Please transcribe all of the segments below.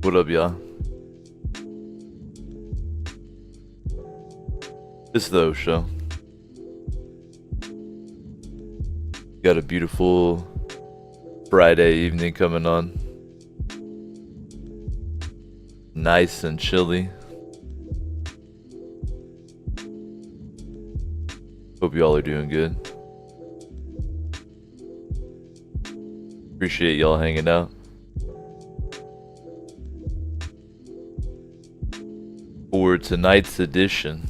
What up, y'all? This is the O Show. Got a beautiful Friday evening coming on. Nice and chilly. Hope you all are doing good. Appreciate y'all hanging out. For tonight's edition,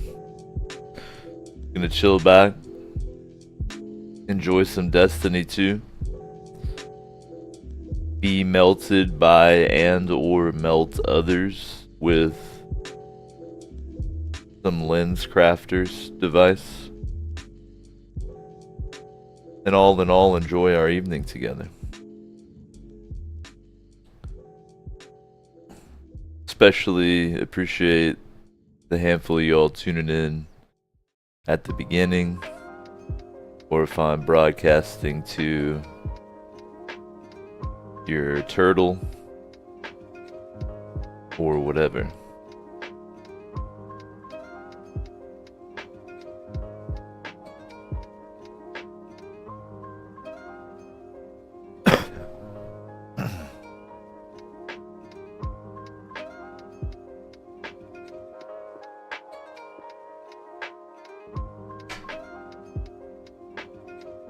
gonna chill back, enjoy some Destiny 2, be melted by and or melt others with some LensCrafters device, and all in all enjoy our evening together. Especially appreciate the handful of y'all tuning in at the beginning, or if I'm broadcasting to your turtle or whatever.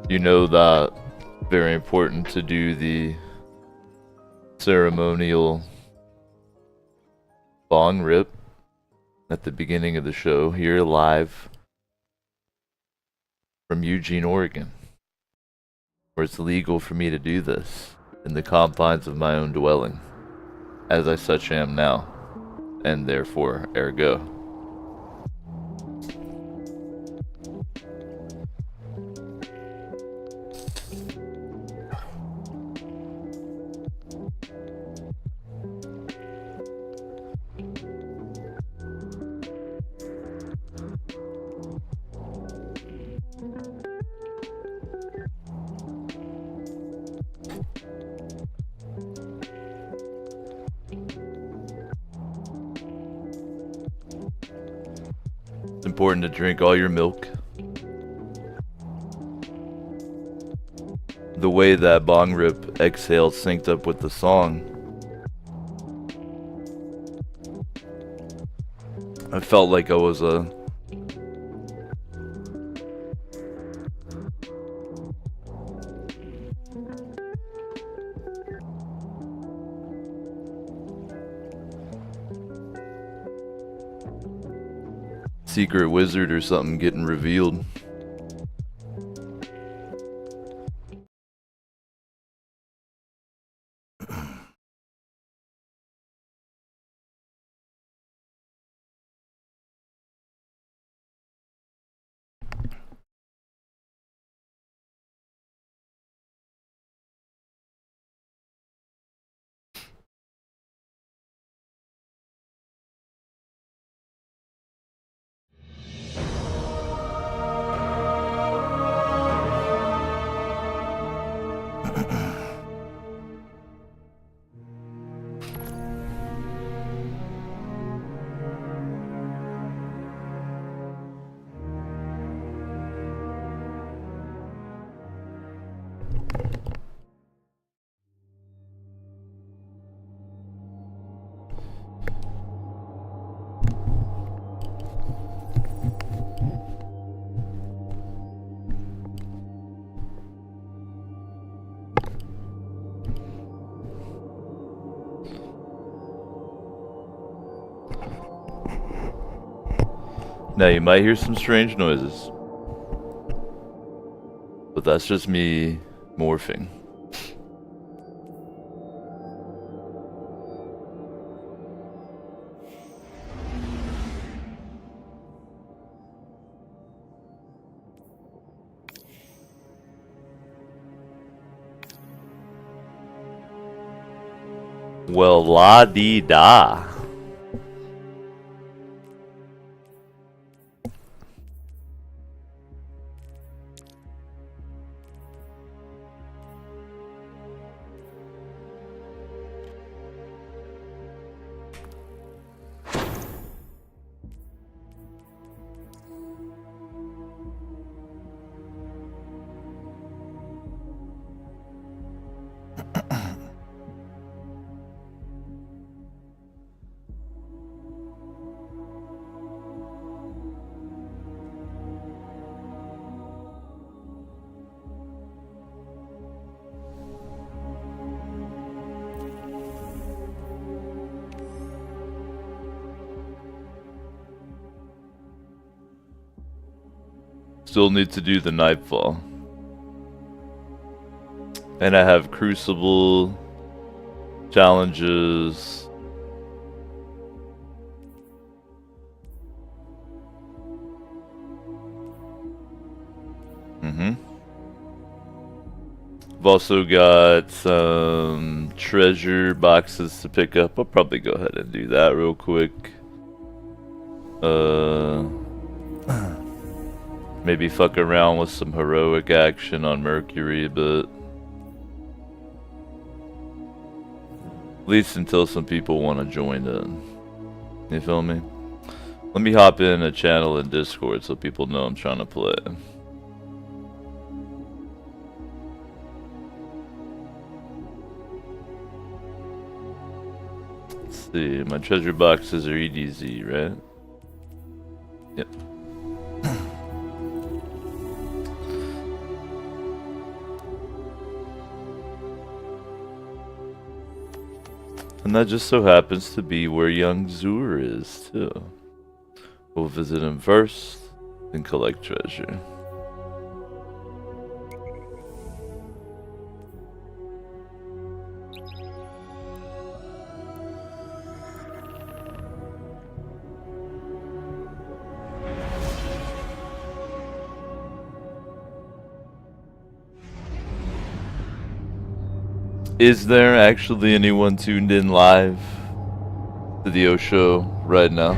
You know that very important to do the ceremonial bong rip at the beginning of the show here live from Eugene, Oregon, where it's legal for me to do this in the confines of my own dwelling, as I such am now, and therefore ergo. It's important to drink all your milk. The way that bong rip exhale synced up with the song, I felt like I was a secret wizard or something getting revealed. Now you might hear some strange noises, but that's just me morphing. Well, la-dee-da. Still need to do the Nightfall. And I have Crucible challenges. I've also got some treasure boxes to pick up. I'll probably go ahead and do that real quick. Maybe fuck around with some heroic action on Mercury, but at least until some people want to join in. You feel me? Let me hop in a channel in Discord so people know I'm trying to play. Let's see, my treasure boxes are EDZ, right? Yep. And that just so happens to be where young Zur is, too. We'll visit him first, and collect treasure. Is there actually anyone tuned in live to the O Show right now?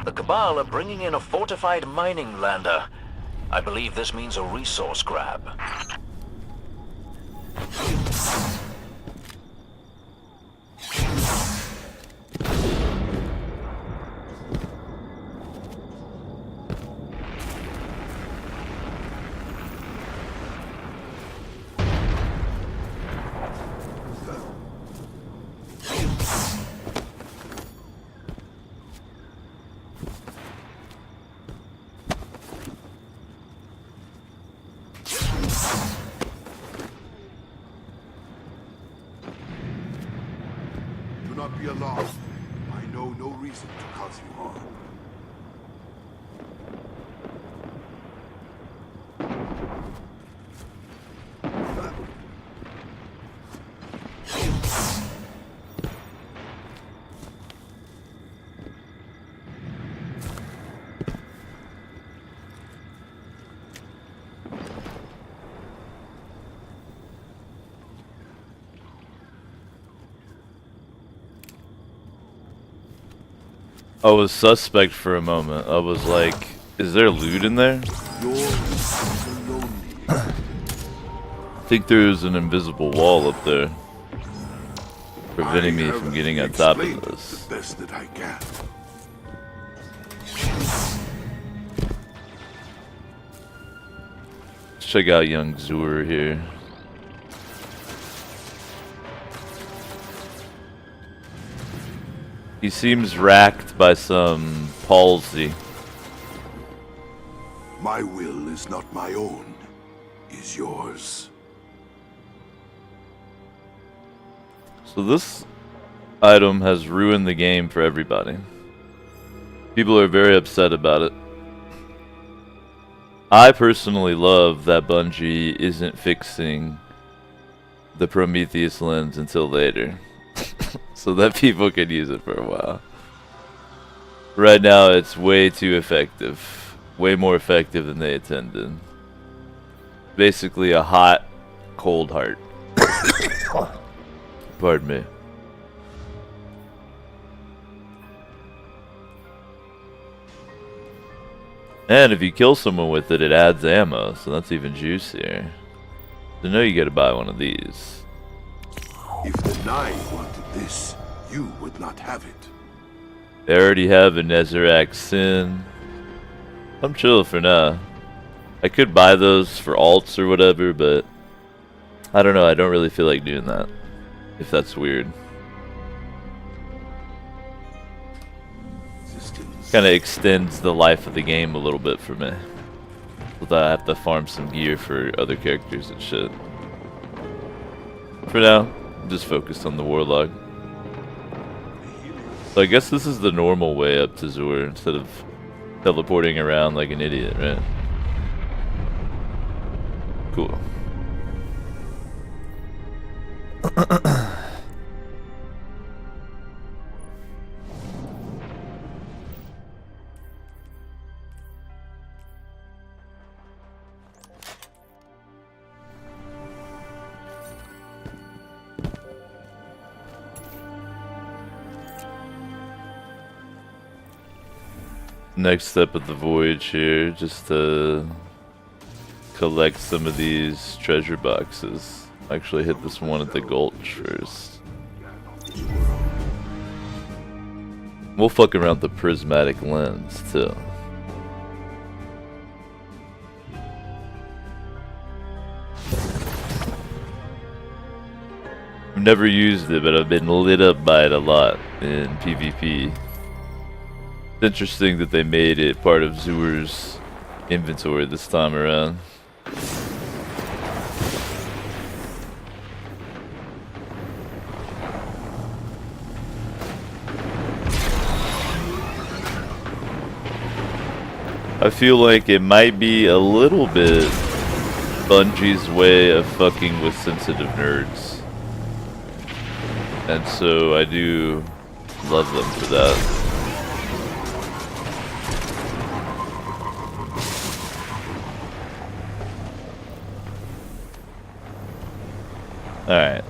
The Cabal are bringing in a fortified mining lander. I believe this means a resource grab. Do not be alarmed. I know no reason to cause you harm. I was suspect for a moment. I was like, is there loot in there? I think there's an invisible wall up there, preventing me from getting on top of this. The best that I can. Let's check out young Zur here. He seems racked by some palsy. My will is not my own, is yours. So this item has ruined the game for everybody. People are very upset about it. I personally love that Bungie isn't fixing the Prometheus lens until later. So that people can use it for a while. Right now it's way too effective. Way more effective than they intended. Basically a hot, cold heart. Pardon me. And if you kill someone with it, it adds ammo, so that's even juicier. So now you gotta buy one of these. If the Nine wanted this, you would not have it. They already have a Nezarec Sin. I'm chill for now. I could buy those for alts or whatever, but I don't know, I don't really feel like doing that. If that's weird. Kind of extends the life of the game a little bit for me. Without I have to farm some gear for other characters and shit. For now, I'm just focused on the Warlock. So I guess this is the normal way up to Zur instead of teleporting around like an idiot, right? Cool. Next step of the voyage here, just to collect some of these treasure boxes. Actually hit this one at the gulch first. We'll fuck around with the prismatic lens too. I've never used it, but I've been lit up by it a lot in PvP. It's interesting that they made it part of Zur's inventory this time around. I feel like it might be a little bit Bungie's way of fucking with sensitive nerds. And so I do love them for that. Alright,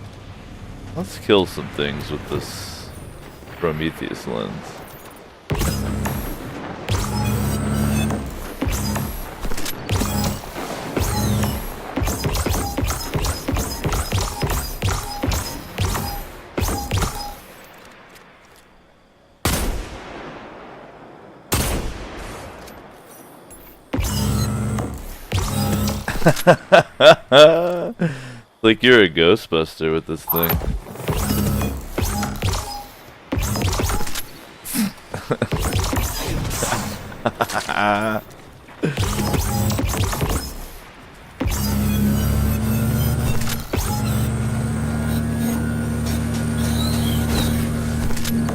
let's kill some things with this Prometheus lens. Like you're a Ghostbuster with this thing.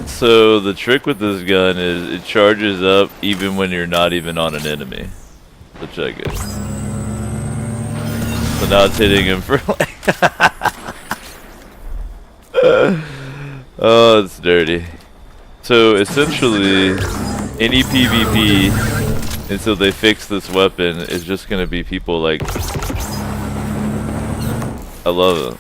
So the trick with this gun is it charges up even when you're not even on an enemy. So check it. So now it's hitting him for like oh, it's dirty. So essentially, any PvP until they fix this weapon is just gonna be people like. I love it.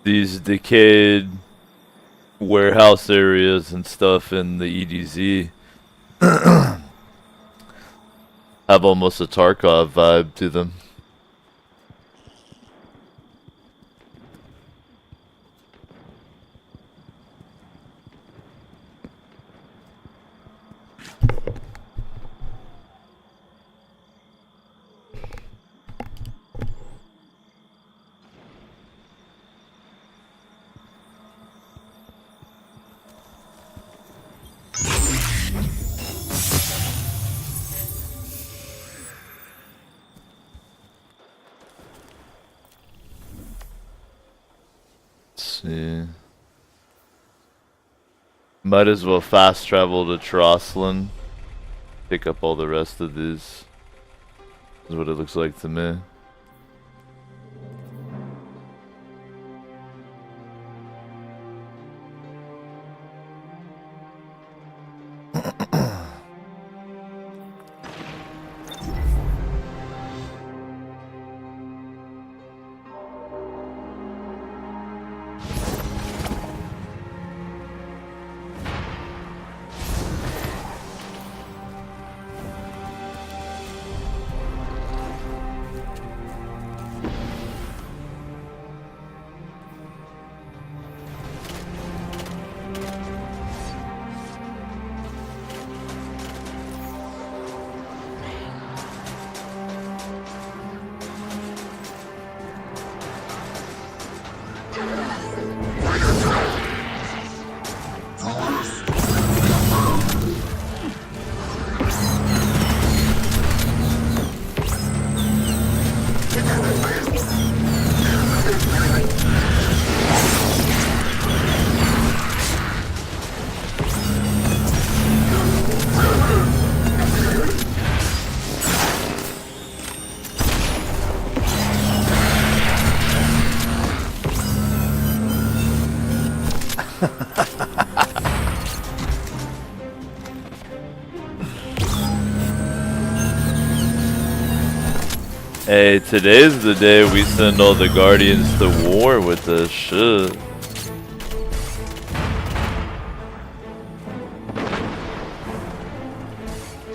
These decayed warehouse areas and stuff in the EDZ have almost a Tarkov vibe to them. See. Might as well fast travel to Trosslyn. Pick up all the rest of these. Is what it looks like to me. Hey, today's the day we send all the Guardians to war with this shit.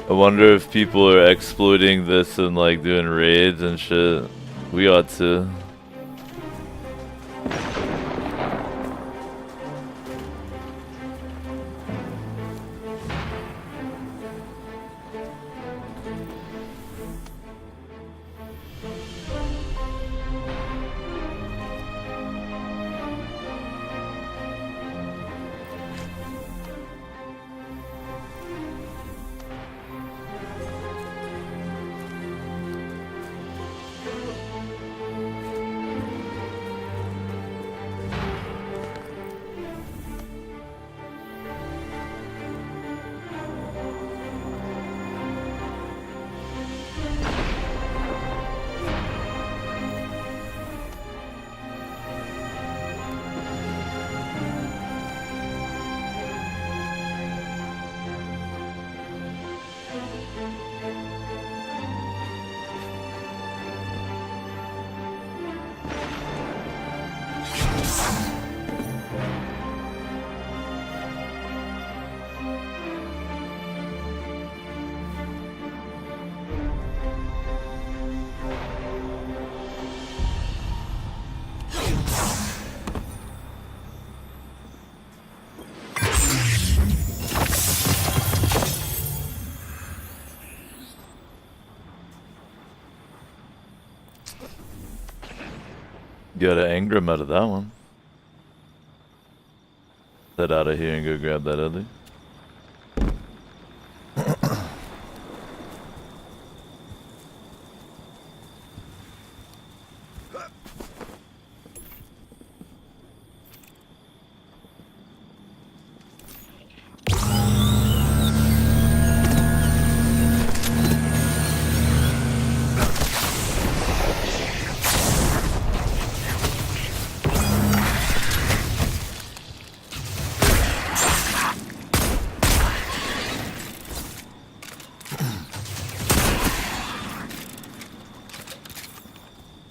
I wonder if people are exploiting this and like doing raids and shit. We ought to. Got an Engram out of that one. Head out of here and go grab that other.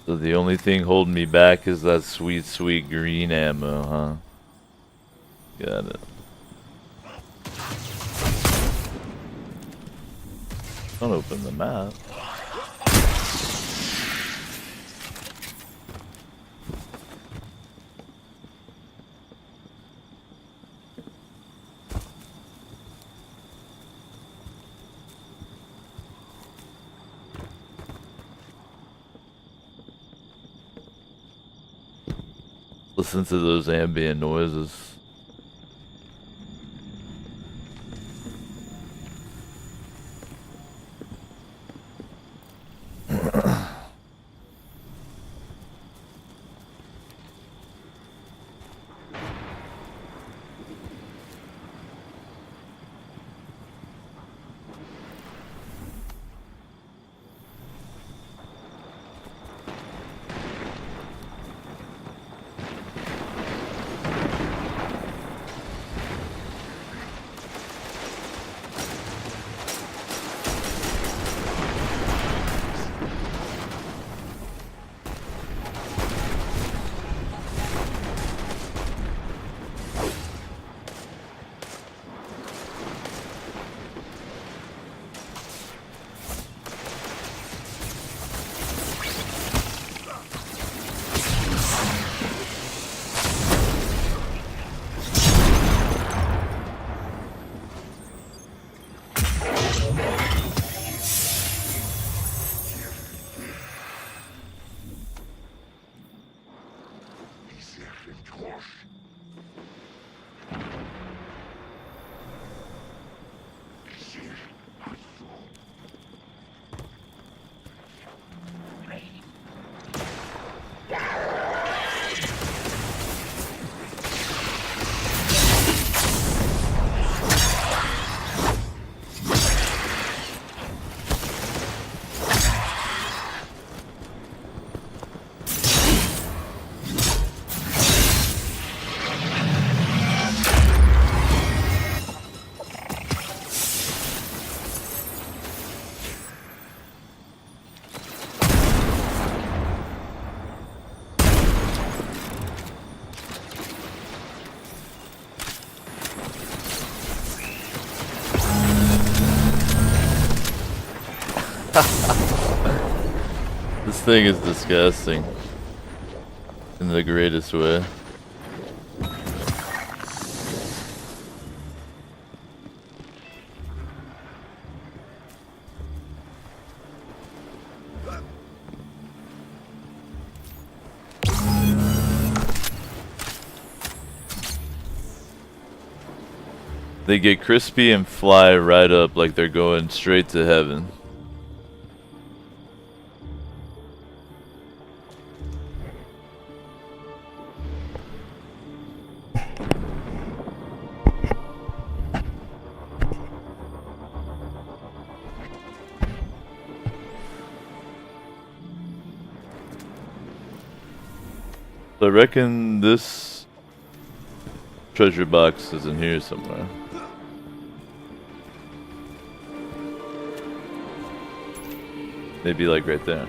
So the only thing holding me back is that sweet, sweet green ammo, huh? Got it. Don't open the map. Listen to those ambient noises. This thing is disgusting. In the greatest way. They get crispy and fly right up like they're going straight to heaven. I reckon this treasure box is in here somewhere. Maybe like right there.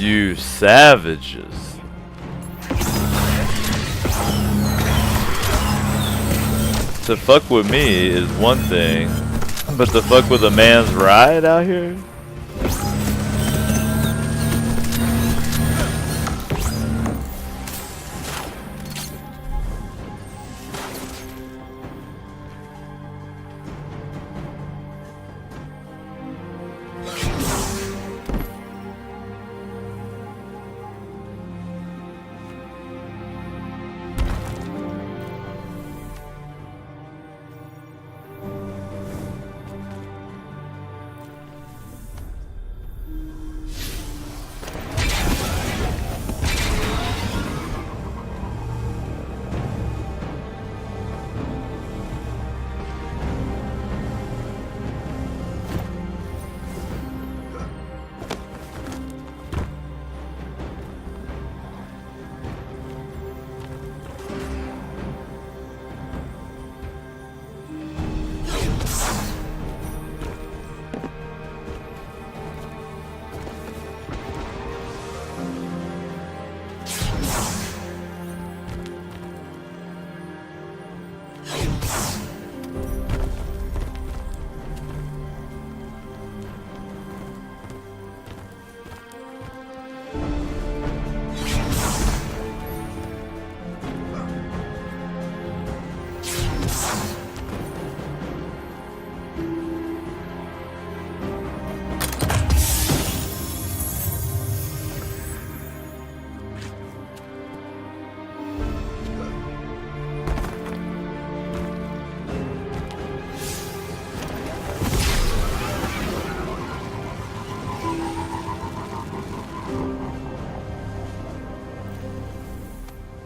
You savages. To fuck with me is one thing, but to fuck with a man's ride out here?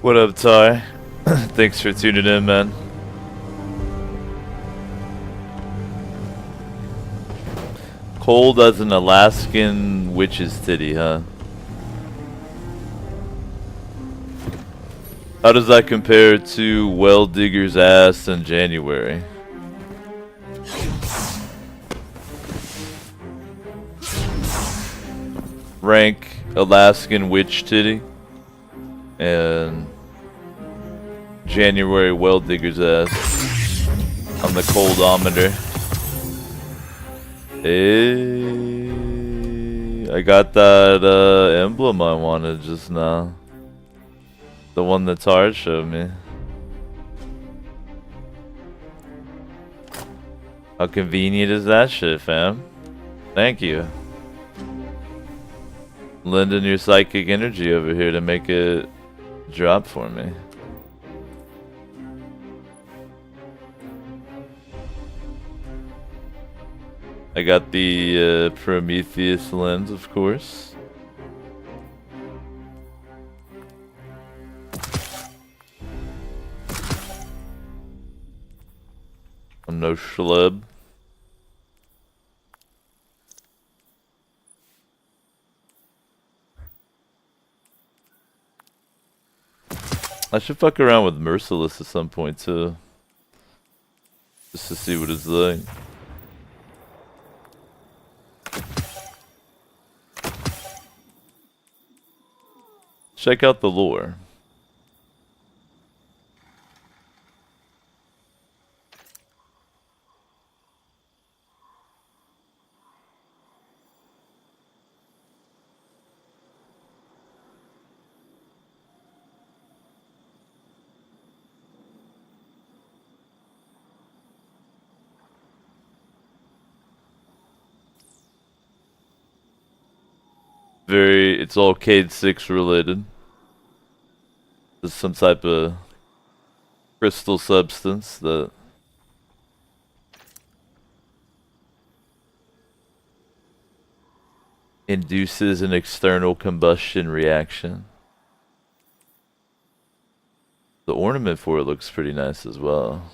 What up, Ty? Thanks for tuning in, man. Cold as an Alaskan witch's titty, huh? How does that compare to Well Digger's ass in January? Rank Alaskan witch titty and January Well Digger's ass on the coldometer. Hey, I got that emblem I wanted just now. The one that Tard showed me. How convenient is that shit, fam? Thank you. Lending your psychic energy over here to make it drop for me. I got the Prometheus lens, of course. I'm no schlub. I should fuck around with Merciless at some point too. Just to see what it's like. Check out the lore. It's all Cade 6 related. There's some type of crystal substance that induces an external combustion reaction. The ornament for it looks pretty nice as well.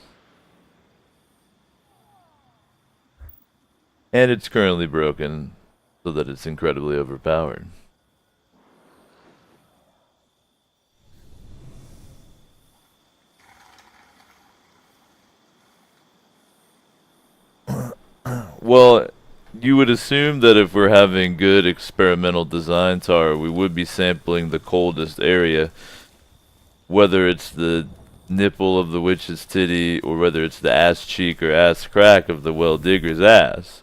And it's currently broken, so that it's incredibly overpowered. Well, you would assume that if we're having good experimental design tar, we would be sampling the coldest area, whether it's the nipple of the witch's titty or whether it's the ass cheek or ass crack of the well digger's ass.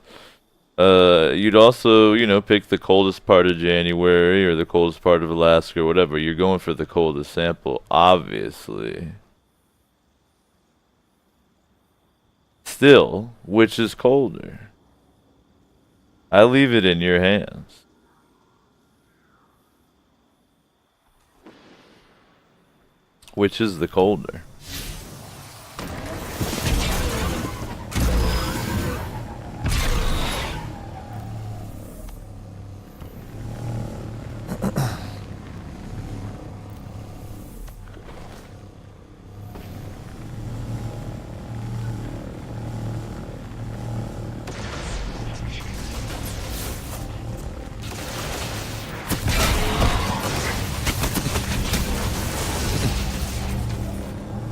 You'd also, you know, pick the coldest part of January or the coldest part of Alaska or whatever. You're going for the coldest sample, obviously. Still, which is colder? I leave it in your hands. Which is the colder?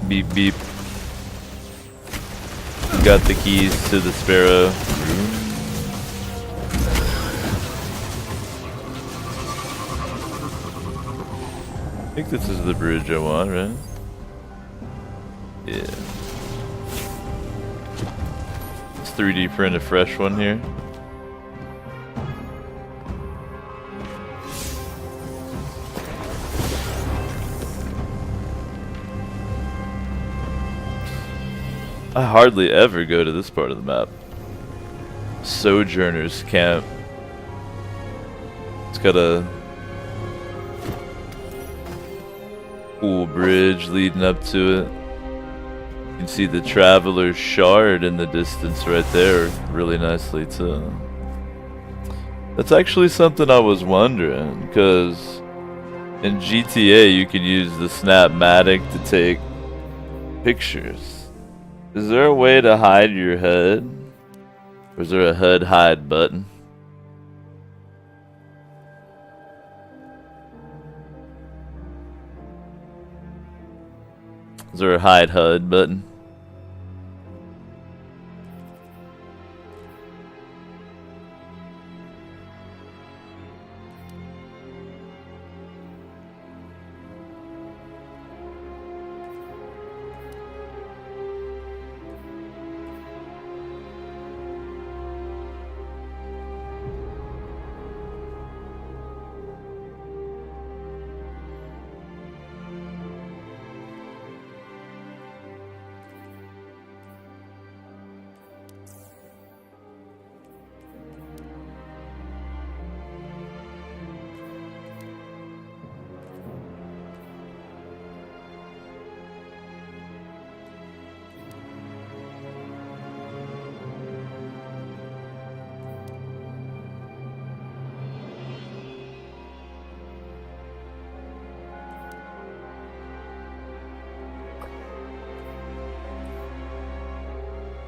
Beep beep. Got the keys to the Sparrow. I think this is the bridge I want, right? Yeah. Let's 3D print a fresh one here. I hardly ever go to this part of the map. Sojourner's Camp. It's got a cool bridge leading up to it. You can see the Traveler's Shard in the distance right there really nicely too. That's actually something I was wondering, because in GTA you can use the Snapmatic to take pictures. Is there a way to hide your HUD? Or is there a HUD hide button? Is there a hide HUD button?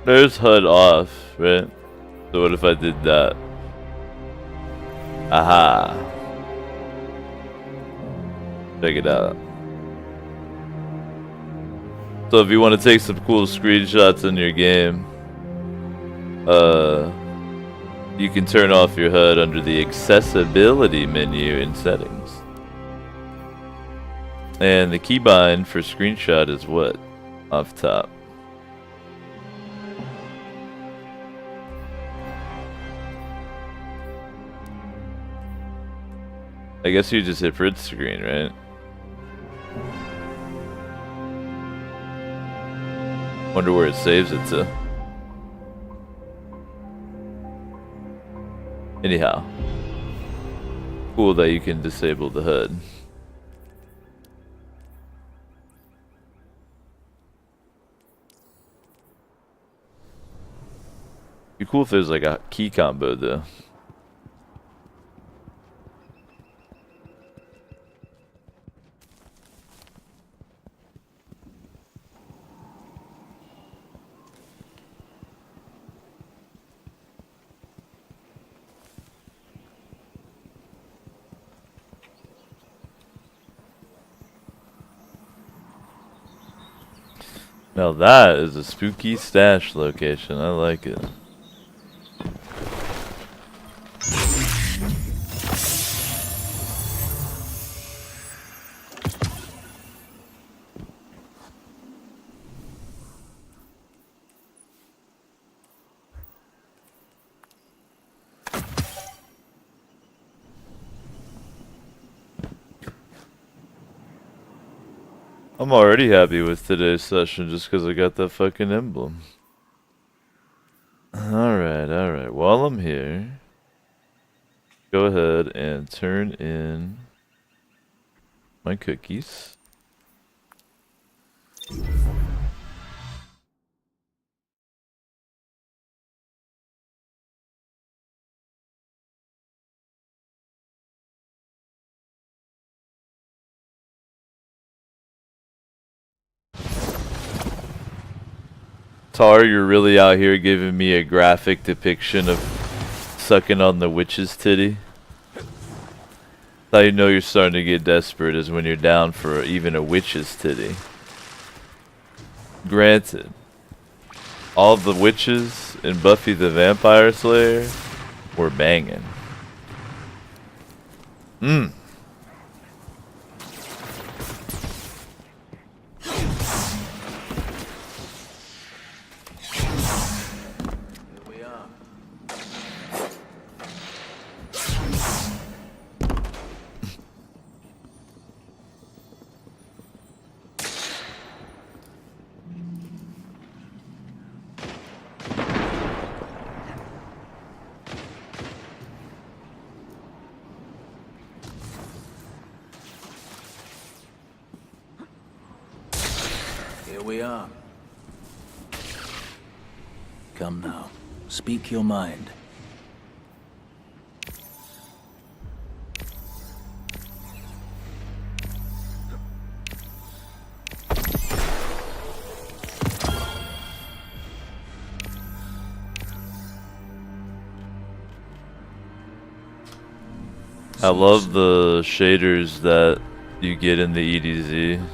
There's HUD off, right? So what if I did that? Aha. Check it out. So if you want to take some cool screenshots in your game, you can turn off your HUD under the accessibility menu in settings. And the keybind for screenshot is what? Off top. I guess you just hit print screen, right? Wonder where it saves it to. Anyhow. Cool that you can disable the HUD. Be cool if there's like a key combo though. Now that is a spooky stash location. I like it. I'm already happy with today's session just because I got that fucking emblem. Alright. While I'm here, go ahead and turn in my cookies. Tar, you're really out here giving me a graphic depiction of sucking on the witch's titty. How you know you're starting to get desperate is when you're down for even a witch's titty. Granted, all the witches in Buffy the Vampire Slayer were banging. Here we are. Come now, speak your mind. I love the shaders that you get in the EDZ.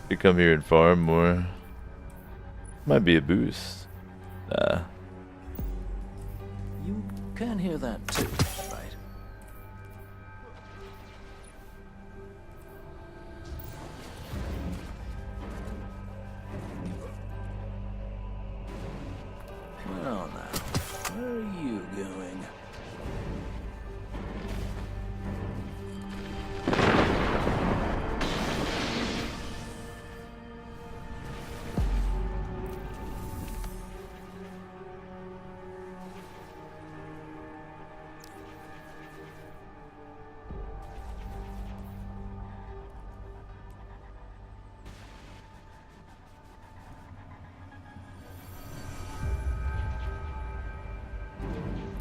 You come here and farm more. Might be a boost. Nah. You can hear that too, right? Well now, where are you going?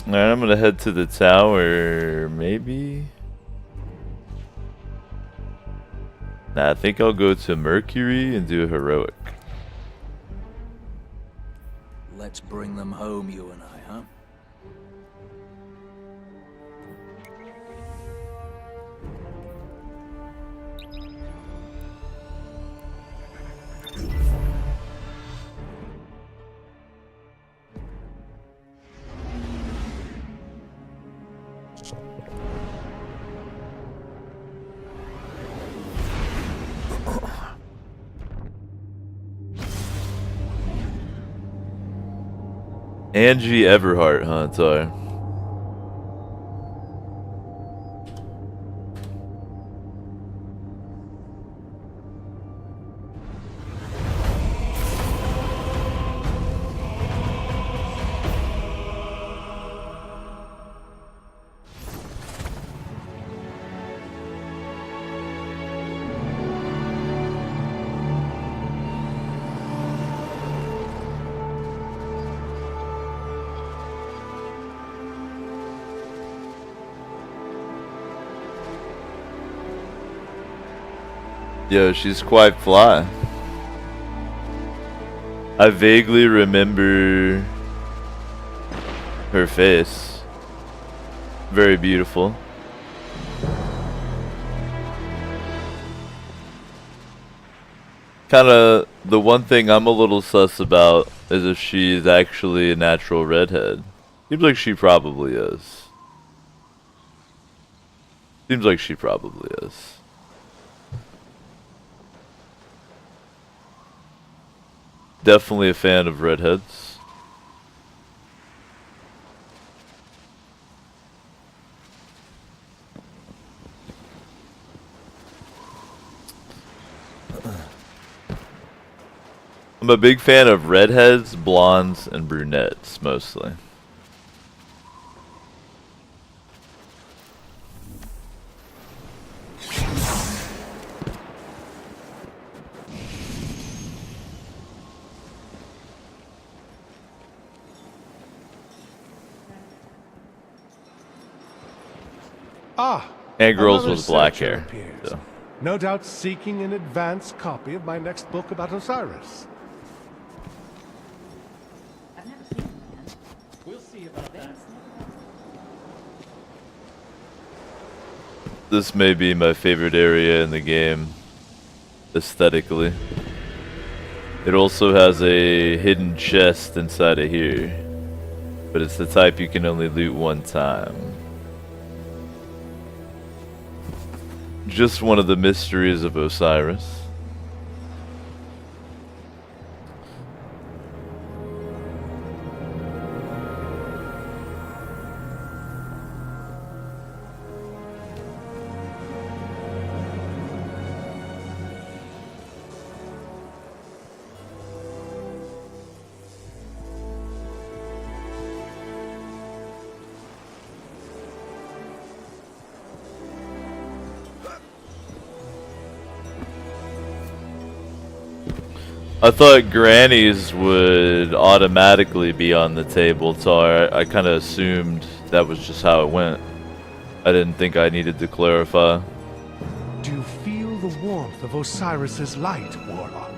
Alright, I'm gonna head to the tower, maybe? Nah, I think I'll go to Mercury and do a heroic. Let's bring them home, you and I, huh? Angie Everhart, huh? Sorry. Yo, she's quite fly. I vaguely remember her face. Very beautiful. Kinda, the one thing I'm a little sus about is if she's actually a natural redhead. Seems like she probably is. Seems like she probably is. Definitely a fan of redheads. I'm a big fan of redheads, blondes, and brunettes, mostly. Ah, And girls another with black searcher hair. appears. So. No doubt seeking an advance copy of my next book about Osiris. I've never seen him again. We'll see about that. This may be my favorite area in the game, aesthetically. It also has a hidden chest inside of here, but it's the type you can only loot one time. Just one of the mysteries of Osiris. I thought grannies would automatically be on the table, so I kind of assumed that was just how it went. I didn't think I needed to clarify. Do you feel the warmth of Osiris's light, Warlock?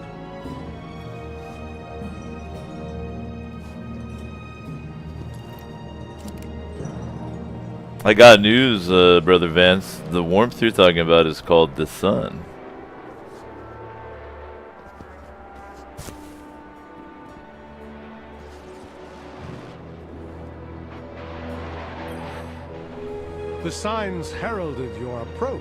I got news, Brother Vance. The warmth you're talking about is called the sun. The signs heralded your approach.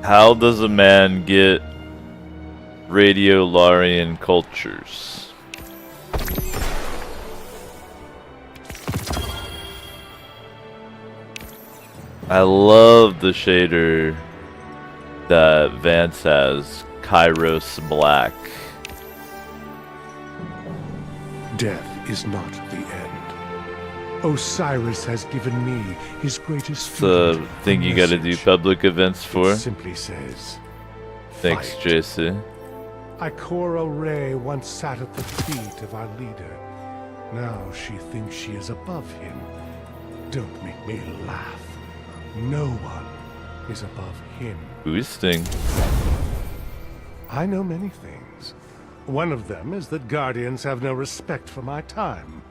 How does a man get Radiolarian cultures? I love the shader that Vance has, Kairos Black. Death is not the end. Osiris has given me his greatest It's a student, thing you gotta do message. public events for. It simply says, Thanks, fight. JC. Ikora Rey once sat at the feet of our leader. Now she thinks she is above him. Don't make me laugh. No one is above him. Boosting. I know many things. One of them is that Guardians have no respect for my time.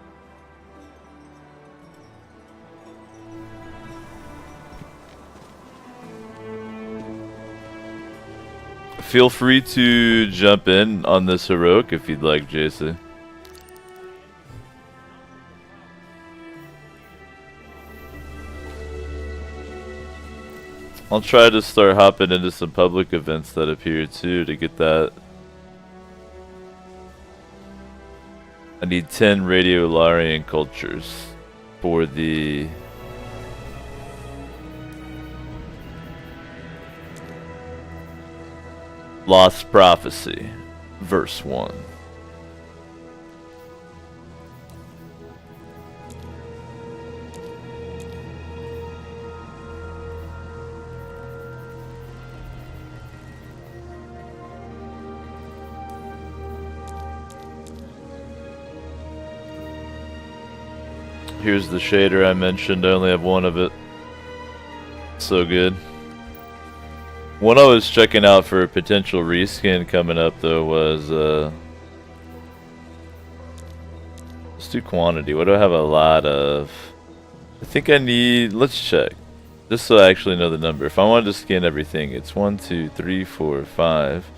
Feel free to jump in on this heroic if you'd like, JC. I'll try to start hopping into some public events that appear too to get that. I need 10 Radiolarian cultures for the Lost Prophecy, verse 1. Here's the shader I mentioned. I only have one of it. So good. One I was checking out for a potential reskin coming up though was let's do quantity. What do I have a lot of? I think I need, let's check. Just so I actually know the number. If I wanted to skin everything, it's 1, 2, 3, 4, 5,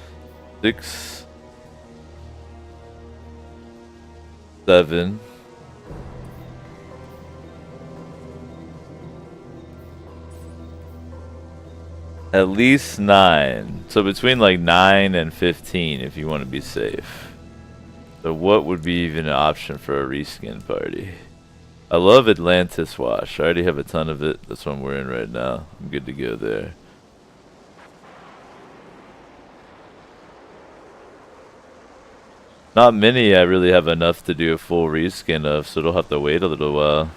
6, 7. At least 9. So between like 9 and 15 if you want to be safe. So what would be even an option for a reskin party? I love Atlantis Wash. I already have a ton of it. That's what I'm wearing right now. I'm good to go there. Not many I really have enough to do a full reskin of, so it'll have to wait a little while.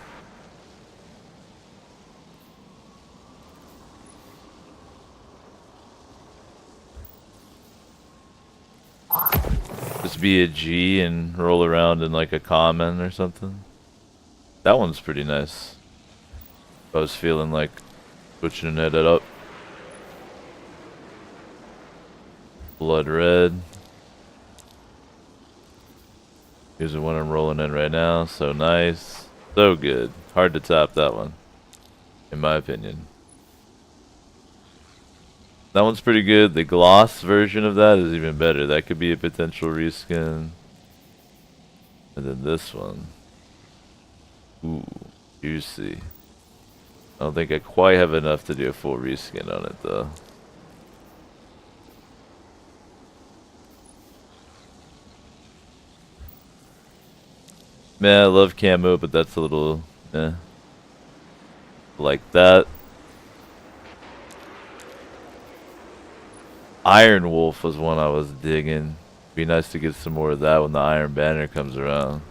Just be a G and roll around in like a common or something. That one's pretty nice. I was feeling like switching it up. Blood red. Here's the one I'm rolling in right now. So nice. So good. Hard to top that one, in my opinion. That one's pretty good. The gloss version of that is even better. That could be a potential reskin. And then this one. Ooh, juicy. I don't think I quite have enough to do a full reskin on it though. Man, I love camo, but that's a little, eh. Like that. Iron Wolf was one I was digging. Be nice to get some more of that when the Iron Banner comes around.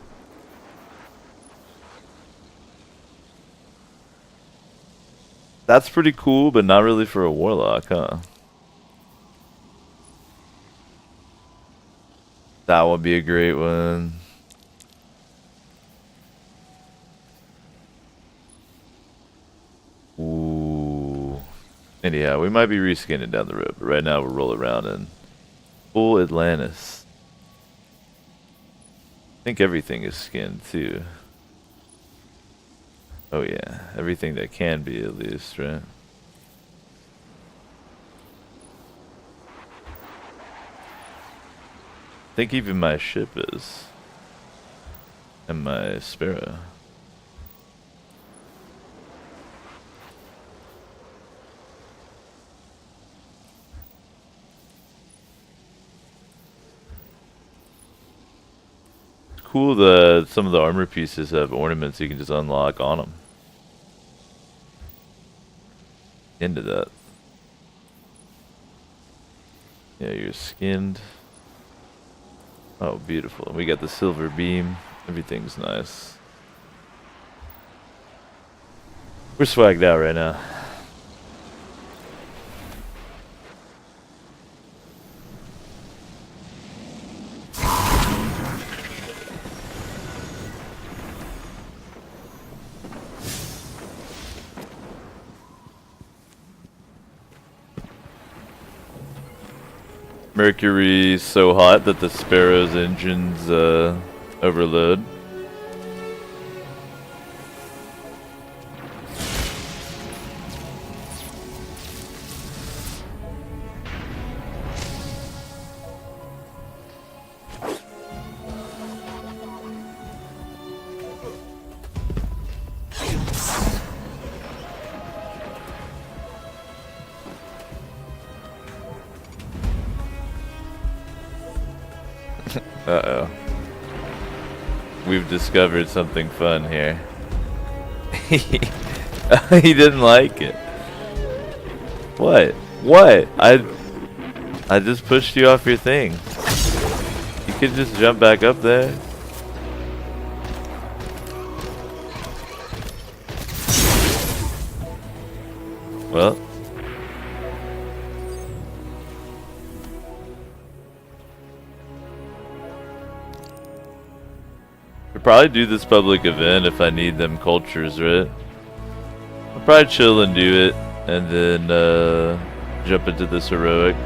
That's pretty cool, but not really for a Warlock, huh? That would be a great one. Ooh. Anyhow, we might be reskinning down the road, but right now we'll roll around in full Atlantis. I think everything is skinned too. Oh yeah, everything that can be at least, right? I think even my ship is. And my Sparrow. Cool that some of the armor pieces have ornaments you can just unlock on them. Into that. Yeah, you're skinned. Oh, beautiful. We got the silver beam. Everything's nice. We're swagged out right now. Mercury's so hot that the Sparrow's engines overload. Uh-oh. We've discovered something fun here. He didn't like it. What? What? I just pushed you off your thing. You could just jump back up there. Well. I'll probably do this public event if I need them cultures, right? I'll probably chill and do it, and then jump into this heroic.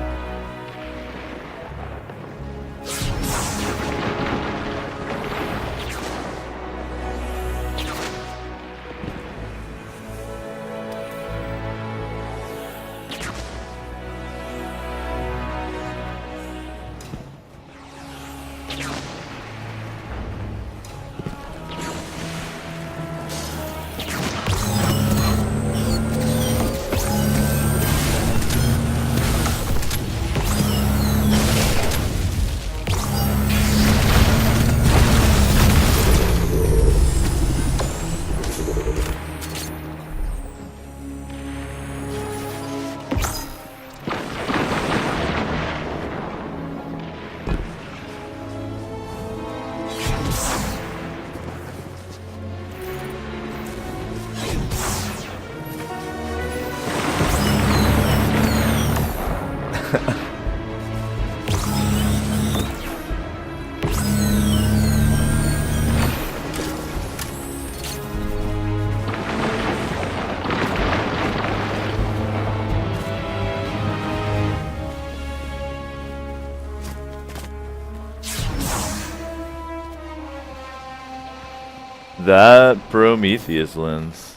That Prometheus lens.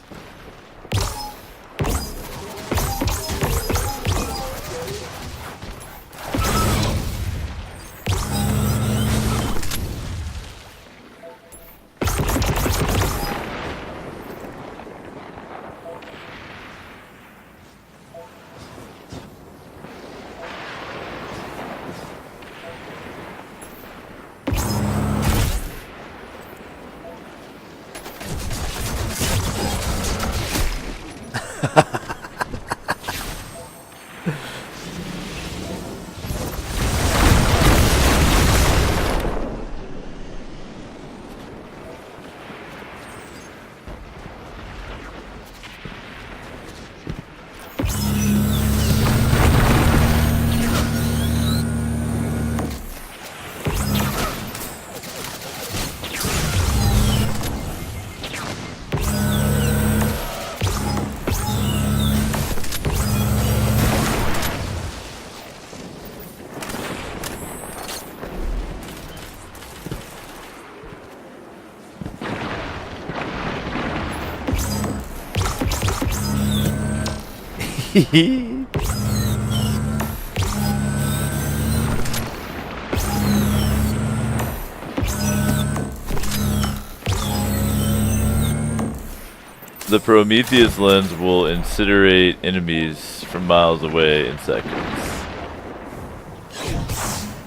The Prometheus lens will incinerate enemies from miles away in seconds.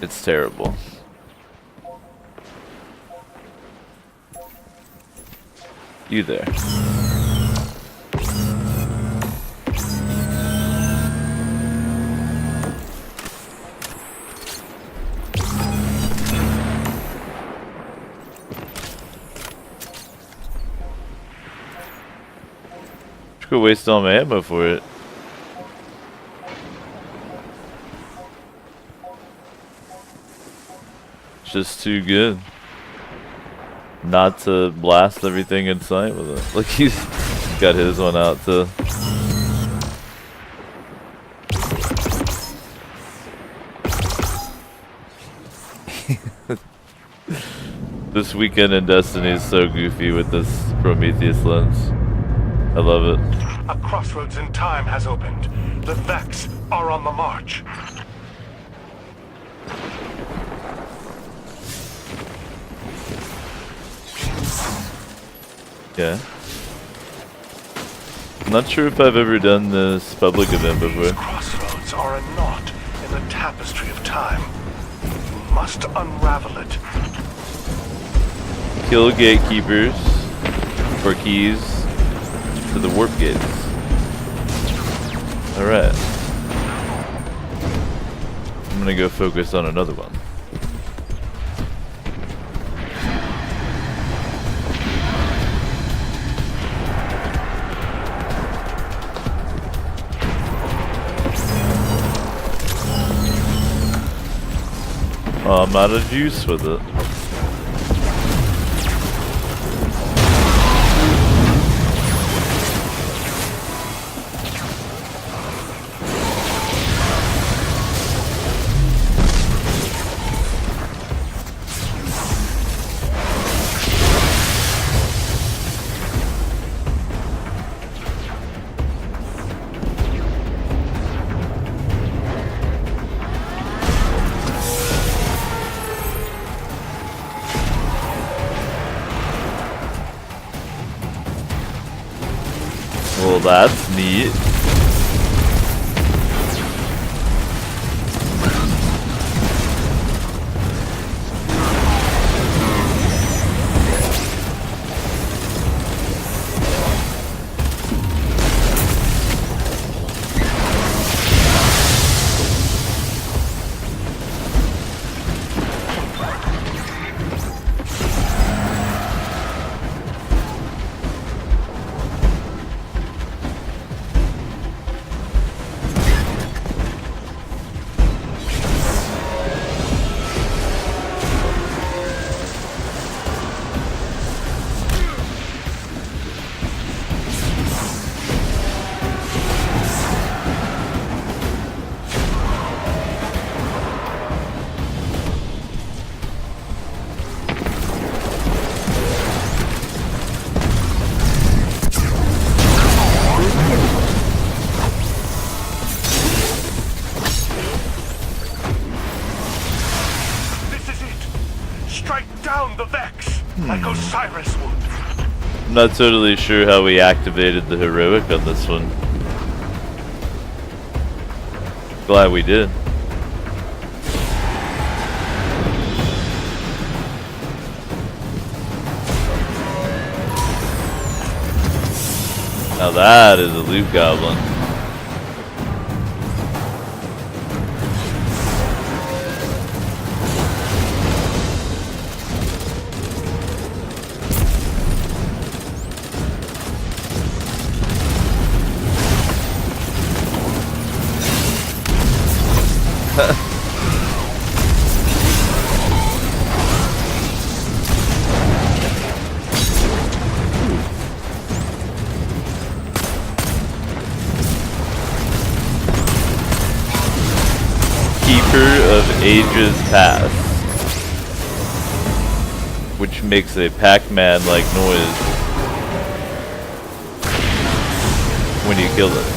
It's terrible. You there. Could waste all my ammo for it. It's just too good not to blast everything in sight with it. Like he's got his one out too. This weekend in Destiny is so goofy with this Prometheus lens. I love it. A crossroads in time has opened. The Vex are on the march. Yeah. I'm not sure if I've ever done this public event before. These crossroads are a knot in the tapestry of time. You must unravel it. Kill gatekeepers for keys to the warp gates. Alright. I'm gonna go focus on another one. Oh, I'm out of juice with it. Well, that's neat. Strike down the Vex, like Osiris would. I'm not totally sure how we activated the heroic on this one. Glad we did. Now that is a loot goblin. Of Ages Past, which makes a Pac-Man like noise when you kill it.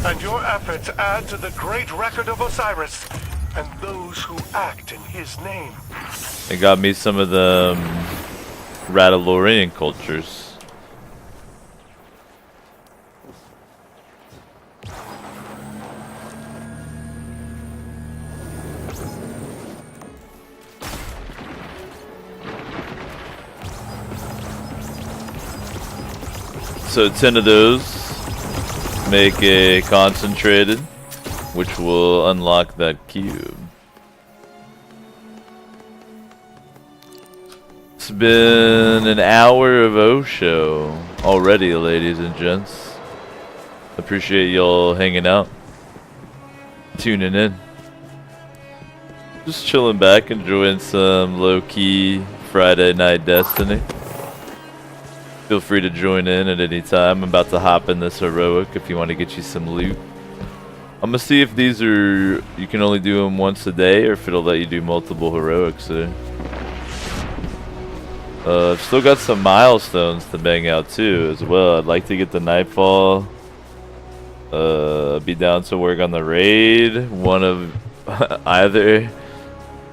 And your efforts add to the great record of Osiris and those who act in his name. They got me some of the Radalorian cultures. So 10 of those make a concentrated, which will unlock that cube. It's been an hour of Osho already, ladies and gents. Appreciate y'all hanging out, tuning in. Just chilling back, enjoying some low-key Friday night Destiny. Feel free to join in at any time. I'm about to hop in this heroic if you want to get you some loot. I'm gonna see if these are, you can only do them once a day or if it'll let you do multiple heroics there. I've still got some milestones to bang out too as well. I'd like to get the Nightfall. Be down to work on the raid. One of either.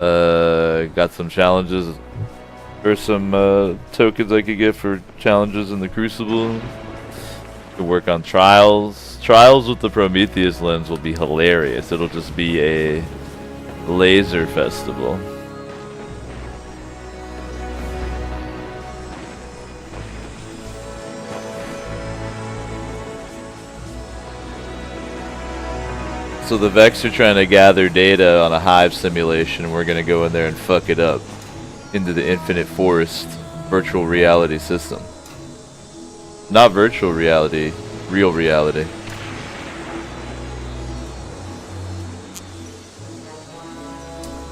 Got some challenges. Or some tokens I could get for challenges in the Crucible. Could work on trials. Trials with the Prometheus lens will be hilarious. It'll just be a laser festival. So the Vex are trying to gather data on a hive simulation, and we're gonna go in there and fuck it up into the Infinite Forest virtual reality system. Not virtual reality, real reality.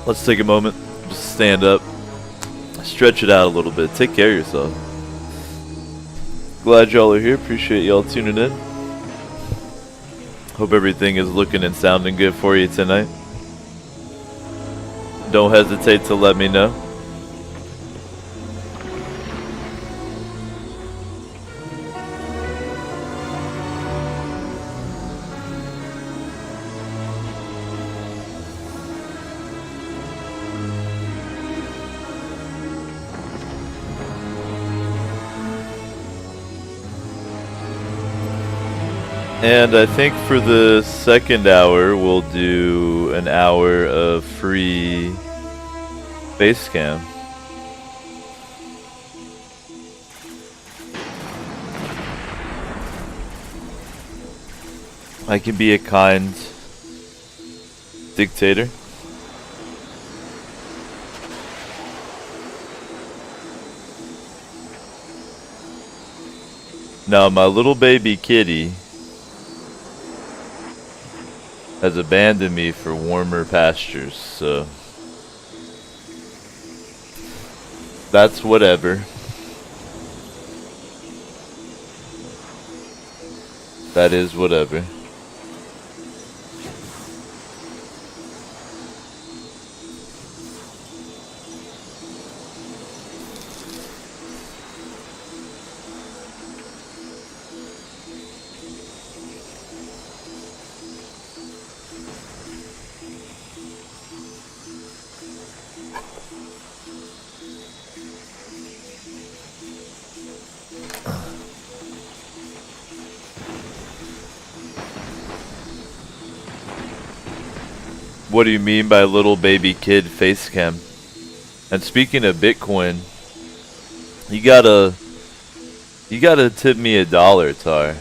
Let's take a moment, just stand up, stretch it out a little bit, take care of yourself. Glad y'all are here, appreciate y'all tuning in. Hope everything is looking and sounding good for you tonight. Don't hesitate to let me know. And I think for the second hour, we'll do an hour of free base cam. I can be a kind dictator. Now my little baby kitty has abandoned me for warmer pastures, so that's whatever. That is whatever. What do you mean by little baby kid face cam? And speaking of Bitcoin, you gotta tip me $1, Tar.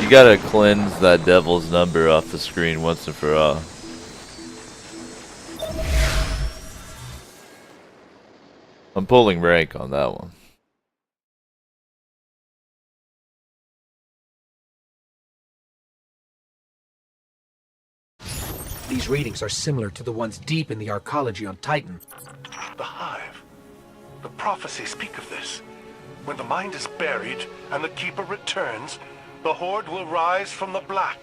You gotta cleanse that devil's number off the screen once and for all. I'm pulling rank on that one. These readings are similar to the ones deep in the arcology on Titan. The Hive. The prophecies speak of this. When the mind is buried and the Keeper returns, the Horde will rise from the black.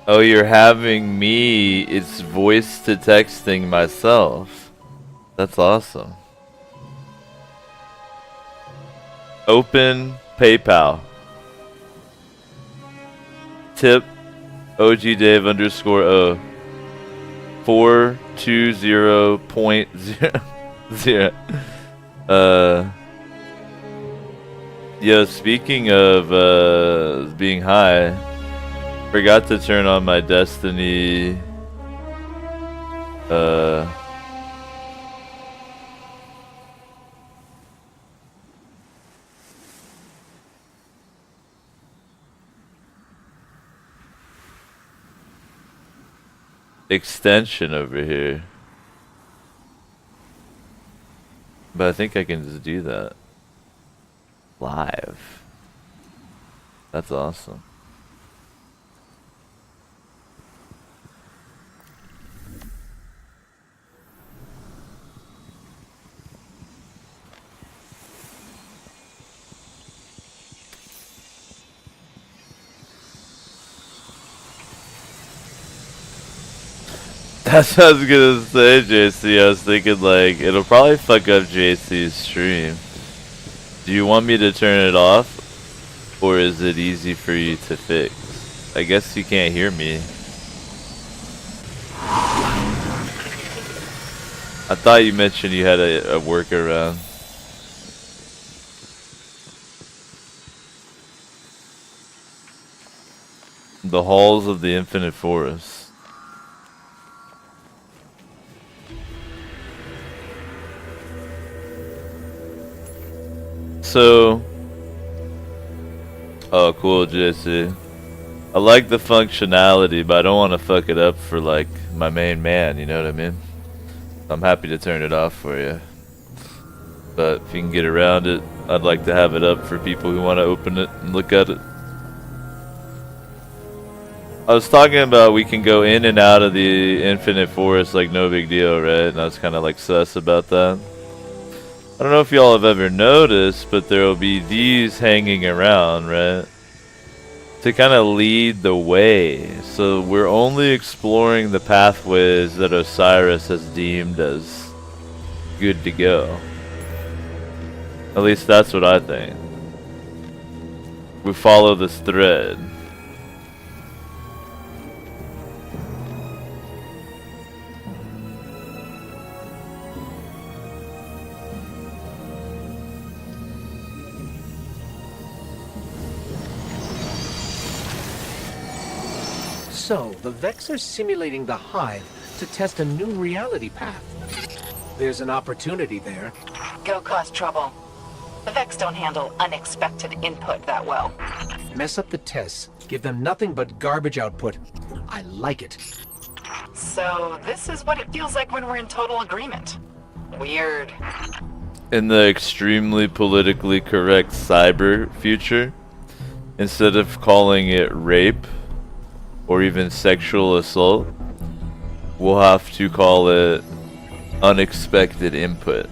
Oh, you're having me. It's voice to texting myself. That's awesome. Open PayPal. Tip OG Dave _ 420.00. Yo, speaking of being high, forgot to turn on my Destiny extension over here. But I think I can just do that live. That's awesome. That's what I was gonna say, JC. I was thinking, like, it'll probably fuck up JC's stream. Do you want me to turn it off? Or is it easy for you to fix? I guess you can't hear me. I thought you mentioned you had a workaround. The halls of the infinite forest. So, oh cool, JC. I like the functionality, but I don't want to fuck it up for like my main man, you know what I mean? I'm happy to turn it off for you. But if you can get around it, I'd like to have it up for people who want to open it and look at it. I was talking about we can go in and out of the infinite forest like no big deal, right? And I was kind of like sus about that. I don't know if y'all have ever noticed, but there will be these hanging around, right? To kind of lead the way. So we're only exploring the pathways that Osiris has deemed as good to go. At least that's what I think. We follow this thread. So, the Vex are simulating the Hive to test a new reality path. There's an opportunity there. Go cause trouble. The Vex don't handle unexpected input that well. Mess up the tests, Give them nothing but garbage output. I like it. So this is what it feels like when we're in total agreement. Weird. In the extremely politically correct cyber future, instead of calling it rape or even sexual assault, we'll have to call it unexpected input.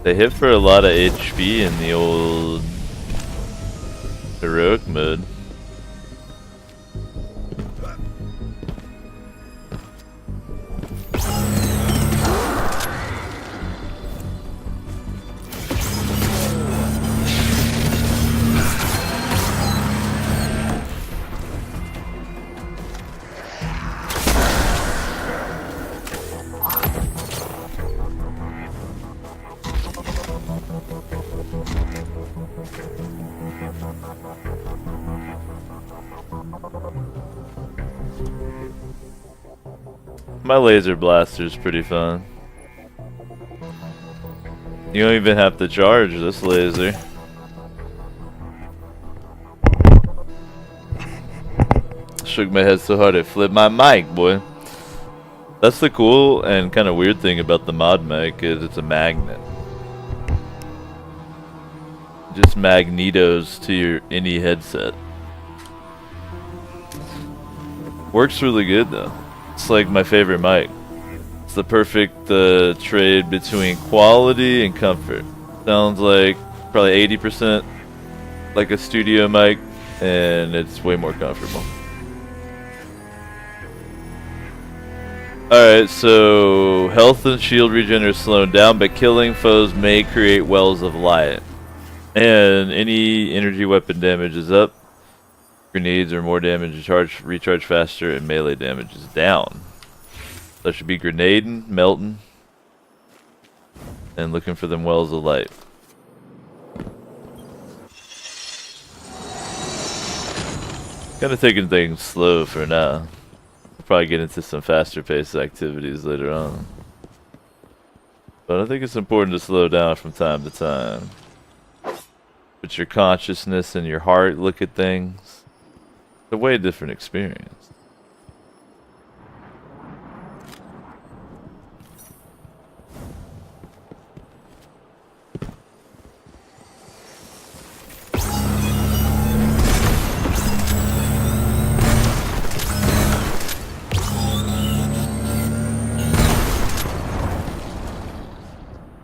They hit for a lot of HP in the old heroic mode. My laser blaster's pretty fun. You don't even have to charge this laser. Shook my head so hard it flipped my mic, boy. That's the cool and kind of weird thing about the mod mic is it's a magnet. Just magnetos to your any headset. Works really good though. It's like my favorite mic. It's the perfect trade between quality and comfort. Sounds like probably 80% like a studio mic, and it's way more comfortable. Alright, so health and shield regen are slowed down, but killing foes may create wells of light. And any energy weapon damage is up. Grenades are more damage, recharge faster, and melee damage is down. That should be grenading, melting, and looking for them wells of light. Kind of taking things slow for now. We'll probably get into some faster paced activities later on. But I think it's important to slow down from time to time. Put your consciousness and your heart look at things. It's a way different experience.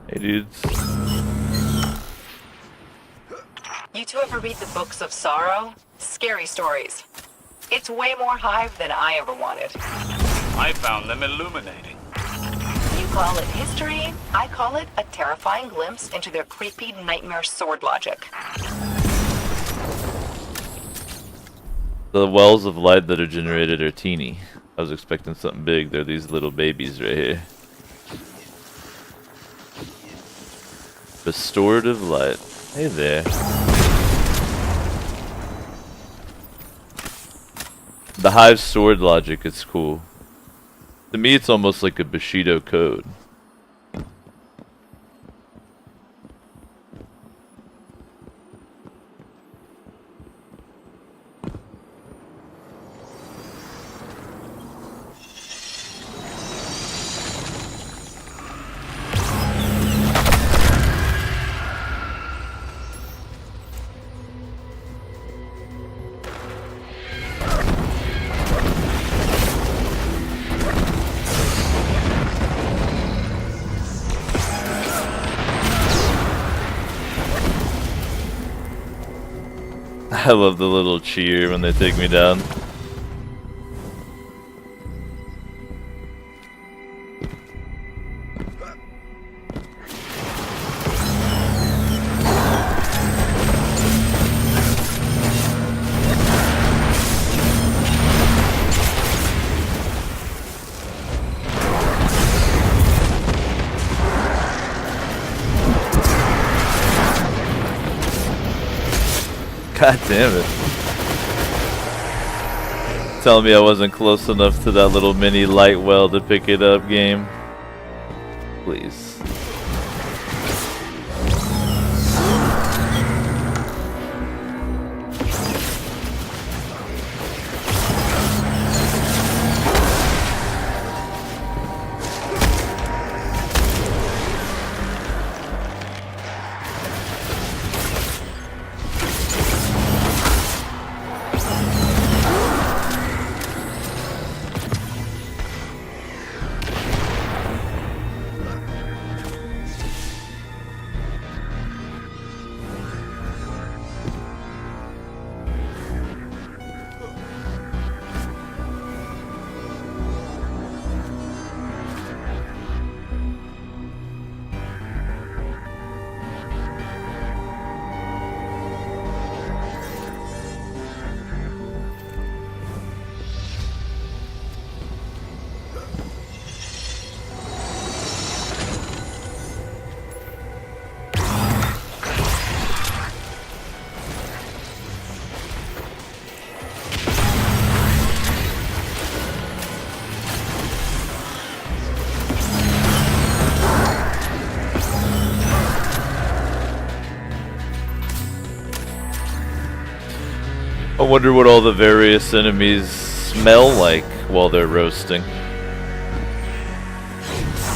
Hey dudes. You two ever read the Books of Sorrow? Scary stories. It's way more Hive than I ever wanted. I found them illuminating. You call it history, I call it a terrifying glimpse into their creepy nightmare sword logic. The wells of light that are generated are teeny. I was expecting something big. They're these little babies right here. Restorative light. Hey there. The Hive sword logic is cool. To me, it's almost like a Bushido code. I love the little cheer when they take me down. God damn it. Telling me I wasn't close enough to that little mini light well to pick it up, game. Please. I wonder what all the various enemies smell like while they're roasting.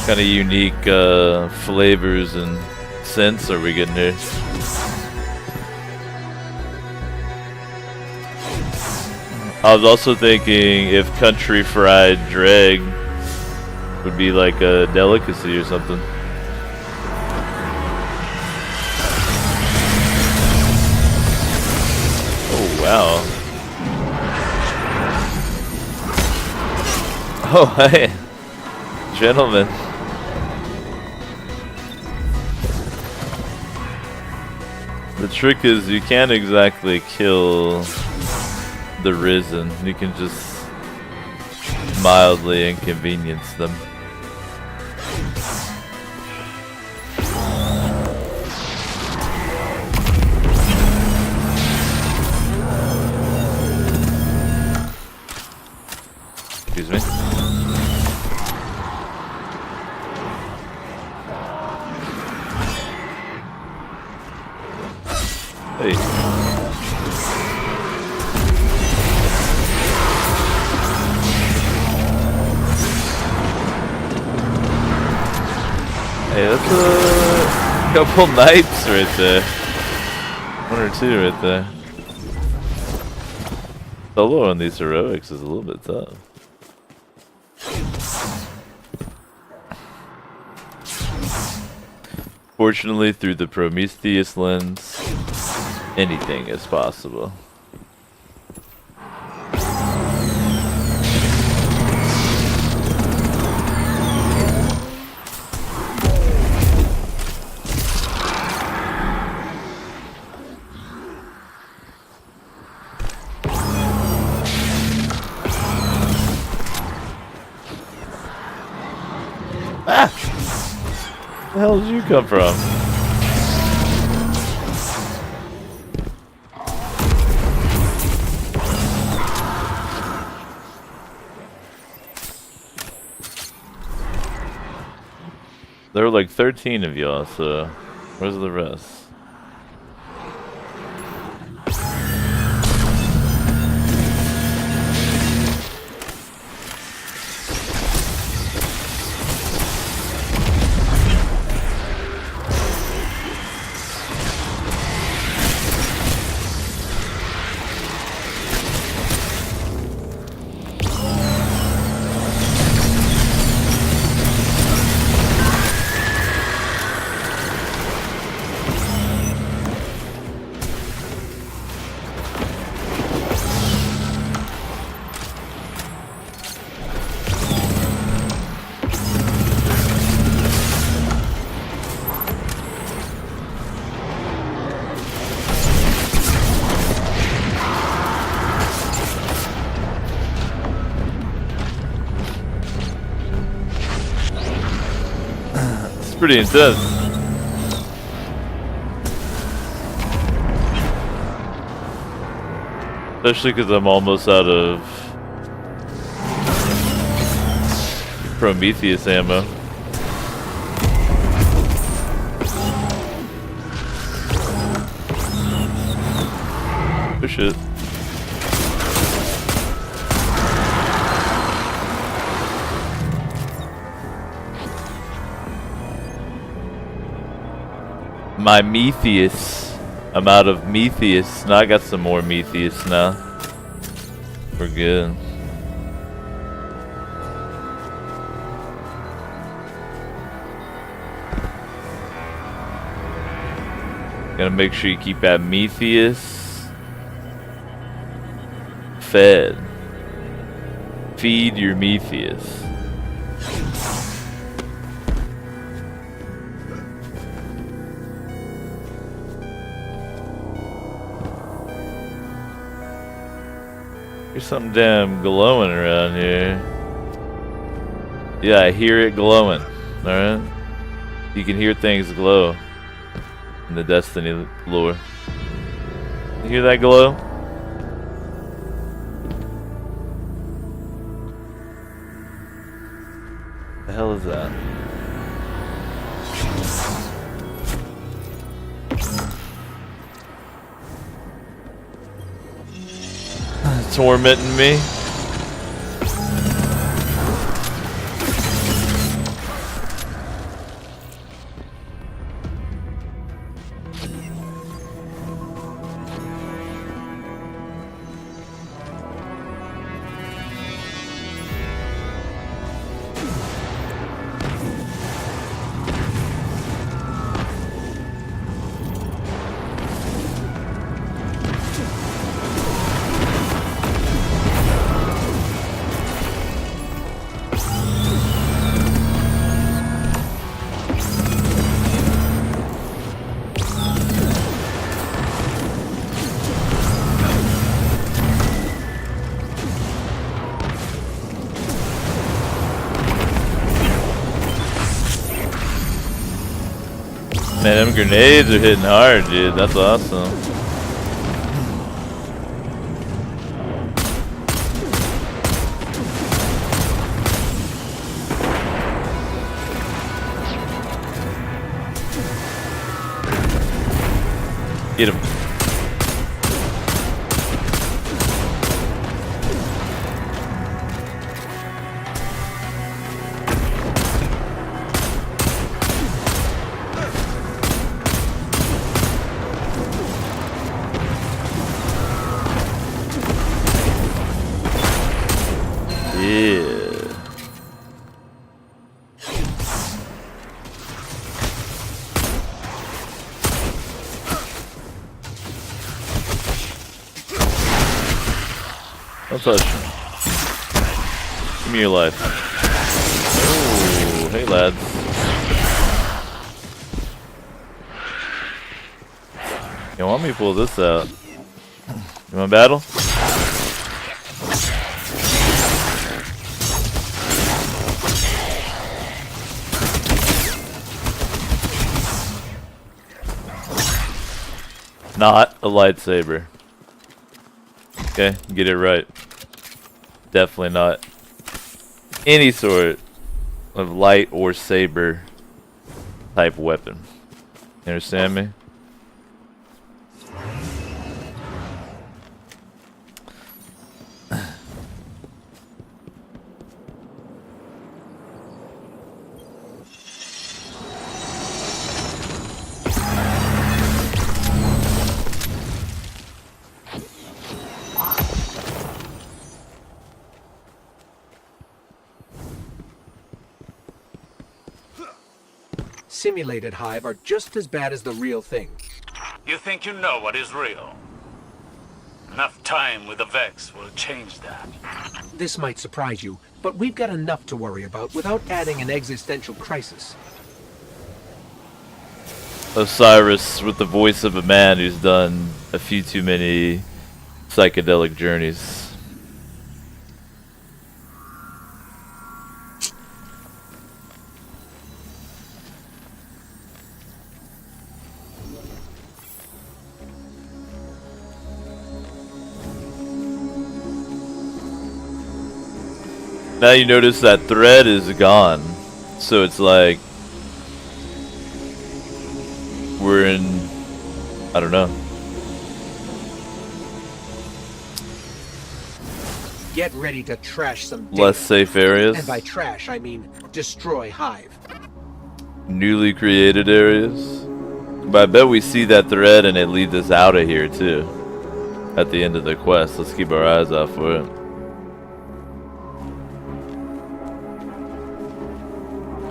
Kind of unique flavors and scents are we getting here? I was also thinking if country fried dreg would be like a delicacy or something. Wow. Oh, hey. Gentlemen. The trick is you can't exactly kill the Risen. You can just mildly inconvenience them. Excuse me. Hey. Hey, that's a couple knights right there. One or two right there. Solo on these heroics is a little bit tough. Fortunately, through the Prometheus lens, anything is possible. Ah! Where the hell did you come from? There were like 13 of y'all, so where's the rest? pretty intense. Especially because I'm almost out of Prometheus ammo. Oh shit. My Metheus. I'm out of Metheus. Now I got some more Metheus now. We're good. Gotta make sure you keep that Metheus fed. Feed your Metheus. There's something damn glowing around here. Yeah, I hear it glowing. Alright? You can hear things glow in the Destiny lore. You hear that glow? The hell is that? Tormenting me. Man, them grenades are hitting hard, dude. That's awesome. Get him. Don't touch me. Give me your life. Oh, hey lads. You want me to pull this out? You want battle? Not a lightsaber. Okay, get it right. Definitely not any sort of light or saber type weapon. You understand me? Simulated Hive are just as bad as the real thing. You think you know what is real? Enough time with the Vex will change that. This might surprise you, but we've got enough to worry about without adding an existential crisis. Osiris with the voice of a man who's done a few too many psychedelic journeys. Now you notice that thread is gone. So it's like we're in, I don't know. Get ready to trash some data. Less safe areas. And by trash, I mean destroy Hive. Newly created areas. But I bet we see that thread and it leads us out of here too. At the end of the quest. Let's keep our eyes out for it.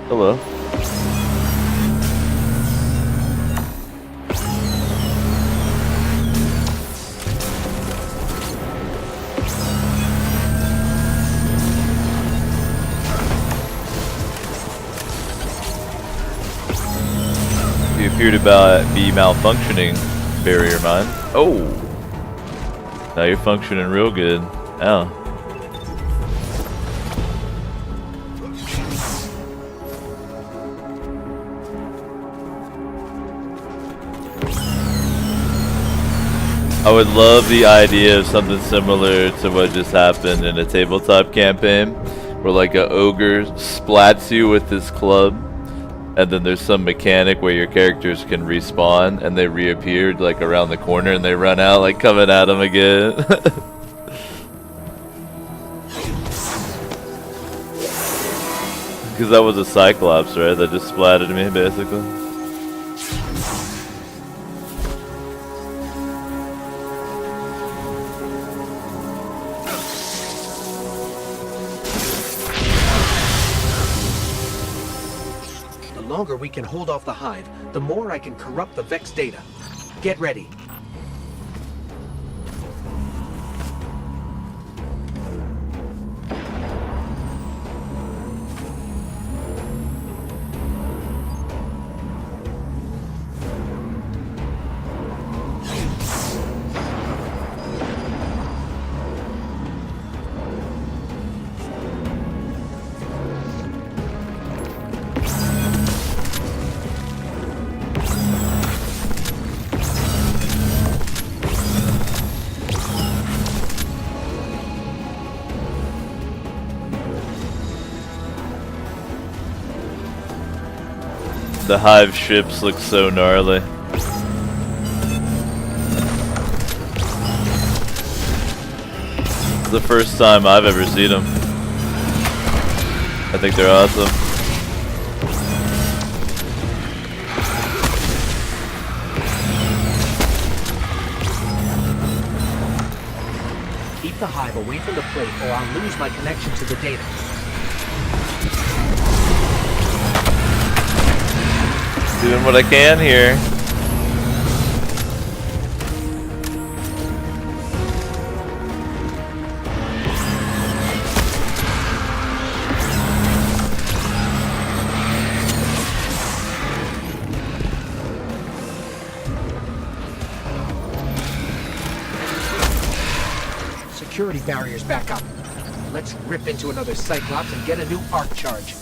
Hello. You appear to be malfunctioning, barrier mine. Oh! Now you're functioning real good. Ow. I would love the idea of something similar to what just happened in a tabletop campaign, where like a ogre splats you with his club, and then there's some mechanic where your characters can respawn, and they reappeared like around the corner, and they run out like coming at him again. Because that was a Cyclops, right? That just splatted me, basically. The longer we can hold off the Hive, the more I can corrupt the Vex data. Get ready. The Hive ships look so gnarly. It's the first time I've ever seen them. I think they're awesome. Keep the Hive away from the plate or I'll lose my connection to the data. Doing what I can here. Security barriers back up. Let's rip into another Cyclops and get a new arc charge.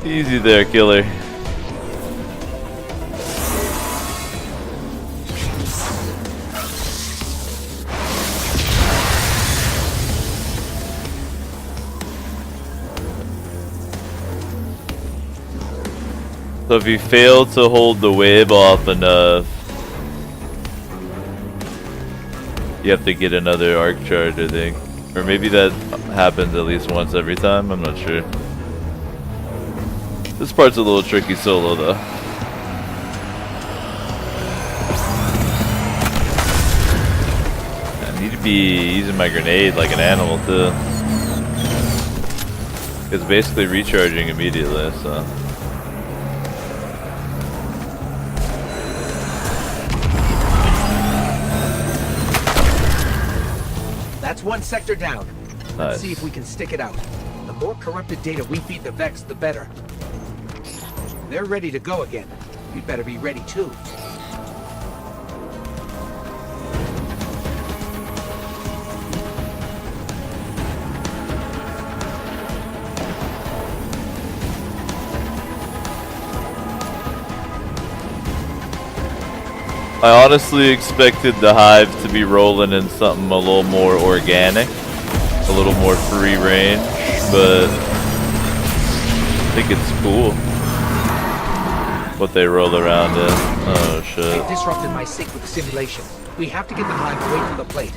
Easy there, killer. So if you fail to hold the wave off enough, you have to get another arc charge, I think. Or maybe that happens at least once every time, I'm not sure. This part's a little tricky solo though. I need to be using my grenade like an animal too. It's basically recharging immediately, so. That's one sector down. Nice. Let's see if we can stick it out. The more corrupted data we feed the Vex, the better. They're ready to go again. You'd better be ready too. I honestly expected the hive to be rolling in something a little more organic, a little more free range, but I think it's cool what they roll around in. Oh shit. They've disrupted my sync with the simulation. We have to get the hive away from the plate.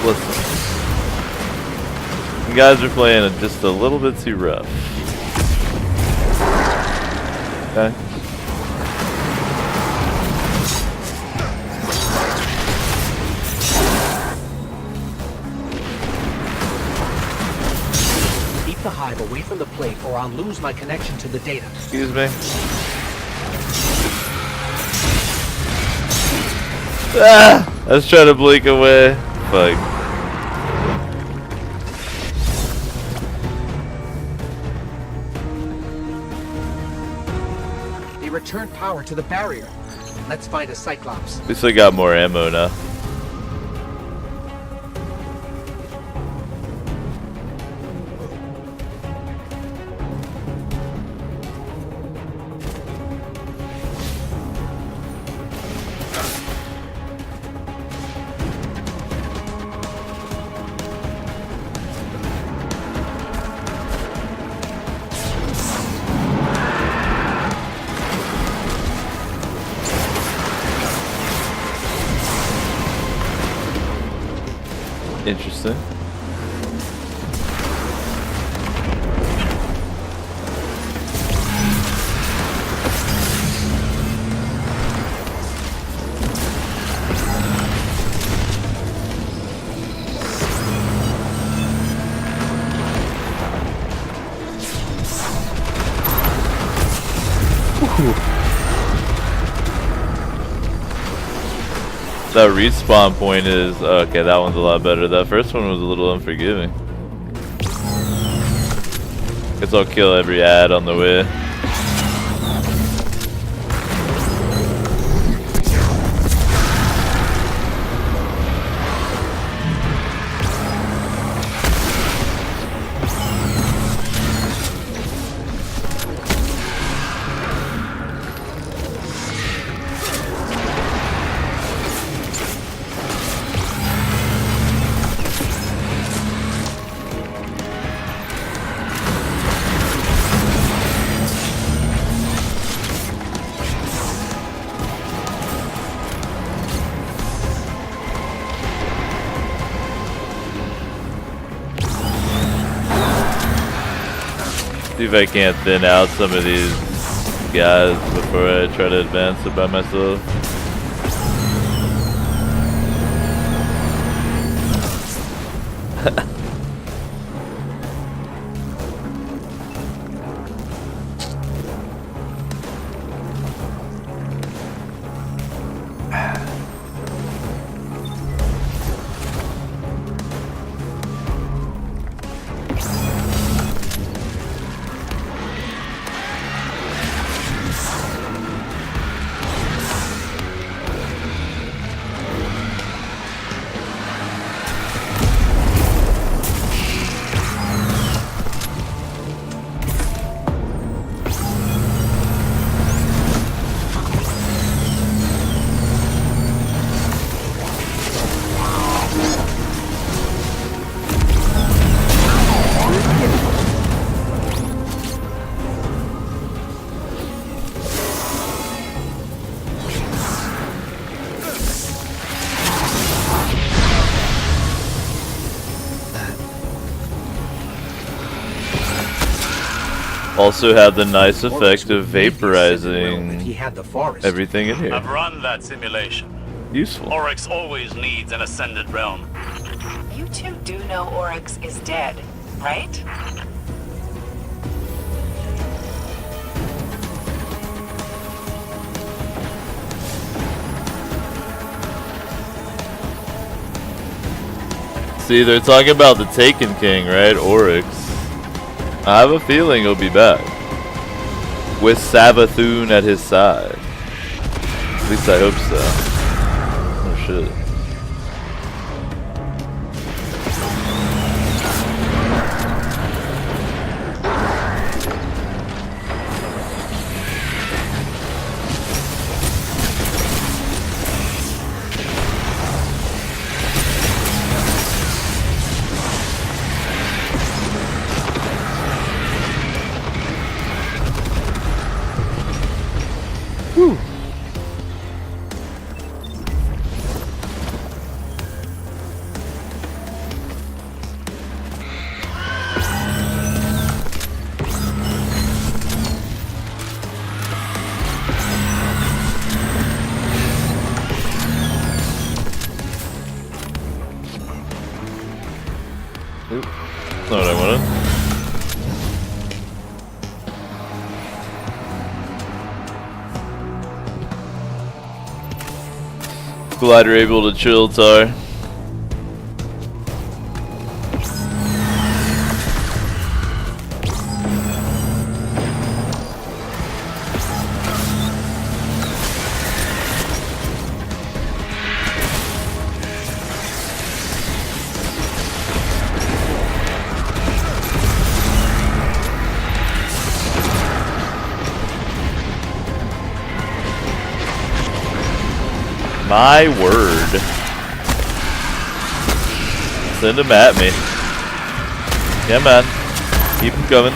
Listen, you guys are playing it just a little bit too rough. Okay. Keep the hive away from the plate or I'll lose my connection to the data. Excuse me. Ah! I was trying to blink away. Fuck. They returned power to the barrier. Let's find a Cyclops. At least I got more ammo now. Interesting. That respawn point is okay. That one's a lot better. That first one was a little unforgiving. Guess I'll kill every ad on the way. See if I can't thin out some of these guys before I try to advance it by myself. Also had the nice effect of vaporizing He had the forest. everything in I've here. run that simulation. Useful. Oryx always needs an ascended realm. You two do know Oryx is dead, right? See, they're talking about the Taken King, right? Oryx. I have a feeling he'll be back. With Savathun at his side. At least I hope so. Oh shit. Oop. That's not what I wanted. Glad you're able to chill, Tar. My word. Send him at me. Yeah, man. Keep him coming.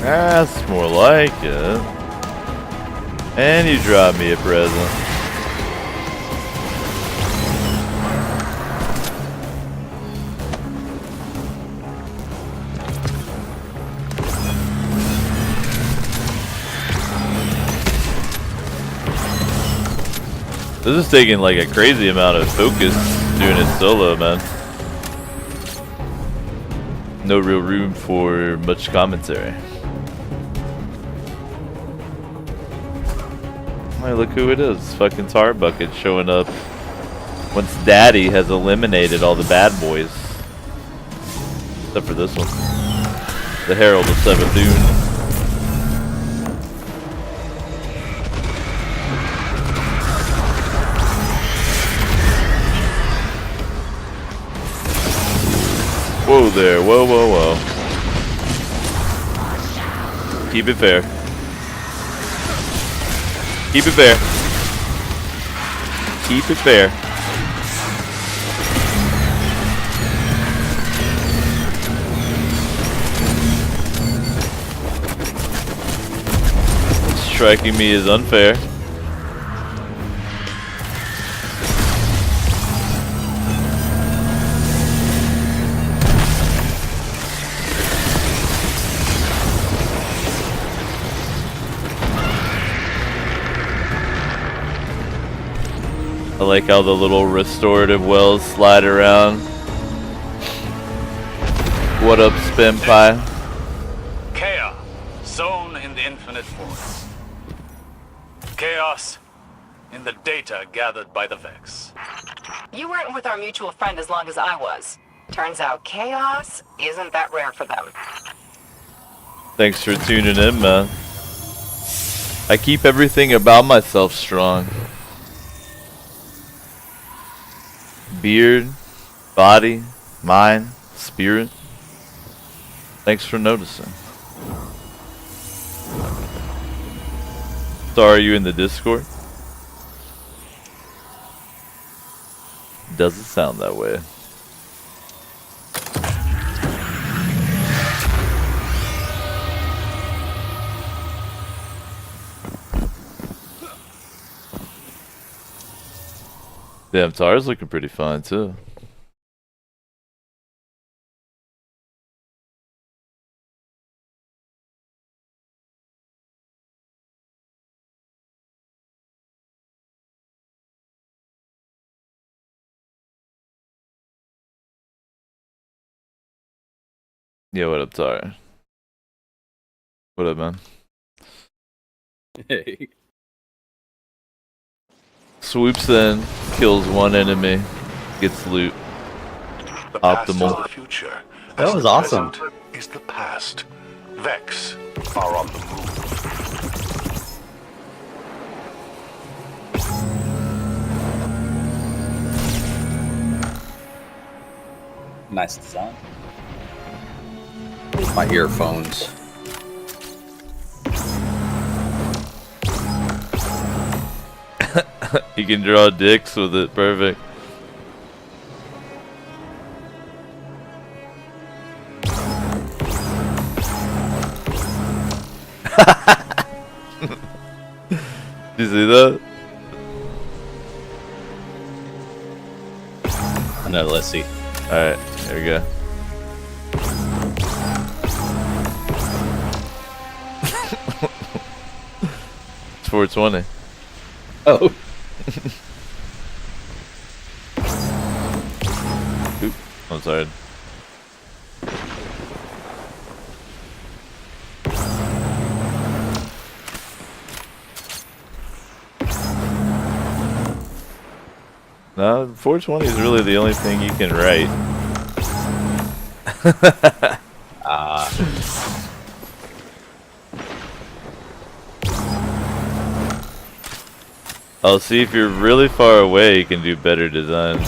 That's more like it. And you dropped me a present. This is taking like a crazy amount of focus doing it solo, man. No real room for much commentary. Hey, look who it is. Fucking Tarbucket showing up once Daddy has eliminated all the bad boys. Except for this one. The Herald of Savathun. Whoa there, whoa, whoa, whoa. Keep it fair. Keep it fair. Keep it fair. Striking me is unfair. I like how the little restorative wells slide around. What up, Spin Pie? Chaos, sown in the infinite force. Chaos in the data gathered by the Vex. You weren't with our mutual friend as long as I was. Turns out chaos isn't that rare for them. Thanks for tuning in, man. I keep everything about myself strong. Beard, body, mind, spirit. Thanks for noticing. So are you in the Discord? Doesn't sound that way. Damn, Tara's looking pretty fine too. Yeah, what up, Tara? What up, man? Hey. Swoops in, kills one enemy, gets loot. The past Optimal. is the future. That as was the awesome. present is the past. Vex are on the move. Nice design. My earphones. You can draw dicks with it, perfect. Did you see that? No, let's see. Alright, there we go. It's 420. Oh. Oop, I'm sorry. No, 420 is really the only thing you can write. I'll see if you're really far away, you can do better designs.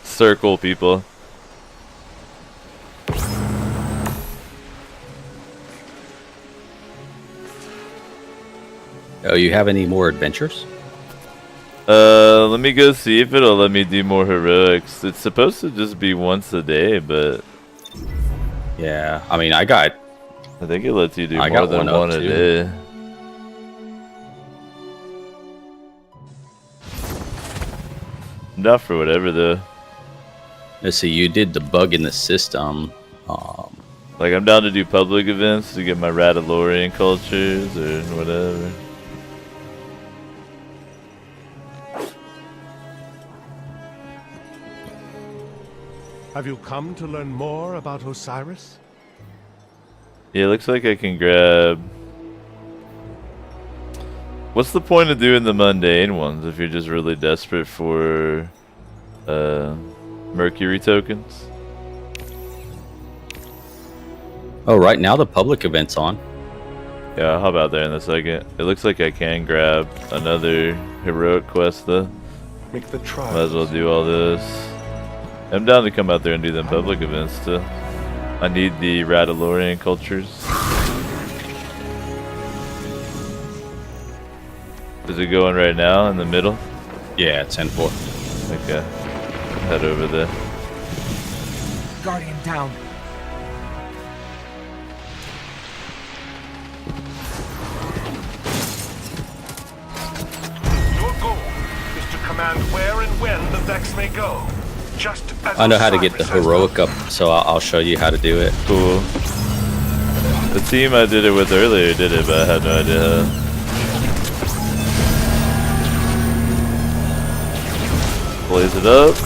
Circle people. Oh, you have any more adventures? Let me go see if it'll let me do more heroics. It's supposed to just be once a day, but Yeah, I mean, I think it lets you do I more got than one up one a too. day. Not for whatever though. Let's see. You did the bug in the system. Like I'm down to do public events to get my Radalorian cultures or whatever. Have you come to learn more about Osiris? Yeah, it looks like I can grab. What's the point of doing the mundane ones if you're just really desperate for Mercury tokens? Oh, right now the public event's on. Yeah, I'll hop out there in a second. It looks like I can grab another heroic quest though. Make the trial. Might as well do all this. I'm down to come out there and do them public events too. I need the Radalorian cultures. Is it going right now in the middle? Yeah, it's 10-4. Okay. Head over there. Guardian down. Your goal is to command where and when the Vex may go. Just as I know how to get the Osiris has heroic up, so I'll show you how to do it. Cool. The team I did it with earlier did it, but I had no idea how. Blaze it up.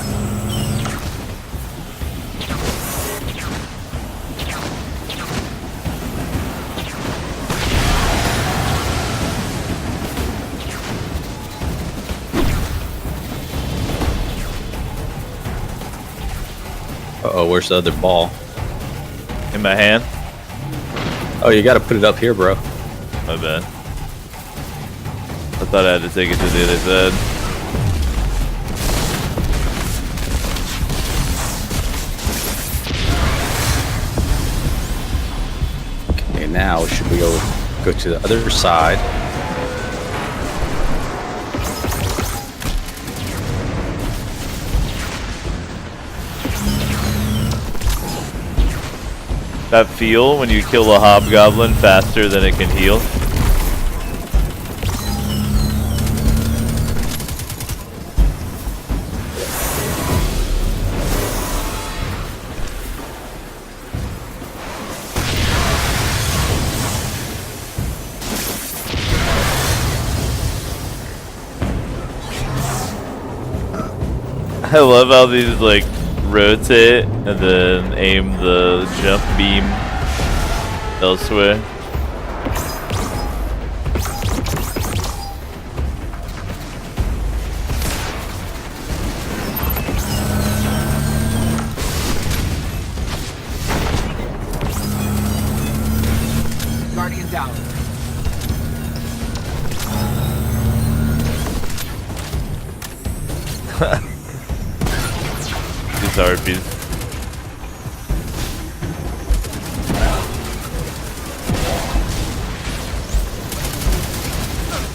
Uh-oh, where's the other ball? In my hand. Oh, you gotta put it up here, bro. My bad. I thought I had to take it to the other side. Okay, now should we go to the other side? That feel when you kill a hobgoblin faster than it can heal. I love how these like rotate and then aim the jump beam elsewhere. Guardian down. These harpies.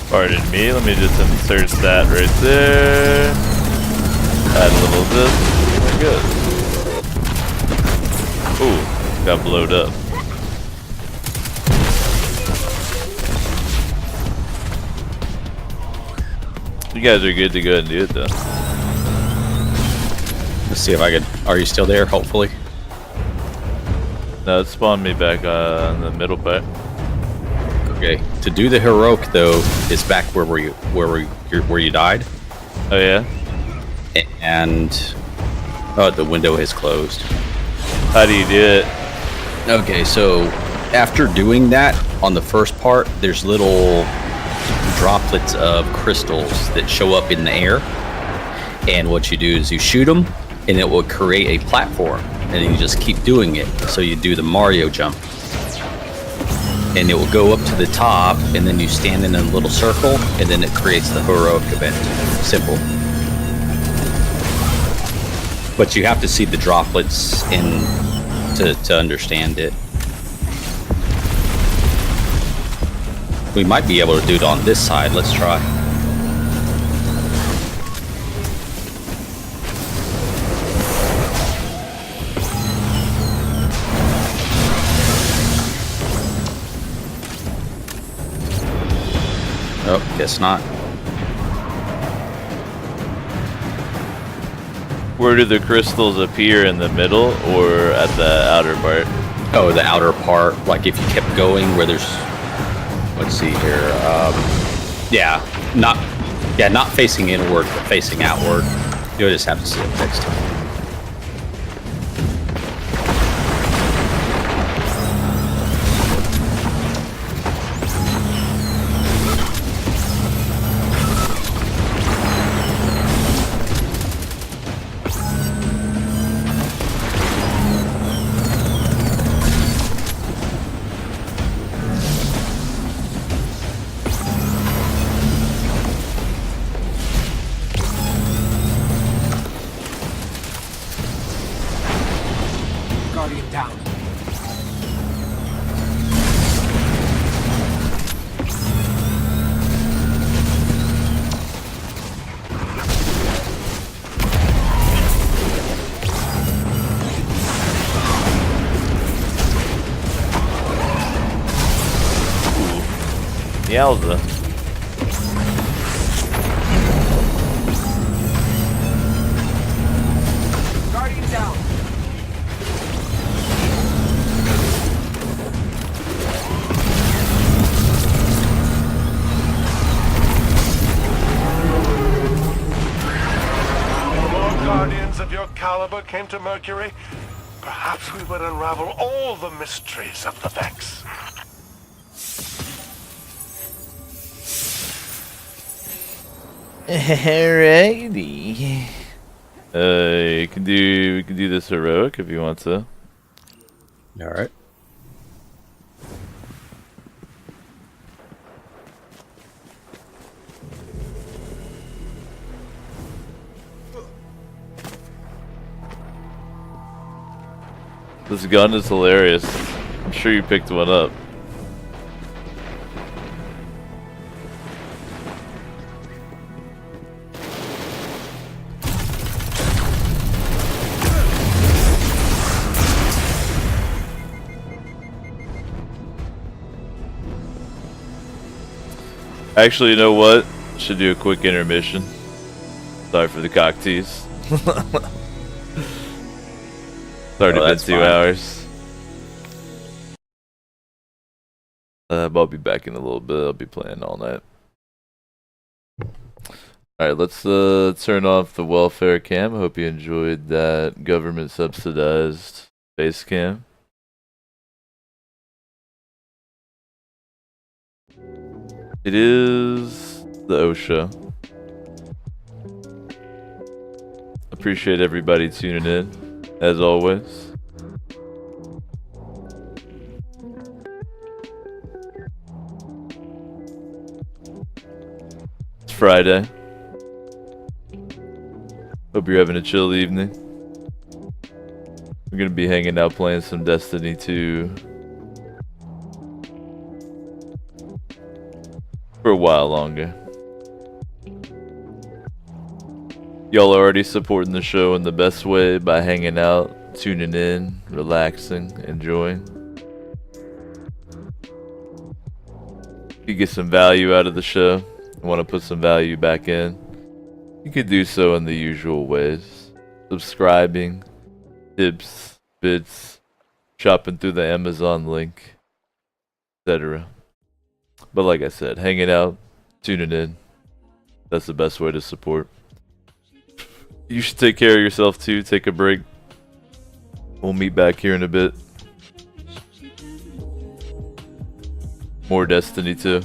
Pardon me, let me just insert that right there. Add a little of this. There we go. Ooh, got blowed up. You guys are good to go ahead and do it though. Let's see if I can. Are you still there? Hopefully. No, it spawned me back on the middle part. Okay. To do the heroic though, is back where you died, Oh yeah? and the window has closed. How do you do it? Okay, so after doing that on the first part, there's little droplets of crystals that show up in the air, and what you do is you shoot them, and it will create a platform, and then you just keep doing it. So you do the Mario jump, and it will go up to the top, and then you stand in a little circle, and then it creates the heroic event. Simple. But you have to see the droplets in to understand it. We might be able to do it on this side. Let's try. Oh, guess not. Where do the crystals appear, in the middle or at the outer part? Oh, the outer part. Like if you kept going where there's... Let's see here. Not facing inward, but facing outward. You'll just have to see it next time. Guardian down. Yowza. Guardian down. Guardians of your caliber came to Mercury, perhaps we would unravel all the mysteries of the Vex. Alrighty. We can do this heroic if you want to. All right. This gun is hilarious. I'm sure you picked one up. Actually, you know what? Should do a quick intermission. Sorry for the cock tease. It's already been 2 hours. I'll be back in a little bit. I'll be playing all night. Alright, let's turn off the welfare cam. I hope you enjoyed that government subsidized face cam. It is the O Show. Appreciate everybody tuning in, as always. It's Friday. Hope you're having a chill evening. We're gonna be hanging out playing some Destiny 2 for a while longer. Y'all are already supporting the show in the best way by hanging out, tuning in, relaxing, enjoying. If you get some value out of the show and want to put some value back in, you could do so in the usual ways. Subscribing, tips, bits, shopping through the Amazon link, etc. But like I said, hanging out, tuning in, that's the best way to support. You should take care of yourself too, take a break. We'll meet back here in a bit. More Destiny 2.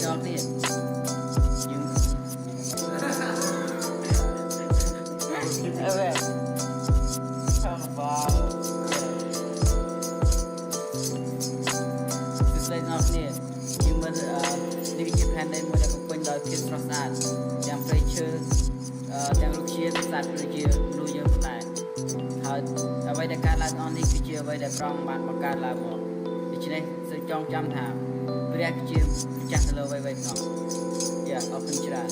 ដល់គ្នាយើងអើវ៉ាខាងបងស្ដីដល់គ្នាយើងមើលនេះជាផែនដីមួយដែលបំពេញដោយភាពស្រស់ស្អាតទាំងព្រៃឈើទាំងរុក្ខជាតិសត្វដូចជាមនុស្សយើងផងដែរហើយអ្វីដែលកើតឡើងអស់នេះគឺជាអ្វីដែលប្រងបានបង្កើតឡើងមកដូច្នេះសូមចងចាំថាព្រះគឺជាម្ចាស់ទៅលើអ្វីៗទាំងអស់យ៉ាអរគុណច្រើន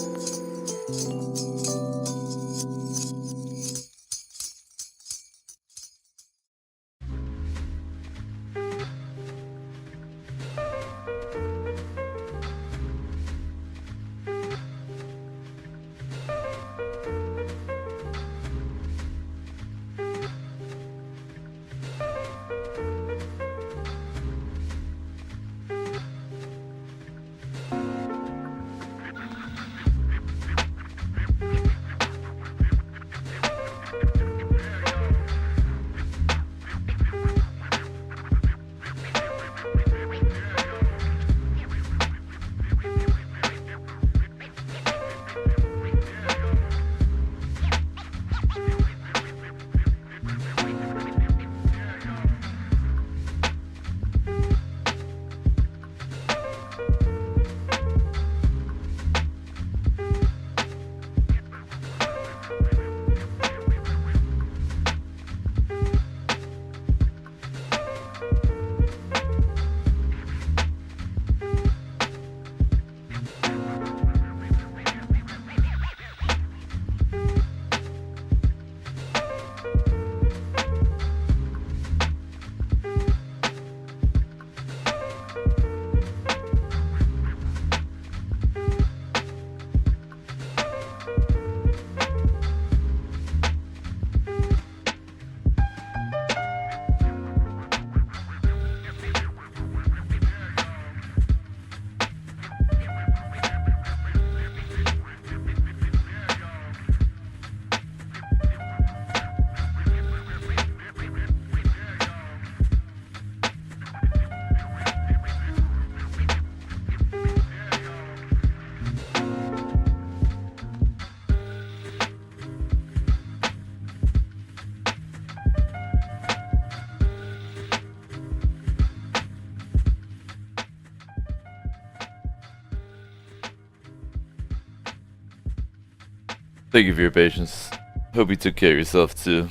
Thank you for your patience. Hope you took care of yourself too.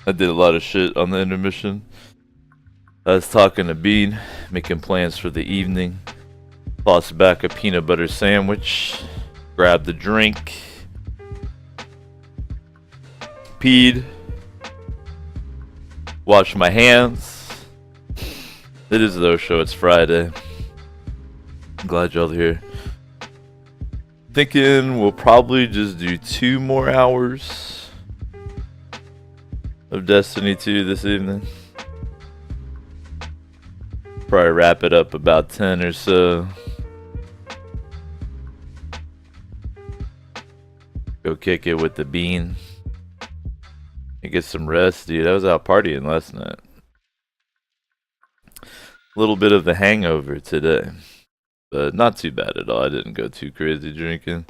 I did a lot of shit on the intermission. I was talking to Bean, making plans for the evening. Tossed back a peanut butter sandwich. Grabbed a drink. Peed. Washed my hands. It is the show. It's Friday. I'm glad y'all are here. Thinking we'll probably just do 2 more hours of Destiny 2 this evening. Probably wrap it up about 10 or so. Go kick it with the Bean. And get some rest, dude. I was out partying last night. A little bit of the hangover today. But not too bad at all. I didn't go too crazy drinking.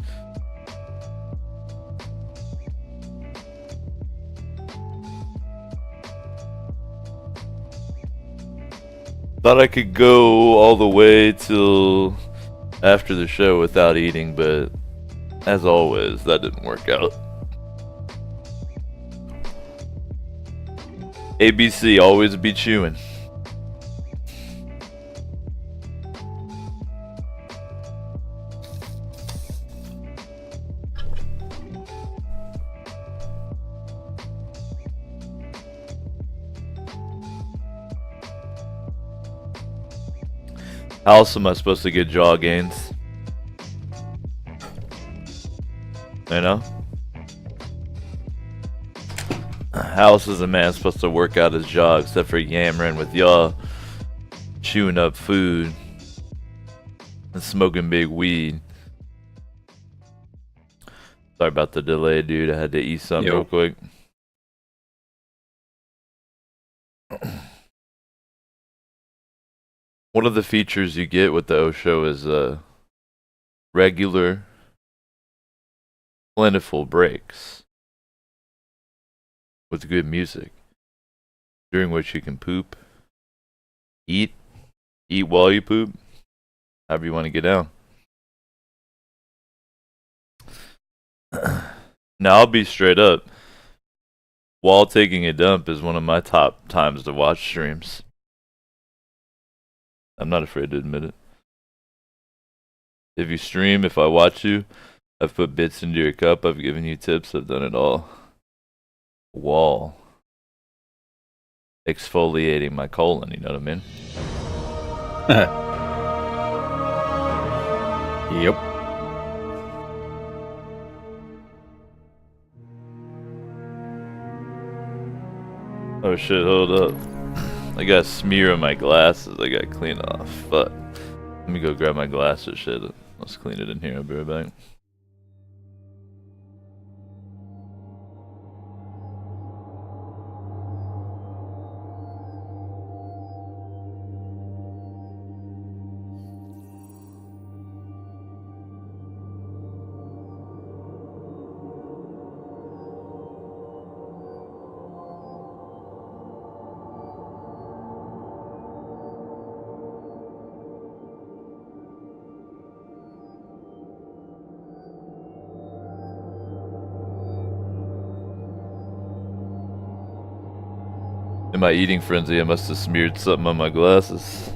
Thought I could go all the way till after the show without eating, but as always, that didn't work out. ABC, always be chewing. How else am I supposed to get jaw gains? You know? How else is a man supposed to work out his jaw except for yammering with y'all, chewing up food, and smoking big weed? Sorry about the delay, dude. I had to eat something real quick. One of the features you get with the Osho is regular, plentiful breaks with good music, during which you can poop, eat while you poop, however you want to get down. Now, I'll be straight up. While taking a dump is one of my top times to watch streams. I'm not afraid to admit it. If you stream, if I watch you, I've put bits into your cup, I've given you tips, I've done it all. While exfoliating my colon, you know what I mean? Yep. Oh shit, hold up. I got smear on my glasses. I gotta clean off. Fuck. Let me go grab my glasses shit. Let's clean it in here. I'll be right back. In my eating frenzy, I must have smeared something on my glasses.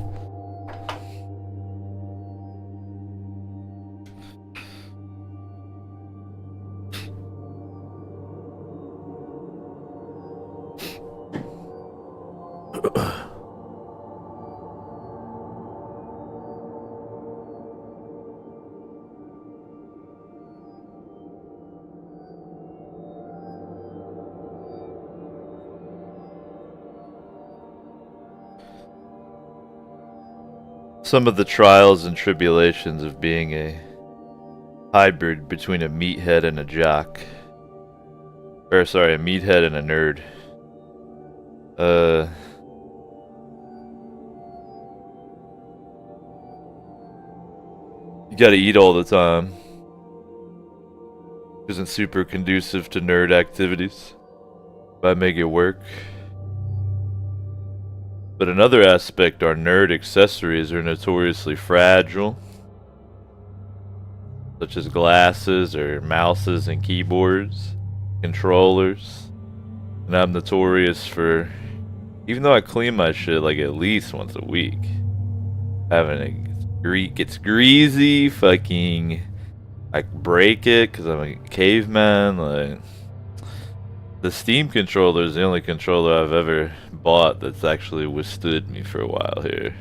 Some of the trials and tribulations of being a hybrid between a meathead and a jock. Or sorry, a meathead and a nerd. You gotta eat all the time. Isn't super conducive to nerd activities. If I make it work. But another aspect, our nerd accessories are notoriously fragile, such as glasses or mouses and keyboards, controllers. And I'm notorious for, even though I clean my shit like at least once a week, having it gets greasy, fucking, I break it because I'm a caveman, like. The Steam controller is the only controller I've ever bought that's actually withstood me for a while here.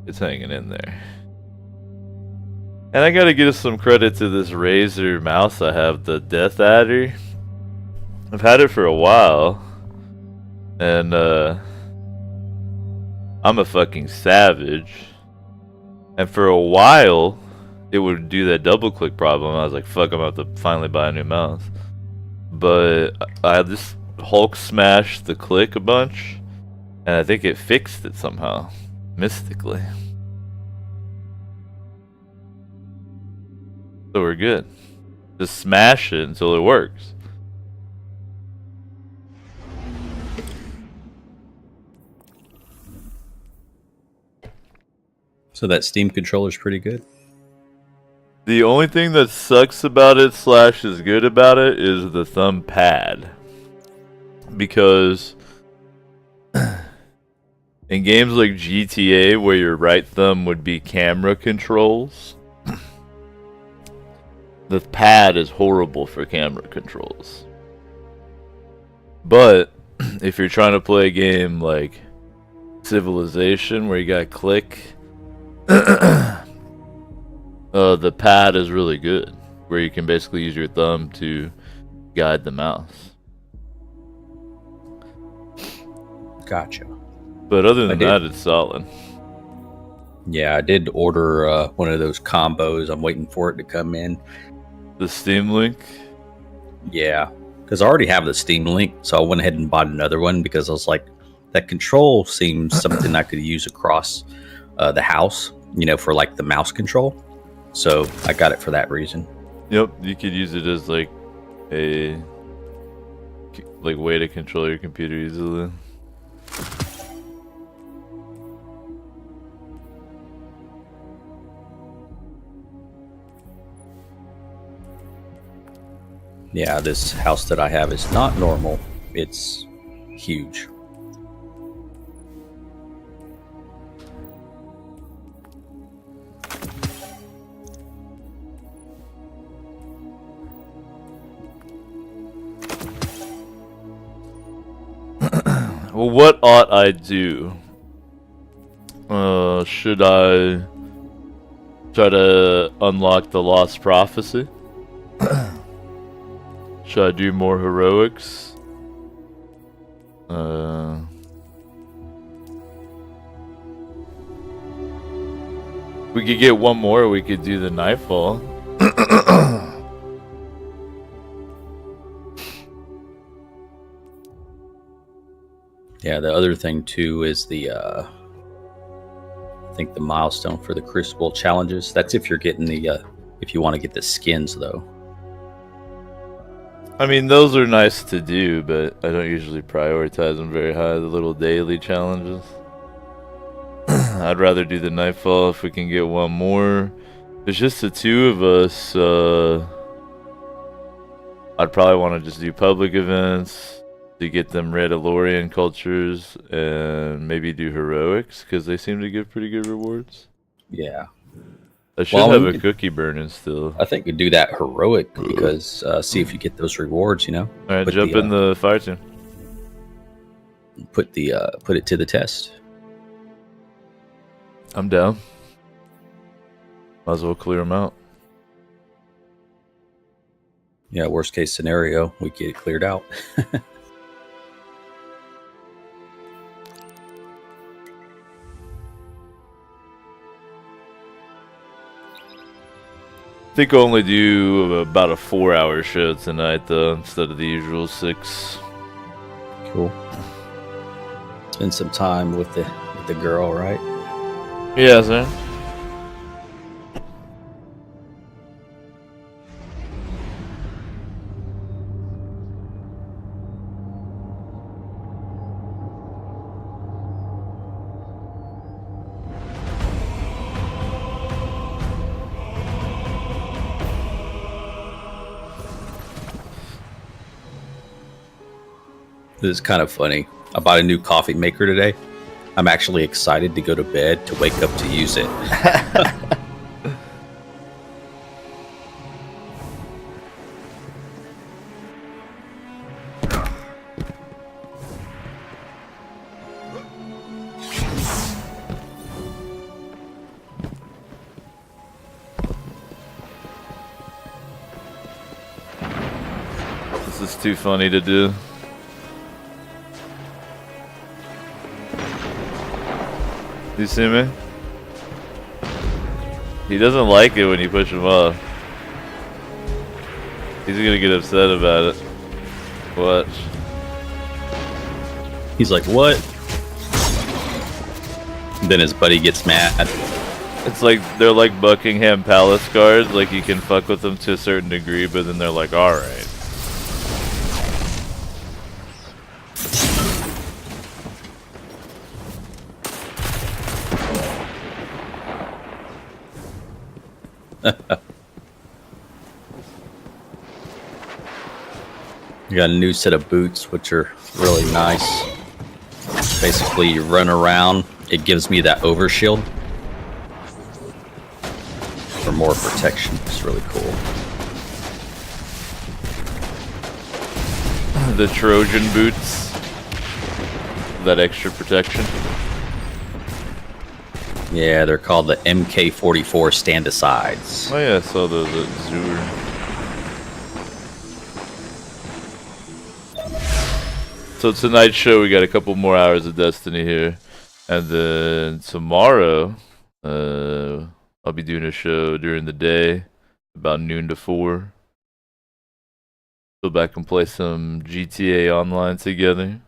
It's hanging in there. And I gotta give some credit to this Razer mouse I have, the Death Adder. I've had it for a while. And, I'm a fucking savage. And for a while, it would do that double click problem. I was like, fuck, I'm about to finally buy a new mouse. But I just Hulk smashed the click a bunch, and I think it fixed it somehow, mystically. So we're good. Just smash it until it works. So that Steam controller's pretty good. The only thing that sucks about it / is good about it is the thumb pad. Because in games like GTA where your right thumb would be camera controls, the pad is horrible for camera controls. But if you're trying to play a game like Civilization where you gotta click, the pad is really good, where you can basically use your thumb to guide the mouse. Gotcha. But other than that, it's solid. Yeah, I did order one of those combos. I'm waiting for it to come in. The Steam Link? Yeah, because I already have the Steam Link, so I went ahead and bought another one because I was like, that control seems something I could use across the house, you know, for like the mouse control. So I got it for that reason. Yep, you could use it as like a way to control your computer easily. Yeah, this house that I have is not normal. It's huge. Well, what ought I do? Should I try to unlock the lost prophecy? Should I do more heroics? We could get one more, we could do the Nightfall. Yeah, the other thing too is the I think the milestone for the Crucible challenges. That's if you're getting the if you want to get the skins though. I mean, those are nice to do, but I don't usually prioritize them very high, the little daily challenges. I'd rather do the Nightfall if we can get one more. If it's just the two of us, I'd probably want to just do public events to get them Radiolarian cultures and maybe do heroics, because they seem to give pretty good rewards. Yeah. I should have a cookie burning still. I think we do that heroic because see if you get those rewards, you know. All right, jump in the fire team. Put it to the test. I'm down. Might as well clear them out. Yeah, worst case scenario, we get it cleared out. I think I'll only do about a 4-hour show tonight, though, instead of the usual 6. Cool. Spend some time with the girl, right? Yeah, sir. This is kind of funny. I bought a new coffee maker today. I'm actually excited to go to bed to wake up to use it. This is too funny to do. You see me? He doesn't like it when you push him off. He's gonna get upset about it. Watch. He's like, what? Then his buddy gets mad. It's like, they're like Buckingham Palace guards. Like, you can fuck with them to a certain degree, but then they're like, alright. You got a new set of boots, which are really nice. Basically, you run around. It gives me that overshield for more protection. It's really cool. The Trojan boots. That extra protection. Yeah, they're called the MK44 stand-asides. Oh yeah, I saw those at Zur. So tonight's show, we got a couple more hours of Destiny here. And then tomorrow, I'll be doing a show during the day, about noon to 4. Go back and play some GTA Online together.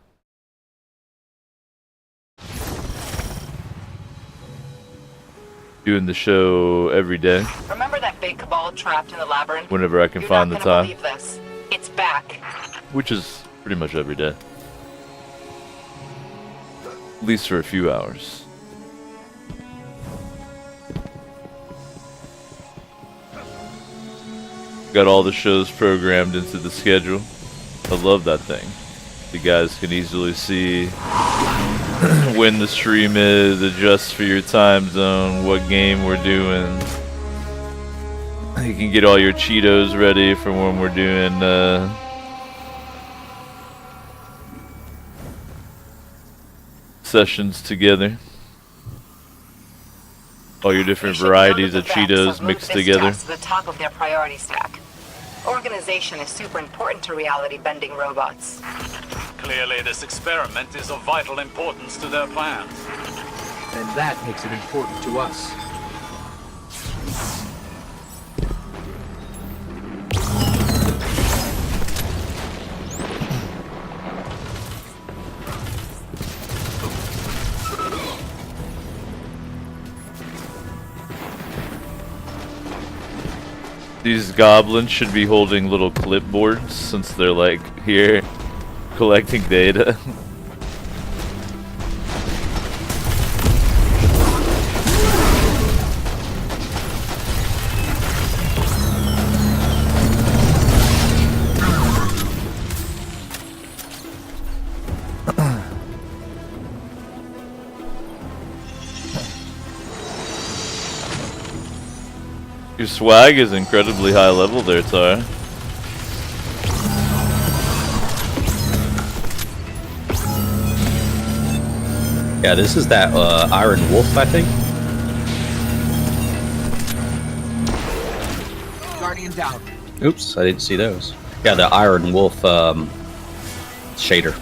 Doing the show every day. Remember that big cabal trapped in the labyrinth? Whenever I can You're find not the gonna time. believe this. It's back. Which is pretty much every day. At least for a few hours. Got all the shows programmed into the schedule. I love that thing. You guys can easily see when the stream is, adjust for your time zone, what game we're doing. You can get all your Cheetos ready for when we're doing sessions together. All your different varieties of Cheetos mixed together. To the top of their priority stack. Organization is super important to reality-bending robots. Clearly, this experiment is of vital importance to their plans. And that makes it important to us. These goblins should be holding little clipboards since they're like here collecting data. Your swag is incredibly high level there, Tar. Yeah, this is that Iron Wolf, I think. Guardian down. Oops, I didn't see those. Yeah, the Iron Wolf shader.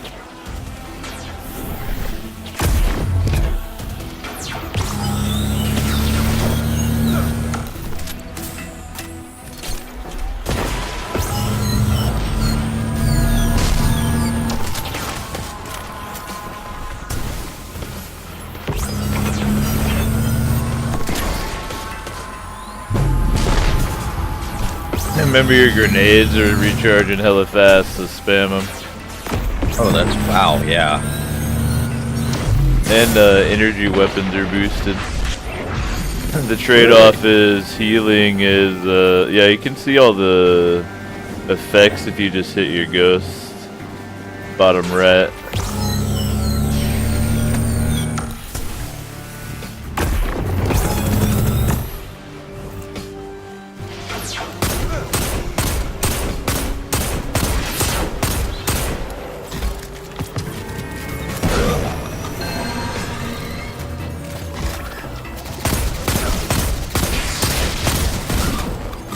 Remember your grenades are recharging hella fast, so spam them. Oh, that's wow, yeah. And energy weapons are boosted. The trade-off is healing is yeah, you can see all the effects if you just hit your ghost. Bottom right.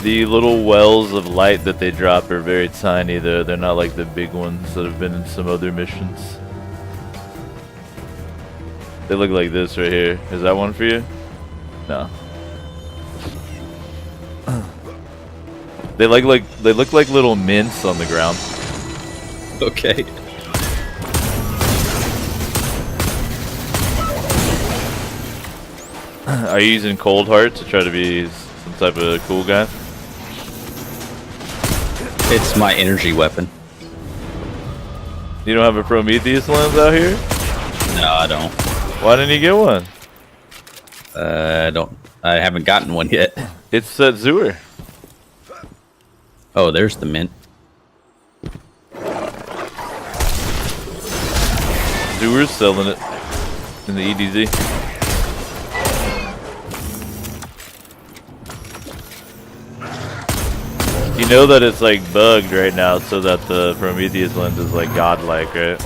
The little wells of light that they drop are very tiny though. They're not like the big ones that have been in some other missions. They look like this right here. Is that one for you? No. They look like little mints on the ground. Okay. Are you using Cold Heart to try to be some type of cool guy? It's my energy weapon. You don't have a Prometheus lens out here? No, I don't. Why didn't you get one? I haven't gotten one yet. It's at Zooer. Oh, there's the mint. Zooer's selling it in the EDZ. You know that it's like bugged right now, so that the Prometheus lens is like godlike, right?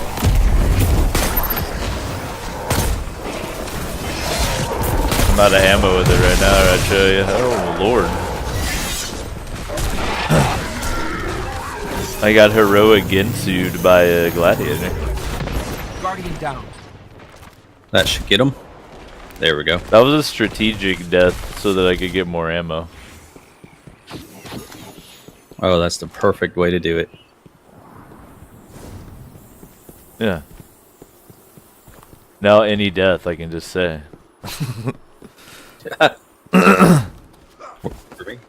I'm out of ammo with it right now, I'd show you. Oh lord. I got heroic Gensu'd by a gladiator. Guardian down. That should get him. There we go. That was a strategic death so that I could get more ammo. Oh, that's the perfect way to do it. Yeah. Now any death I can just say. For me?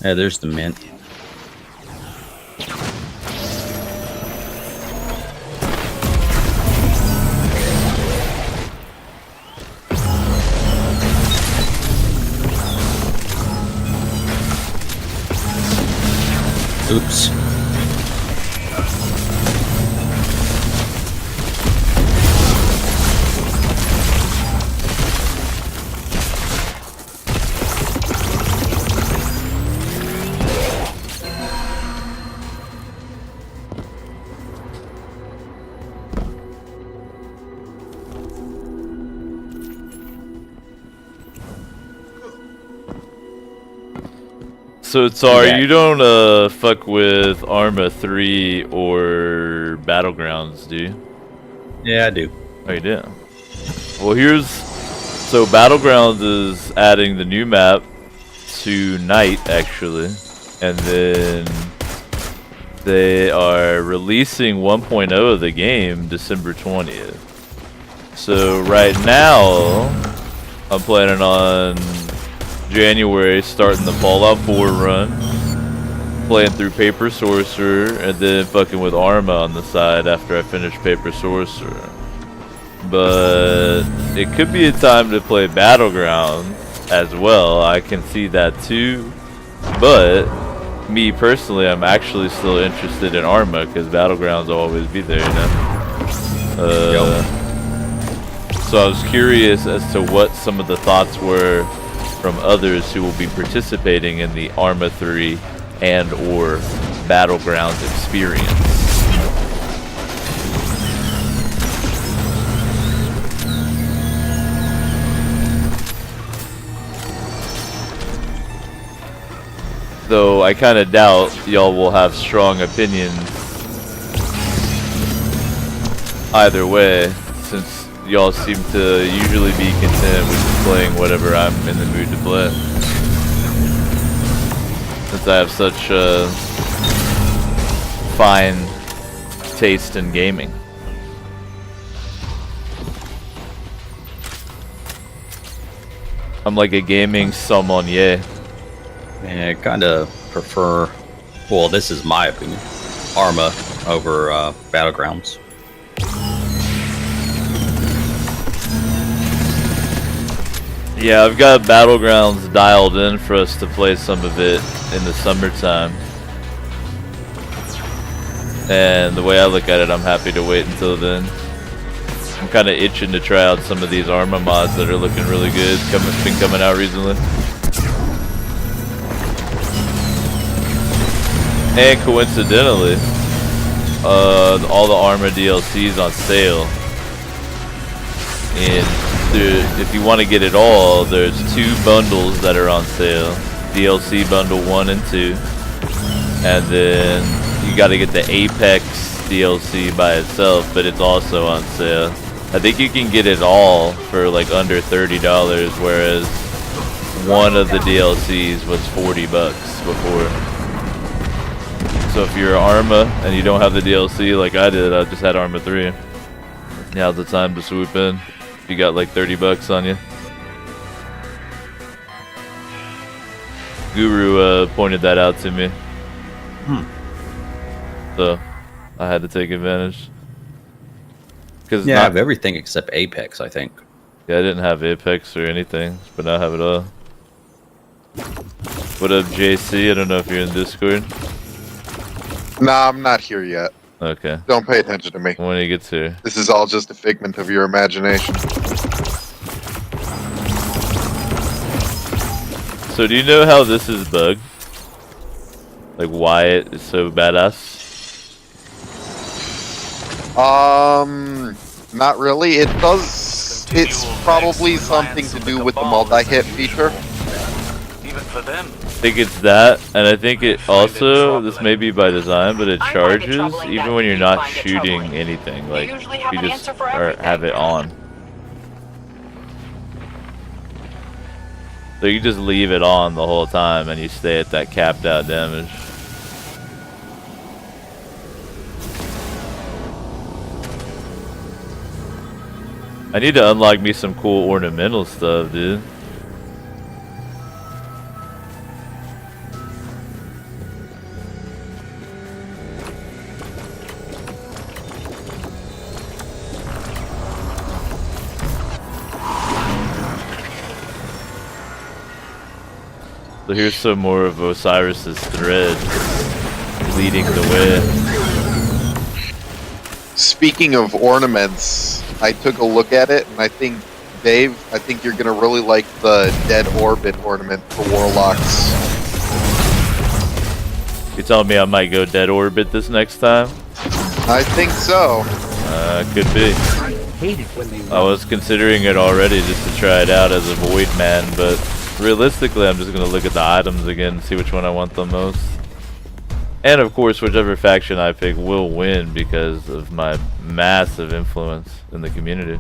Yeah, there's the mint. Oops. So sorry, Yeah. you don't fuck with Arma 3 or Battlegrounds, do you? Yeah, I do. Oh, you do. Well, so Battlegrounds is adding the new map tonight, actually, and then they are releasing 1.0 of the game December 20th. So right now, I'm planning on January starting the Fallout 4 run, playing through Paper Sorcerer, and then fucking with Arma on the side after I finish Paper Sorcerer. But it could be a time to play Battleground as well. I can see that too. But me personally, I'm actually still interested in Arma because Battlegrounds will always be there, you know. So I was curious as to what some of the thoughts were from others who will be participating in the Arma 3 and or Battlegrounds experience. Though I kind of doubt y'all will have strong opinions either way, since y'all seem to usually be content with just playing whatever I'm in the mood to play. Since I have such fine taste in gaming. I'm like a gaming sommelier. Yeah, I kind of prefer, well, this is my opinion, Arma over Battlegrounds. Yeah, I've got Battlegrounds dialed in for us to play some of it in the summertime. And the way I look at it, I'm happy to wait until then. I'm kind of itching to try out some of these Arma mods that are looking really good, been coming out recently. And coincidentally, all the Arma DLCs on sale. And if you want to get it all, there's 2 bundles that are on sale. DLC bundle 1 and 2. And then you got to get the Apex DLC by itself, but it's also on sale. I think you can get it all for like under $30, whereas one of the DLCs was $40 before. So if you're Arma and you don't have the DLC like I did, I just had Arma 3. Now's the time to swoop in. If you got like $30 on you. Guru pointed that out to me. So I had to take advantage. Cause Yeah, I have everything except Apex, I think. Yeah, I didn't have Apex or anything, but now I have it all. What up, JC? I don't know if you're in Discord. Nah, I'm not here yet. Okay. Don't pay attention to me. When he gets here. This is all just a figment of your imagination. So do you know how this is bugged? Like why it is so badass? Not really. It does. It's probably something to do with the multi-hit feature. Even for them. I think it's that, and I think it also, this may be by design, but it charges even when you're not shooting anything. Like, you just have it on. So you just leave it on the whole time and you stay at that capped out damage. I need to unlock me some cool ornamental stuff, dude. So here's some more of Osiris's thread leading the way. Speaking of ornaments, I took a look at it, and I think, Dave, I think you're gonna really like the Dead Orbit ornament for Warlocks. You telling me I might go Dead Orbit this next time? I think so. Could be. I hate it when they I was considering it already just to try it out as a Void Man, but realistically I'm just going to look at the items again and see which one I want the most. And of course, whichever faction I pick will win because of my massive influence in the community.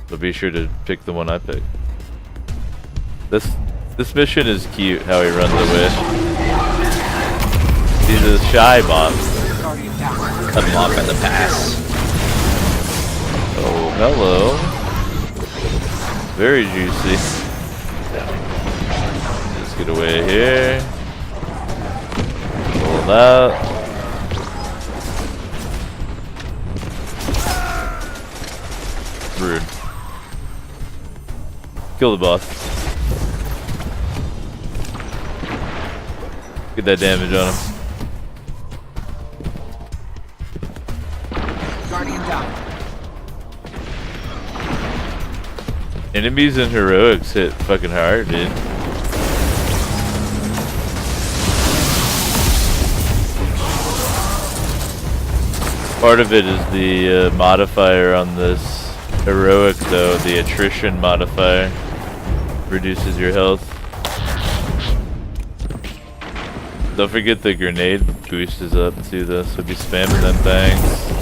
So be sure to pick the one I pick. This mission is cute, how he runs away. He's a shy boss. Unlock at the pass. Oh, hello. Very juicy. Let's get away here. Pull that. Rude. Kill the boss. Get that damage on him. Guardian down. Enemies and heroics hit fucking hard, dude. Part of it is the modifier on this heroic, though. The attrition modifier reduces your health. Don't forget the grenade boost is up too, though, so be spamming them things.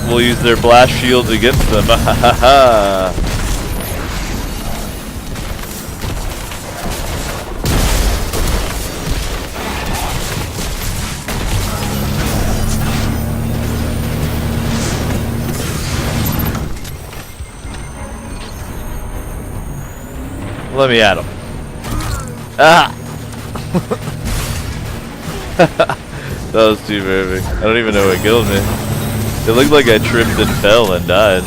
We'll use their blast shields against them. Let me at him. Ah! That was too perfect. I don't even know what killed me. It looked like I tripped and fell and died.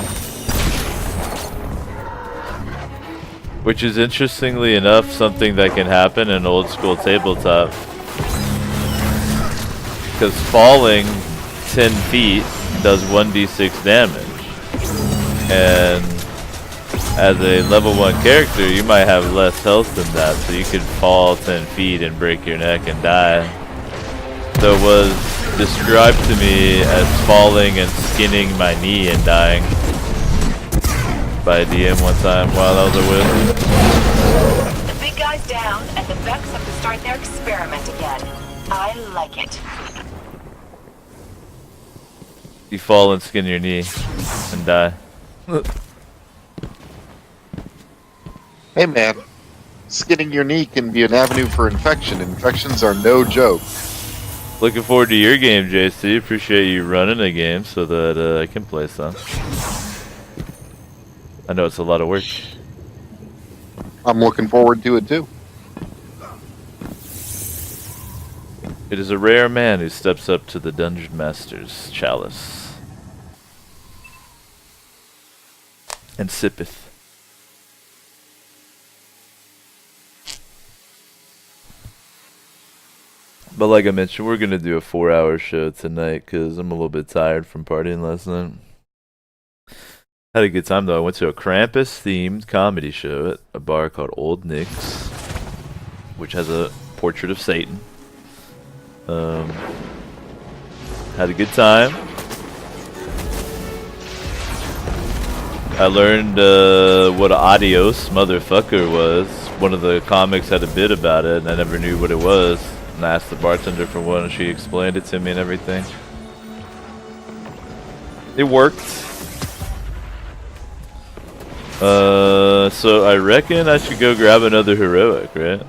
Which is interestingly enough something that can happen in old school tabletop. Because falling 10 feet does 1d6 damage. And as a level 1 character, you might have less health than that, so you could fall 10 feet and break your neck and die. So it was described to me as falling and skinning my knee and dying by a DM one time while I was a wizard. The big guy's down, and the Vex have to start their experiment again. I like it. You fall and skin your knee and die. Hey man, skinning your knee can be an avenue for infection. Infections are no joke. Looking forward to your game, JC. Appreciate you running a game so that I can play some. I know it's a lot of work. I'm looking forward to it too. It is a rare man who steps up to the Dungeon Master's chalice and sippeth. But like I mentioned, we're going to do a 4-hour show tonight because I'm a little bit tired from partying last night. Had a good time though. I went to a Krampus-themed comedy show at a bar called Old Nick's, which has a portrait of Satan. Had a good time. I learned what adios motherfucker was. One of the comics had a bit about it, and I never knew what it was. And I asked the bartender for one, and she explained it to me and everything. It worked. So I reckon I should go grab another heroic, right?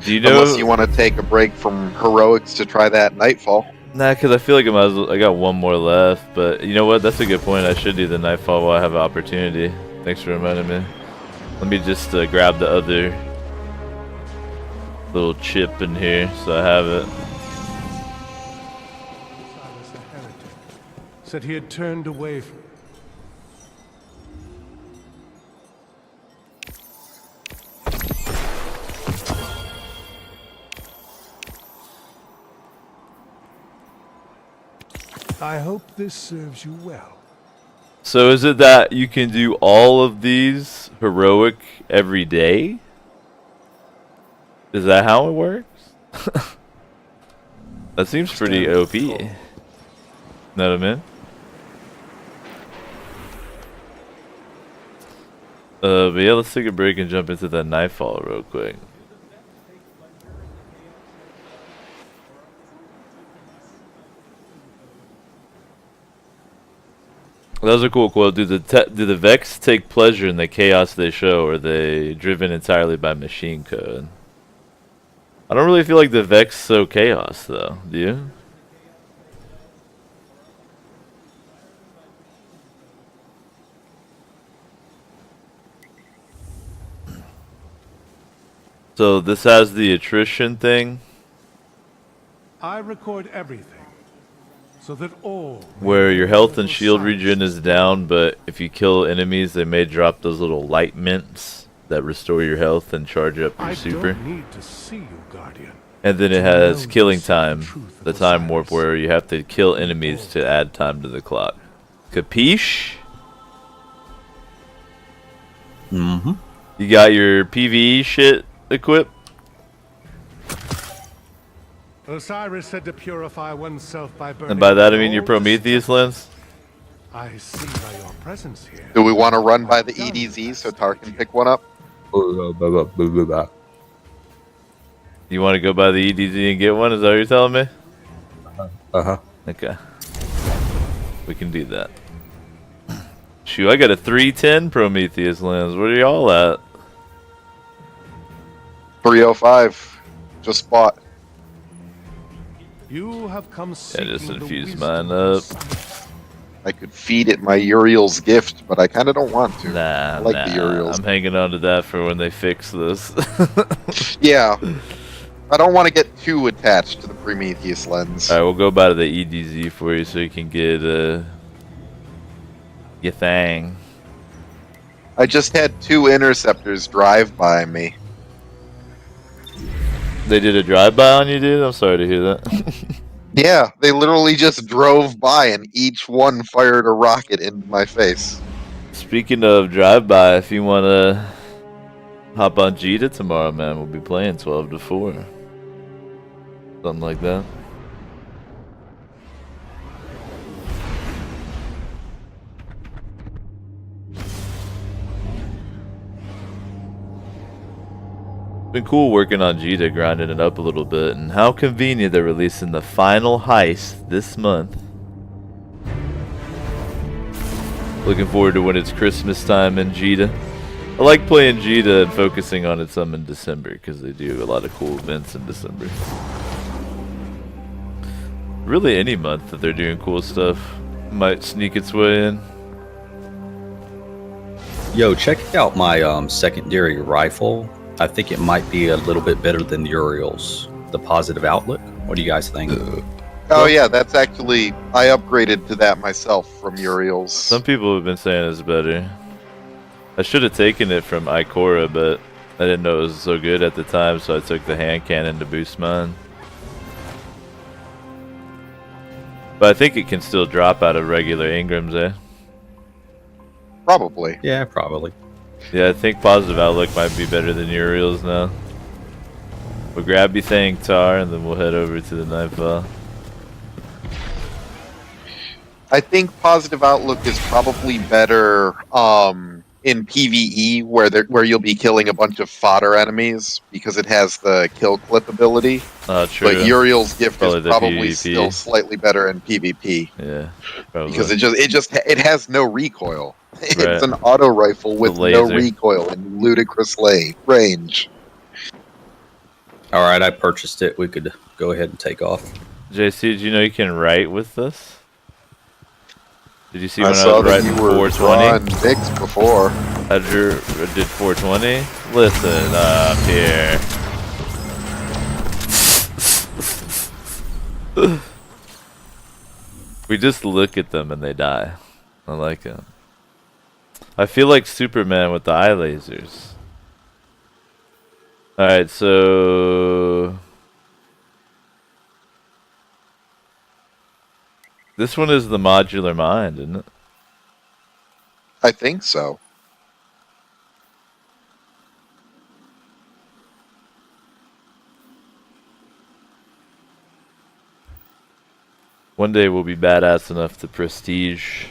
Do you know? Unless you want to take a break from heroics to try that Nightfall. Nah, because I feel like I got one more left. But you know what? That's a good point. I should do the Nightfall while I have an opportunity. Thanks for reminding me. Let me just grab the other little chip in here so I have it. Osiris, a heretic, said he had turned away from... I hope this serves you well. So is it that you can do all of these heroic every day? Is that how it works? That seems pretty OP. Know what I mean? But yeah, let's take a break and jump into that Nightfall real quick. That was a cool quote. Do the Vex take pleasure in the chaos they show, or are they driven entirely by machine code? I don't really feel like the Vex so chaos, though. Do you? So this has the attrition thing. I record everything, so that all... Where your health and shield regen is down, but if you kill enemies, they may drop those little light mints that restore your health and charge up your super. don't need to see you, Guardian. And then it has killing time, the time warp where you have to kill enemies to add time to the clock. Capiche? Mm-hmm. You got your PvE shit equipped? Osiris said to purify oneself by burning... And by that I mean your all Prometheus lens? I see by your presence here. Do we want to run by the EDZ so Tar can pick one up? You want to go by the EDZ and get one? Is that what you're telling me? Uh-huh. Okay. We can do that. Shoot, I got a 310 Prometheus lens. Where are y'all at? 305. Just bought. You have come Yeah, just seeking the infuse wisdom mine of up. Osiris. I could feed it my Uriel's gift, but I kind of don't want to. Nah, I like the Uriel's. I'm hanging on to that for when they fix this. Yeah. I don't want to get too attached to the Prometheus lens. Alright, we'll go by the EDZ for you so you can get your thing. I just had 2 interceptors drive by me. They did a drive-by on you, dude? I'm sorry to hear that. Yeah, they literally just drove by and each one fired a rocket into my face. Speaking of drive-by, if you want to hop on Jita tomorrow, man, we'll be playing 12 to 4. Something like that. Been cool working on Jita, grinding it up a little bit, and how convenient they're releasing the final heist this month. Looking forward to when it's Christmas time in Jita. I like playing Jita and focusing on it some in December because they do a lot of cool events in December. Really, any month that they're doing cool stuff might sneak its way in. Yo, check out my secondary rifle. I think it might be a little bit better than the Uriel's. The positive outlook. What do you guys think? Oh yeah, that's actually... I upgraded to that myself from Uriel's. Some people have been saying it's better. I should have taken it from Ikora, but I didn't know it was so good at the time, so I took the hand cannon to boost mine. But I think it can still drop out of regular Ingrams, eh? Probably. Yeah, probably. Yeah, I think positive outlook might be better than Uriel's now. We'll grab your thing, Tar, and then we'll head over to the Nightfall. I think positive outlook is probably better in PvE where you'll be killing a bunch of fodder enemies because it has the kill clip ability. True. But Uriel's gift Probably is the probably PvP. still slightly better in PvP Yeah, probably. because it has no recoil. Right. It's an auto rifle with no laser. recoil and ludicrous range. All right, I purchased it. We could go ahead and take off. JC, did you know you can write with this? Did you see I when I saw was that writing you were 420? drawing dicks before. I did 420. Listen up here. We just look at them and they die. I like it. I feel like Superman with the eye lasers. Alright, so... This one is the modular mind, isn't it? I think so. One day we'll be badass enough to prestige.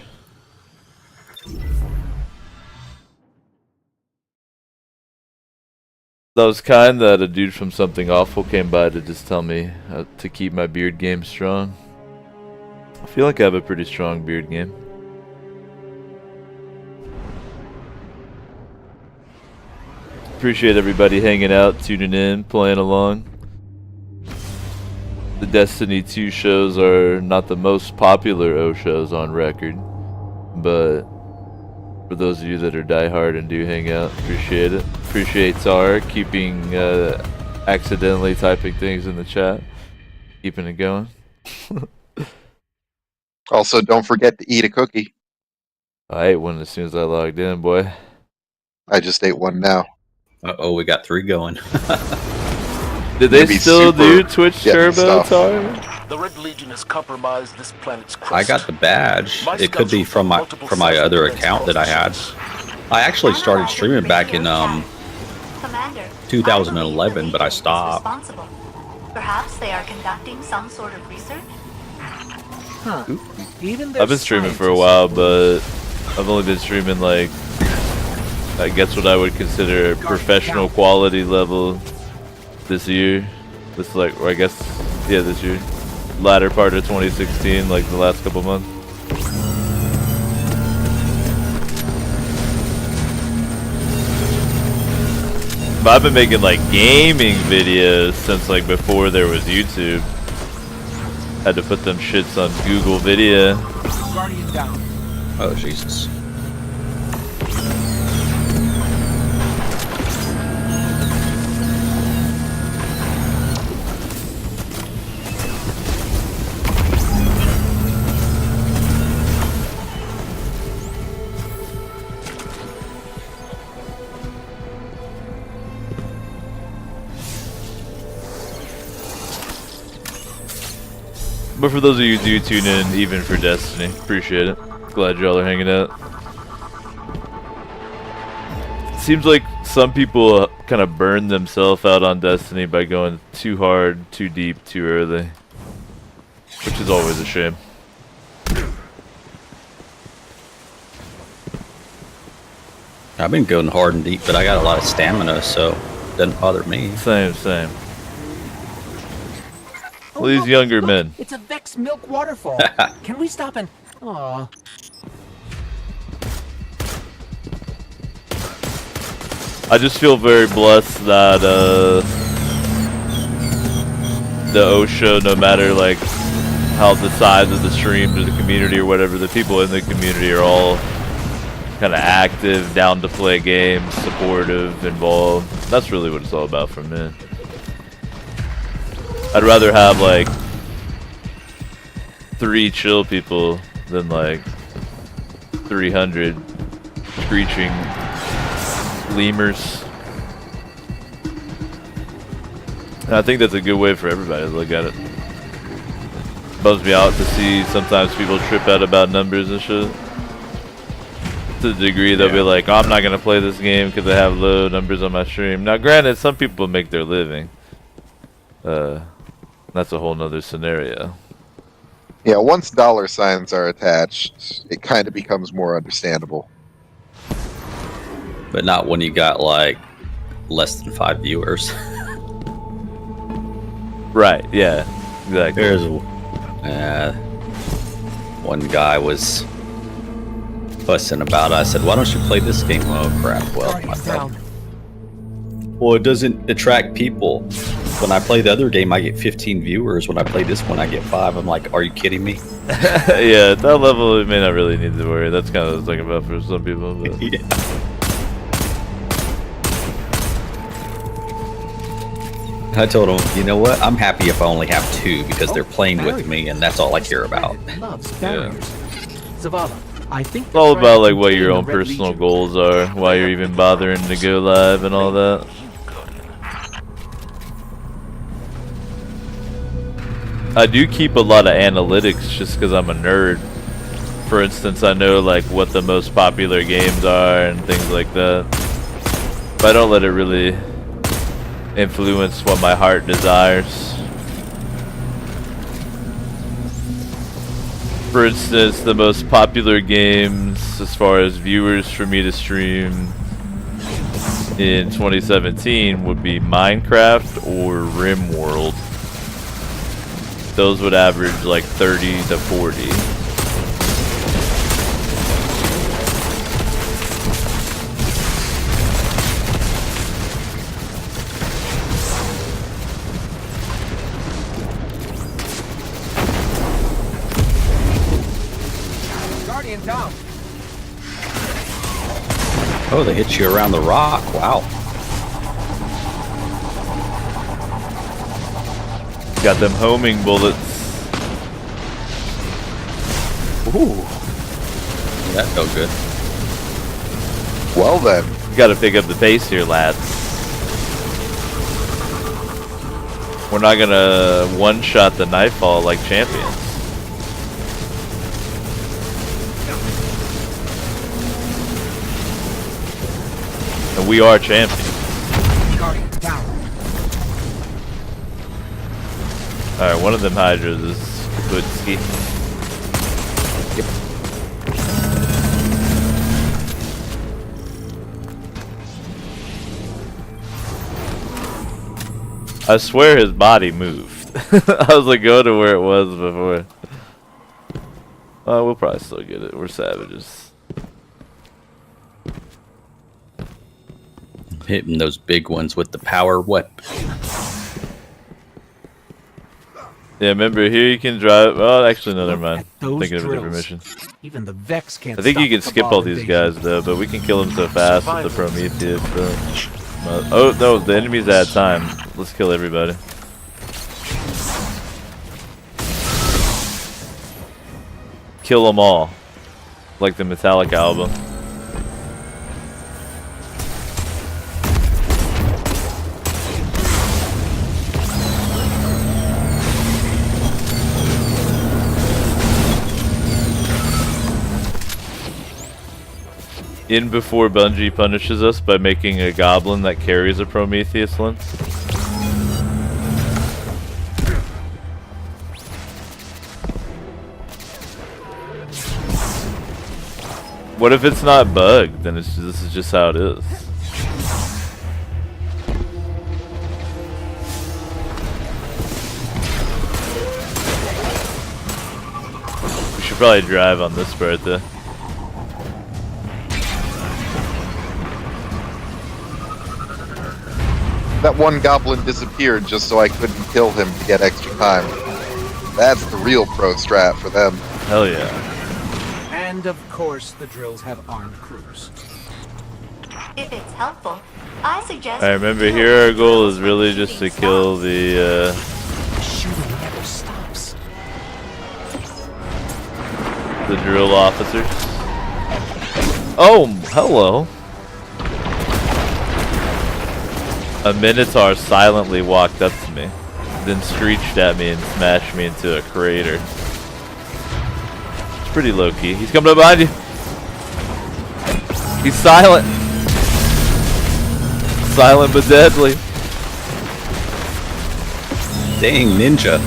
That was kind that a dude from Something Awful came by to just tell me to keep my beard game strong. I feel like I have a pretty strong beard game. Appreciate everybody hanging out, tuning in, playing along. The Destiny 2 shows are not the most popular O shows on record, but for those of you that are diehard and do hang out, appreciate it. Appreciate Tar keeping accidentally typing things in the chat, keeping it going. Also, don't forget to eat a cookie. I ate one as soon as I logged in, boy. I just ate one now. Uh-oh, we got 3 going. Did they Maybe still do super Twitch getting Turbo, stuff. Tar? The Red Legion has compromised this planet's crust. I got the badge. My It could be from my other account that I had. I actually started streaming back in Commander, 2011, but I stopped. responsible. Perhaps they are conducting some sort of research? Huh. Even their I've been streaming for a scientists- while, but I've only been streaming like, I guess what I would consider professional quality level this year. This like, or I guess, yeah, this year. Latter part of 2016, like the last couple months. But I've been making like gaming videos since like before there was YouTube. Had to put them shits on Google Video. Guardian down. Oh, Jesus. But for those of you who do tune in, even for Destiny, appreciate it. Glad y'all are hanging out. Seems like some people kind of burn themselves out on Destiny by going too hard, too deep, too early. Which is always a shame. I've been going hard and deep, but I got a lot of stamina, so it doesn't bother me. Same. Well, these younger men. It's a Vex milk waterfall. Can we stop and... Aw. I just feel very blessed that the O show, no matter like how the size of the stream or the community or whatever, the people in the community are all kind of active, down to play games, supportive, involved. That's really what it's all about for me. I'd rather have like 3 chill people than like 300 screeching lemurs. And I think that's a good way for everybody to look at it. Bums me out to see sometimes people trip out about numbers and shit. To the degree they'll be like, oh, I'm not gonna play this game because I have low numbers on my stream. Now granted, some people make their living. That's a whole nother scenario. Yeah, once dollar signs are attached, it kind of becomes more understandable. But not when you got like less than 5 viewers. Right, yeah, exactly. There's one guy was fussing about it. I said, why don't you play this game? Oh crap, well, my friend. Well, it doesn't attract people. When I play the other game, I get 15 viewers. When I play this one, I get 5. I'm like, are you kidding me? Yeah, at that level, we may not really need to worry. That's kind of the thing about for some people. But. Yeah. I told him, you know what? I'm happy if I only have 2 because they're playing with me, and that's all I care about. Loves barriers. Zavala, I think It's all about like what your own personal goals are, why you're even bothering to go live and all that. I do keep a lot of analytics just because I'm a nerd. For instance, I know like what the most popular games are and things like that. But I don't let it really influence what my heart desires. For instance, the most popular games as far as viewers for me to stream in 2017 would be Minecraft or RimWorld. Those would average like 30 to 40. Guardian down. Oh, they hit you around the rock. Wow. Got them homing bullets. Ooh. That felt good. Well then. You gotta pick up the pace here, lads. We're not gonna one-shot the Nightfall like champions. And we are champions. Guardian down. Alright, one of them Hydras is Kaputski. I swear his body moved. I was like, go to where it was before. Oh, we'll probably still get it. We're savages. Hitting those big ones with the power weapon. Yeah, remember here you can drive. Oh, actually, no, never mind. Those Thinking of a different drills. mission. Even the Vex can't. I think stop you can the skip Cabal all these invasion. guys though, but we can kill them so fast with the Prometheus. Oh no, the enemies add time. Let's kill everybody. Kill them all, like the Metallica album. In before Bungie punishes us by making a goblin that carries a Prometheus lens. What if it's not bugged? Then this is just how it is. We should probably drive on this part though. That one goblin disappeared just so I couldn't kill him to get extra time. That's the real pro strat for them. Hell yeah. And of course, the drills have armed crews. If it's helpful, I suggest. I remember here our goal is really just to kill the Shooting never stops. the drill officers. Oh, hello. A Minotaur silently walked up to me, then screeched at me and smashed me into a crater. It's pretty low-key. He's coming up behind you. He's silent. Silent but deadly. Dang, ninja.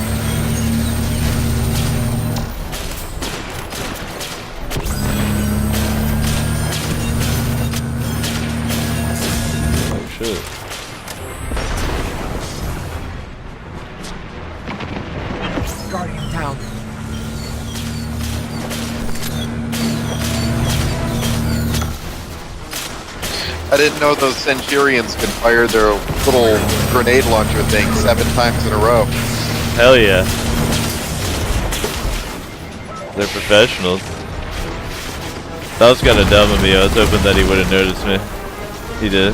Oh shit. Guardian down. I didn't know those Centurions could fire their little grenade launcher thing 7 times in a row. Hell yeah. They're professionals. That was kind of dumb of me. I was hoping that he would have noticed me. He did.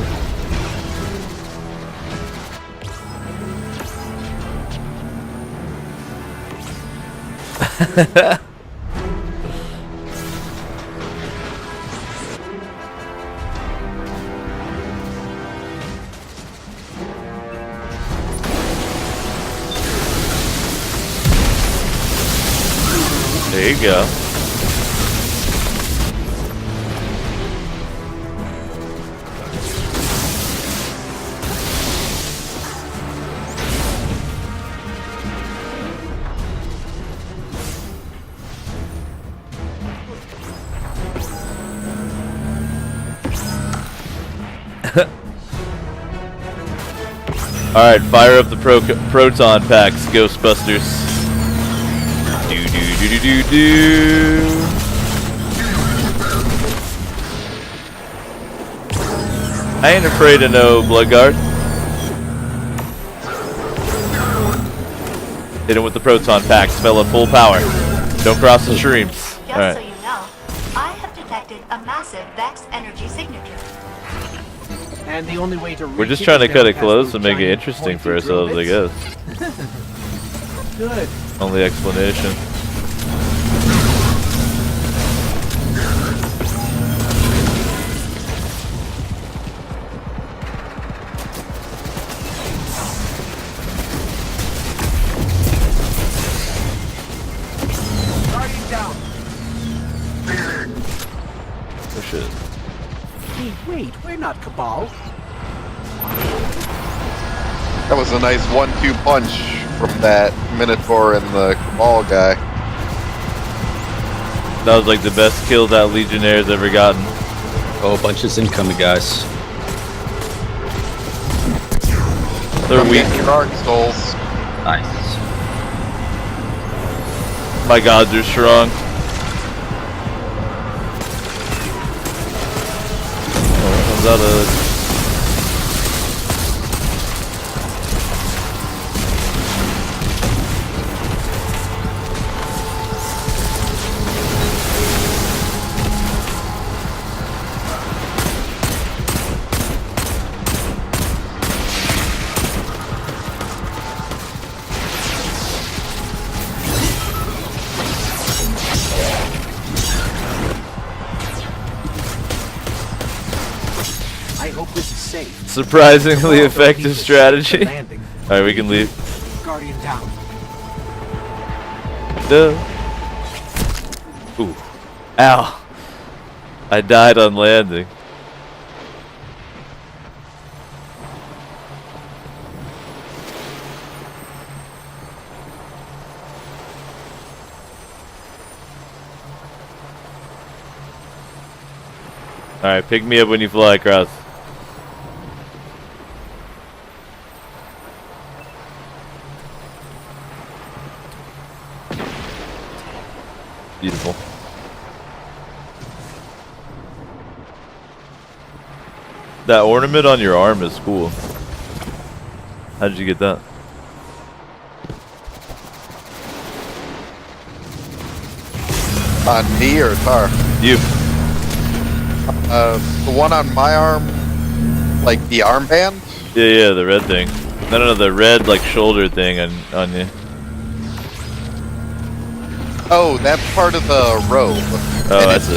There you go. Alright, fire up the proton packs, Ghostbusters. Do do do do do do. I ain't afraid of no Bloodguard. Hit him with the proton packs, fella, full power. Don't cross the streams. Just Alright. so you know, I have detected a massive Vex energy signature. And the only way to We're just trying to cut it close and make it interesting for ourselves, I guess. Good. Only explanation. Guardian down. Oh shit. Hey, wait, we're not Cabal. That was a nice 1-2 punch from that Minotaur and the Cabal guy. That was like the best kill that Legionnaire's ever gotten. Oh, a bunch is incoming, guys. They're weak. Your Arc Souls. Nice. My gods are strong. Oh, comes out of... I hope this is safe. Surprisingly effective strategy. Alright, we can leave. Guardian down. Duh. Ooh. Ow. I died on landing. Alright, pick me up when you fly across. Beautiful. That ornament on your arm is cool. How did you get that? On me or Tar? You. The one on my arm, like the armband? Yeah, the red thing. No, the red like shoulder thing on you. Oh, that's part of the robe. Oh, and that's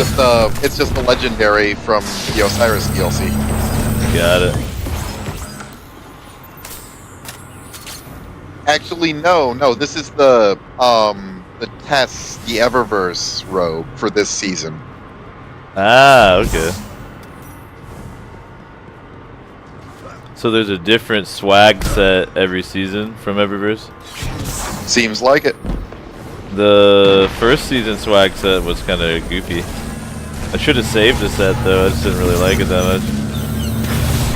it's just the legendary from the Osiris DLC. Got it. Actually, no, this is the Tess, the Eververse robe for this season. Ah, okay. So there's a different swag set every season from Eververse? Seems like it. The first season swag set was kind of goofy. I should have saved the set though, I just didn't really like it that much.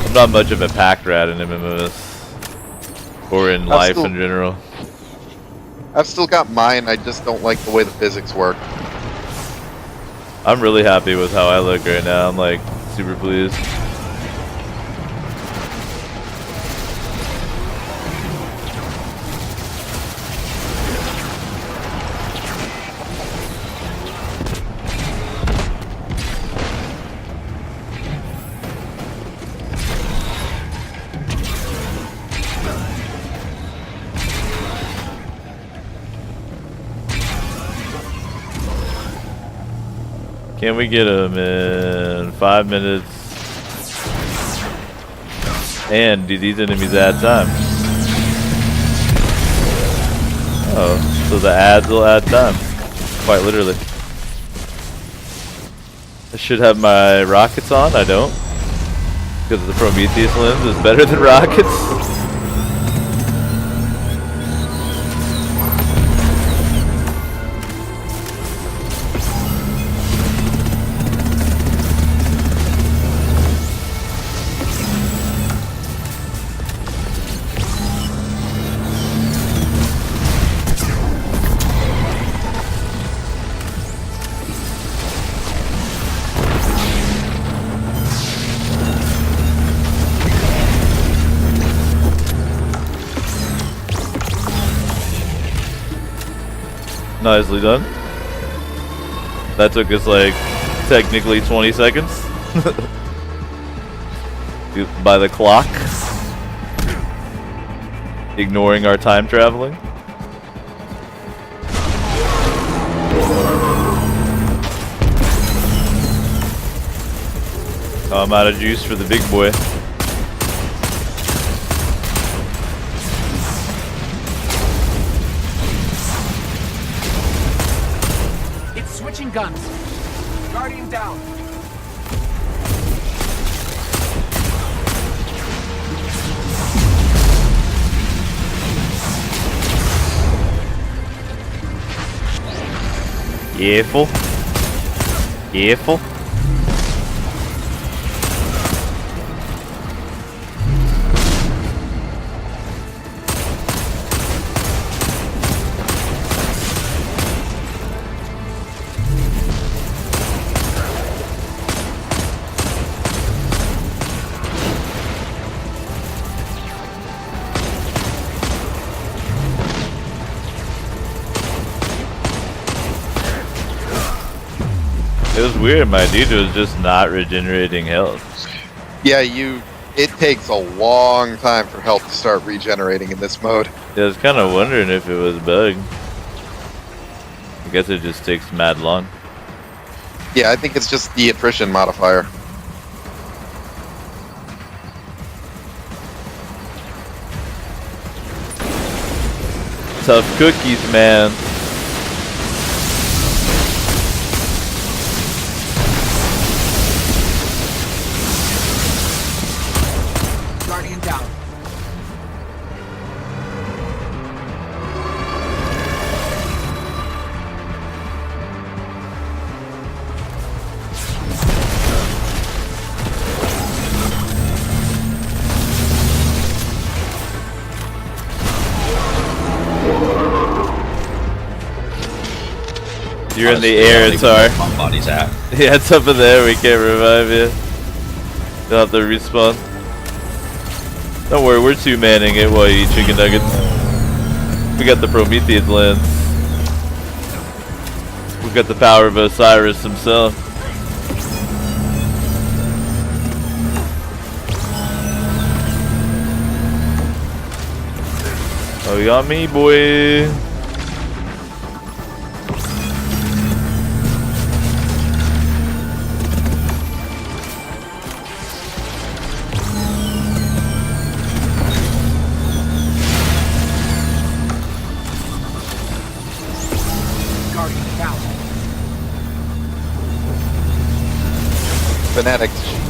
I'm not much of a pack rat in MMOs. Or in life in general. I've still got mine, I just don't like the way the physics work. I'm really happy with how I look right now, I'm like super pleased. Can we get him in 5 minutes? And do these enemies add time? Oh, so the ads will add time. Quite literally. I should have my rockets on, I don't. Because the Prometheus lens is better than rockets. Nicely done. That took us like technically 20 seconds by the clock, ignoring our time traveling. Oh, I'm out of juice for the big boy. Switching guns. Guardian down. Careful. Careful. It was weird, my dude was just not regenerating health. Yeah, it takes a long time for health to start regenerating in this mode. Yeah, I was kind of wondering if it was bugged. I guess it just takes mad long. Yeah, I think it's just the attrition modifier. Tough cookies, man. Guardian down. You're in the air, it's our My body's at. yeah, it's up in the air, we can't revive you. You'll have to respawn. Don't worry, we're two-manning it while you eat chicken nuggets. We got the Prometheus lens. We've got the power of Osiris himself. Oh, you got me, boy.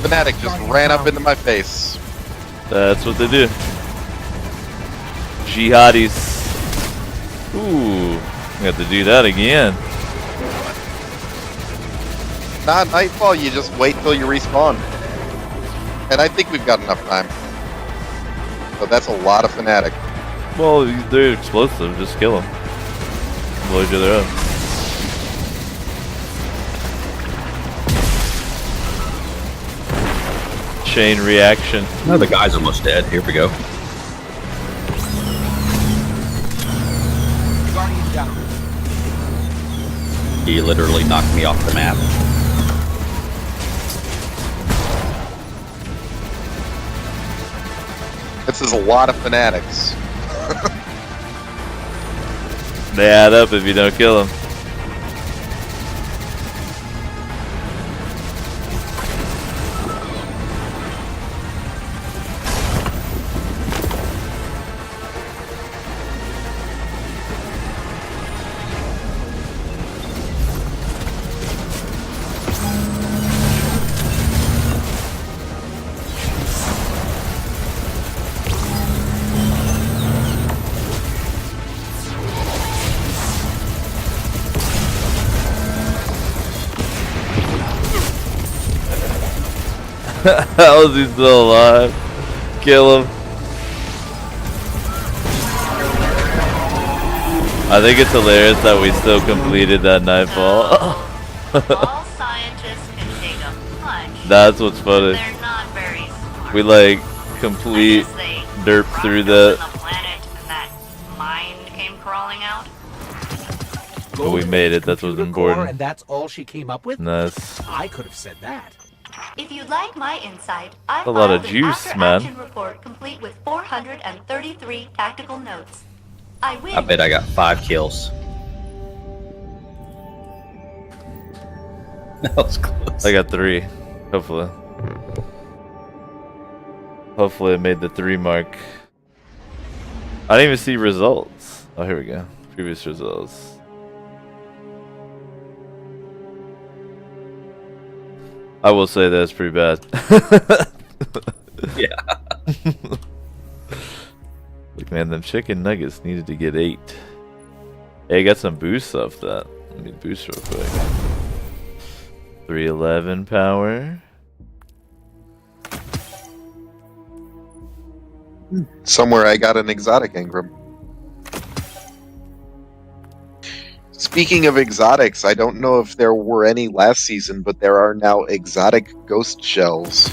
Fnatic just ran up into my face. That's what they do. Jihadis. Ooh, we have to do that again. Not Nightfall, you just wait till you respawn. And I think we've got enough time. But that's a lot of Fnatic. Well, they're explosive, just kill them. Blow each other up. Chain reaction. No, the guy's almost dead. Here we go. Guardian down. He literally knocked me off the map. This is a lot of Fanatics. They add up if you don't kill them. How is he still alive? Kill him. I think it's hilarious that we still completed that nightfall. All scientists can take a punch. That's what's funny. They're not very smart. We like complete derp through that. The planet and that mind came crawling out. But we made it, that's what's Computer core, important. and that's all she came up with? Nice. I could have said that. If you'd like my insight, I A lot of filed an juice, after-action man. report complete with 433 tactical notes. I win. I bet I got 5 kills. That was close. I got 3. Hopefully. Hopefully I made the 3 mark. I didn't even see results. Oh, here we go. Previous results. I will say that's pretty bad. Yeah. Look, man, them chicken nuggets needed to get 8. Hey, I got some boosts off that. Let me boost real quick. 311 power. Somewhere I got an exotic engram. Speaking of exotics, I don't know if there were any last season, but there are now exotic ghost shells.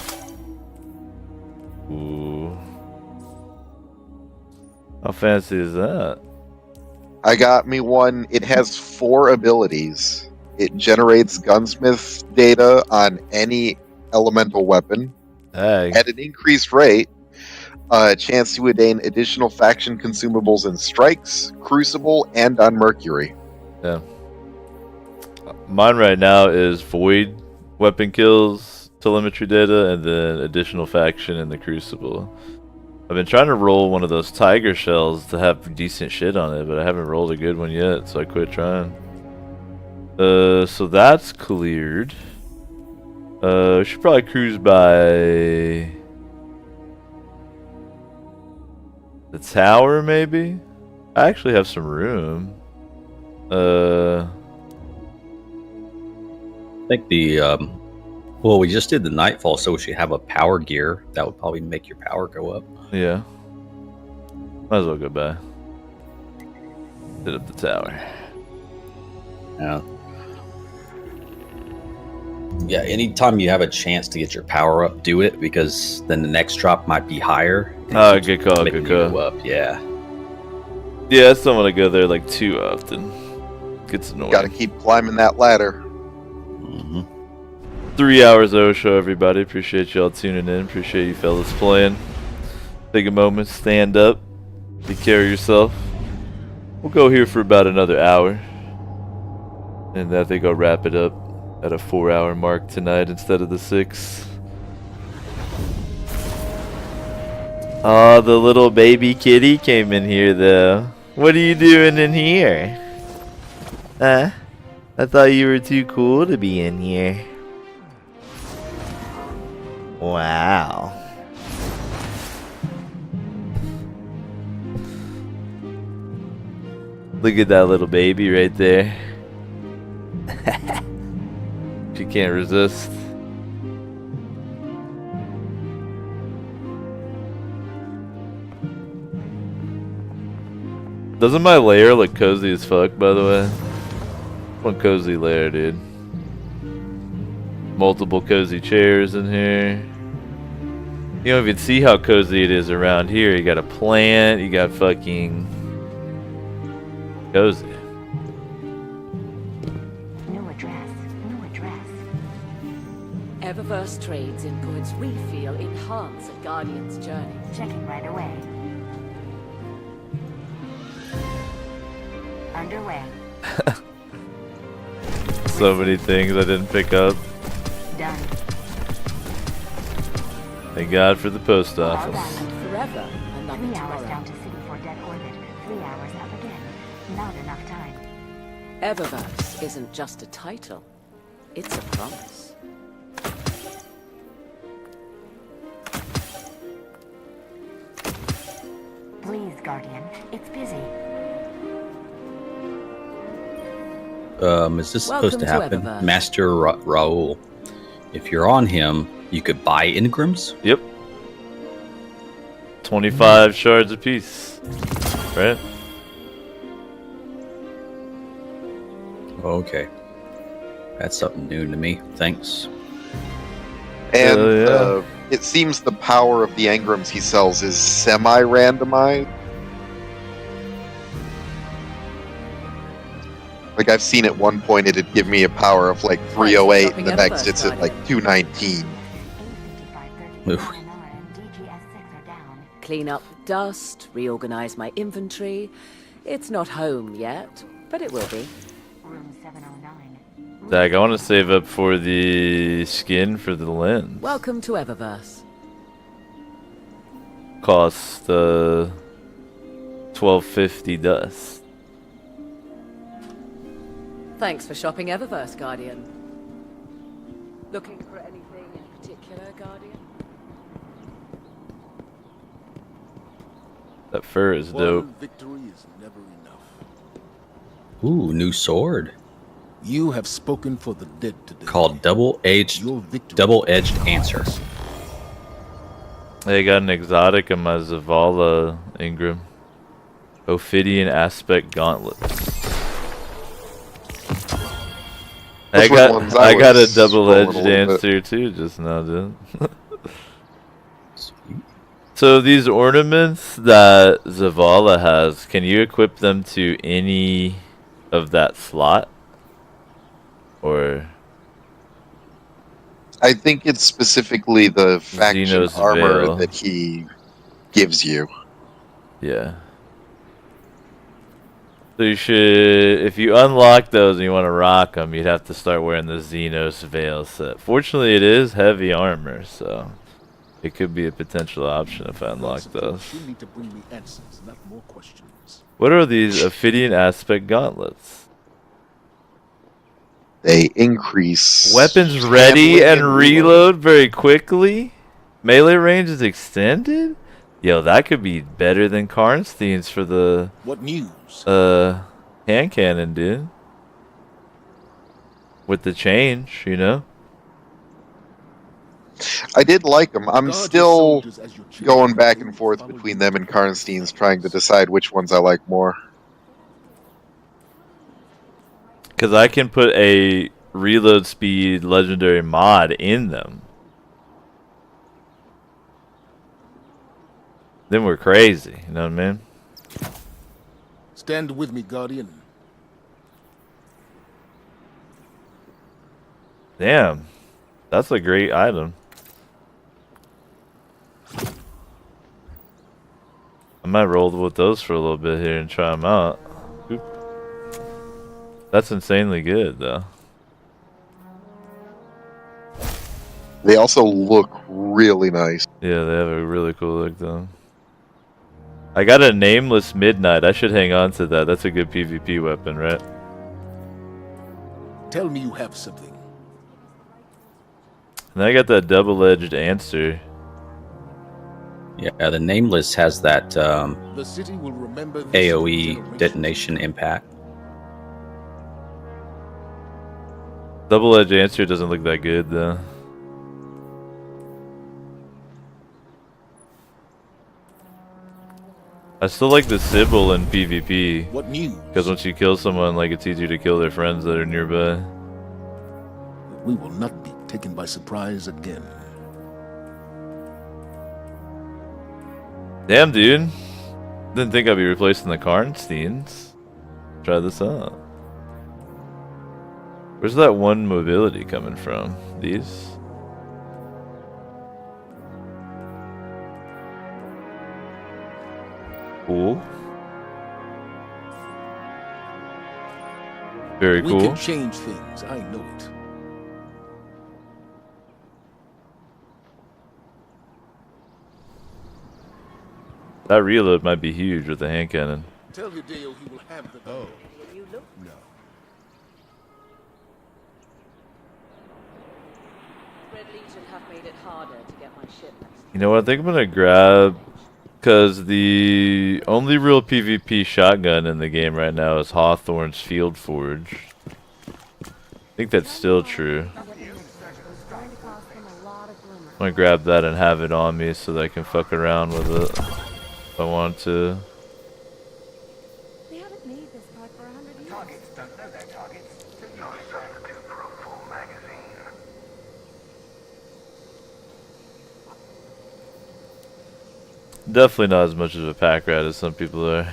Ooh. How fancy is that? I got me one. It has 4 abilities. It generates gunsmith data on any elemental weapon at an increased rate. A chance to attain additional faction consumables and strikes, crucible, and on Mercury. Yeah. Mine right now is void weapon kills, telemetry data, and then additional faction in the crucible. I've been trying to roll one of those tiger shells to have decent shit on it, but I haven't rolled a good one yet, so I quit trying. So that's cleared. We should probably cruise by the tower, maybe? I actually have some room. I think the well, we just did the nightfall, so we should have a power gear. That would probably make your power go up. Yeah. Might as well go by. Hit up the tower. Yeah. Yeah, anytime you have a chance to get your power up, do it, because then the next drop might be higher. Oh, good call, good call. Go up, yeah. Yeah, I don't want to go there like too often. Gets annoying. Gotta keep climbing that ladder. 3 hours Osho, everybody. Appreciate y'all tuning in. Appreciate you fellas playing. Take a moment, stand up, take care of yourself. We'll go here for about another hour. And I think I'll wrap it up at a 4-hour mark tonight instead of the 6. Oh, the little baby kitty came in here though. What are you doing in here? Huh? I thought you were too cool to be in here. Wow. Look at that little baby right there. She can't resist. Doesn't my lair look cozy as fuck, by the way? One cozy lair, dude. Multiple cozy chairs in here. You don't even see how cozy it is around here. You got a plant, you got fucking cozy. New address. New address. Eververse trades in goods we feel enhance a Guardian's journey. Checking right away. Underway. So many things I didn't pick up. Done. Thank God for the post office. Forever, another 3 hours tomorrow. down to City 4 dead orbit. 3 hours up again. Not enough time. Eververse isn't just a title, it's a promise. Please, Guardian. It's busy. Is this supposed to Welcome to happen? Eververse. Master Raoul. if you're on him, you could buy engrams. Yep. 25 shards apiece. Right? Okay. That's something new to me. Thanks. And yeah. It seems the power of the engrams he sells is semi-randomized. Like, I've seen at one point it'd give me a power of like 308, and the next it's at like 219. Oof. Clean up dust, reorganize my inventory. It's not home yet, but it will be. Room 709. Dag, I want to save up for the skin for the lens. Welcome to Eververse. Costs 1250 dust. Thanks for shopping Eververse, Guardian. Looking for anything in particular, Guardian? That fur is dope. Victory is never enough. Ooh, new sword. You have spoken for the dead today. Called double-edged answer. They got an exotic in my Zavala Ingram. Ophidian aspect gauntlets. I got a double-edged answer too just now, dude. So these ornaments that Zavala has, can you equip them to any of that slot? Or I think it's specifically the faction Xenos armor Veil that he gives you. Yeah. So you should, if you unlock those and you want to rock them, you'd have to start wearing the Xenos Veil set. Fortunately, it is heavy armor, so it could be a potential option if I unlock those. You need to bring me answers, not more questions. What are these Ophidian aspect gauntlets? They increase Weapons ready and reload very quickly. Melee range is extended. Yo, that could be better than Karnstein's for the What news? hand cannon, dude. With the change, you know. I did like them. I'm still going back and forth between them and Karnstein's, trying to decide which ones I like more. Because I can put a reload speed legendary mod in them. Then we're crazy, you know what I mean? Stand with me, Guardian. Damn. That's a great item. I might roll with those for a little bit here and try them out. Oop. That's insanely good, though. They also look really nice. Yeah, they have a really cool look, though. I got a nameless midnight. I should hang on to that. That's a good PvP weapon, right? Tell me you have something. And I got that double-edged answer. Yeah, the Nameless has that The city will remember this AoE detonation impact. Double-edged answer doesn't look that good, though. I still like the Sybil in PvP. What news? Because once you kill someone, like, it's easier to kill their friends that are nearby. We will not be taken by surprise again. Damn, dude. Didn't think I'd be replacing the Karnsteins. Try this out. Where's that one mobility coming from? These? Cool. Very cool. We can change things, I know it. That reload might be huge with the hand cannon. Tell Hideo he will have the Will you look? No. Red Legion have made it harder to get my ship. You know what? I think I'm gonna grab, because the only real PvP shotgun in the game right now is Hawthorne's Field Forge. I think that's still true. I'm gonna grab that and have it on me so that I can fuck around with it if I want to. They haven't made this part for 100 years. Targets don't know their targets. You're a substitute for a full magazine. Definitely not as much of a pack rat as some people are.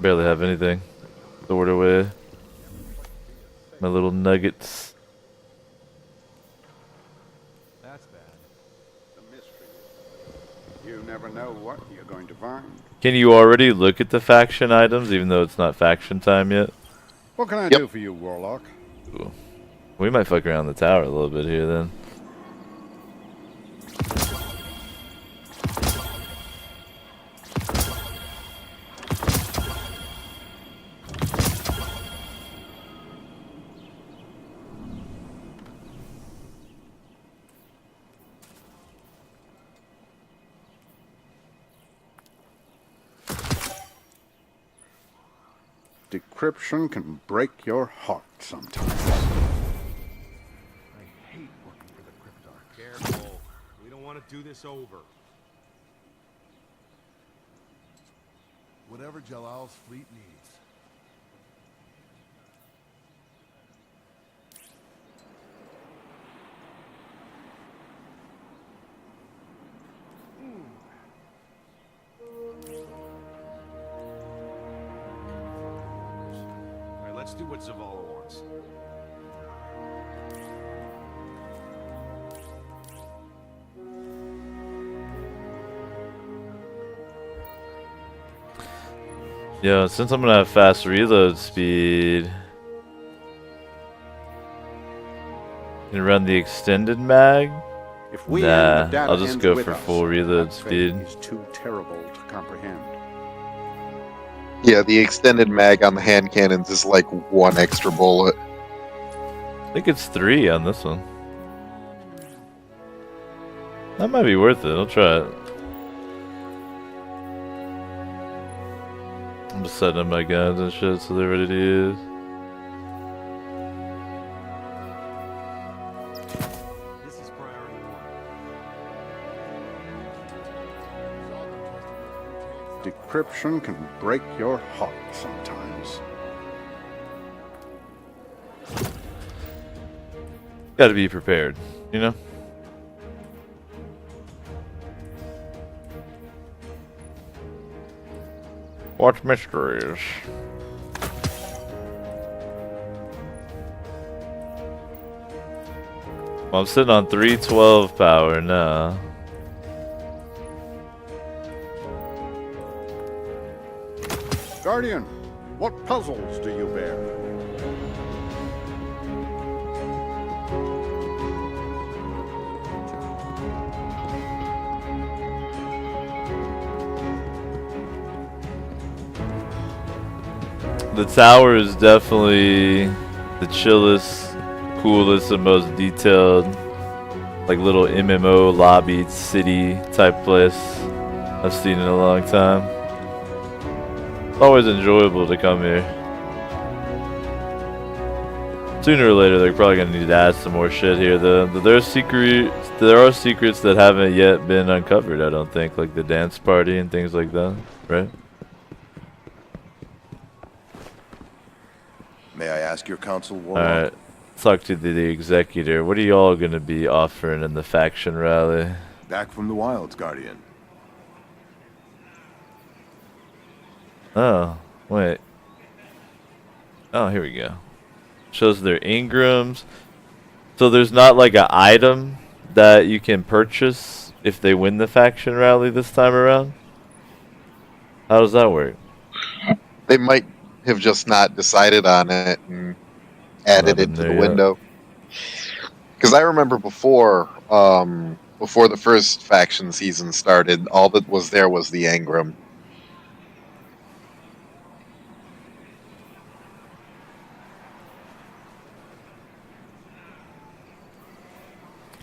Barely have anything stored away. My little nuggets. That's bad. The mystery. You never know what you're going to find. Can you already look at the faction items even though it's not faction time yet? What can I do for you, Warlock? Ooh. We might fuck around the tower a little bit here then. Decryption can break your heart sometimes. I hate working for the Cryptarch. Careful. We don't want to do this over. Whatever Jalal's fleet needs. Alright, let's do what Zavala wants. Yeah, since I'm gonna have fast reload speed, can run the extended mag. If we nah, end the data I'll just ends go with for us, full reload that fate speed. is too terrible to comprehend. Yeah, the extended mag on the hand cannons is like one extra bullet. I think it's 3 on this one. That might be worth it. I'll try it. I'm just setting up my guns and shit so they're ready to use. This is priority one. Decryption can break your heart sometimes. Gotta be prepared, you know? Watch mysteries. Well, I'm sitting on 312 power now. Guardian, what puzzles do you bear? The tower is definitely the chillest, coolest, and most detailed, like little MMO lobby city type place I've seen in a long time. It's always enjoyable to come here. Sooner or later, they're probably gonna need to add some more shit here. There are secrets that haven't yet been uncovered. I don't think, like the dance party and things like that, right? May I ask your counsel, Warlock? Alright, talk to the executor. What are y'all gonna be offering in the faction rally? Back from the wilds, Guardian. Oh, wait. Oh, here we go. Shows their Ingrams. So there's not like an item that you can purchase if they win the faction rally this time around? How does that work? They might have just not decided on it and added it to the window. Because I remember before the first faction season started, all that was there was the Engram.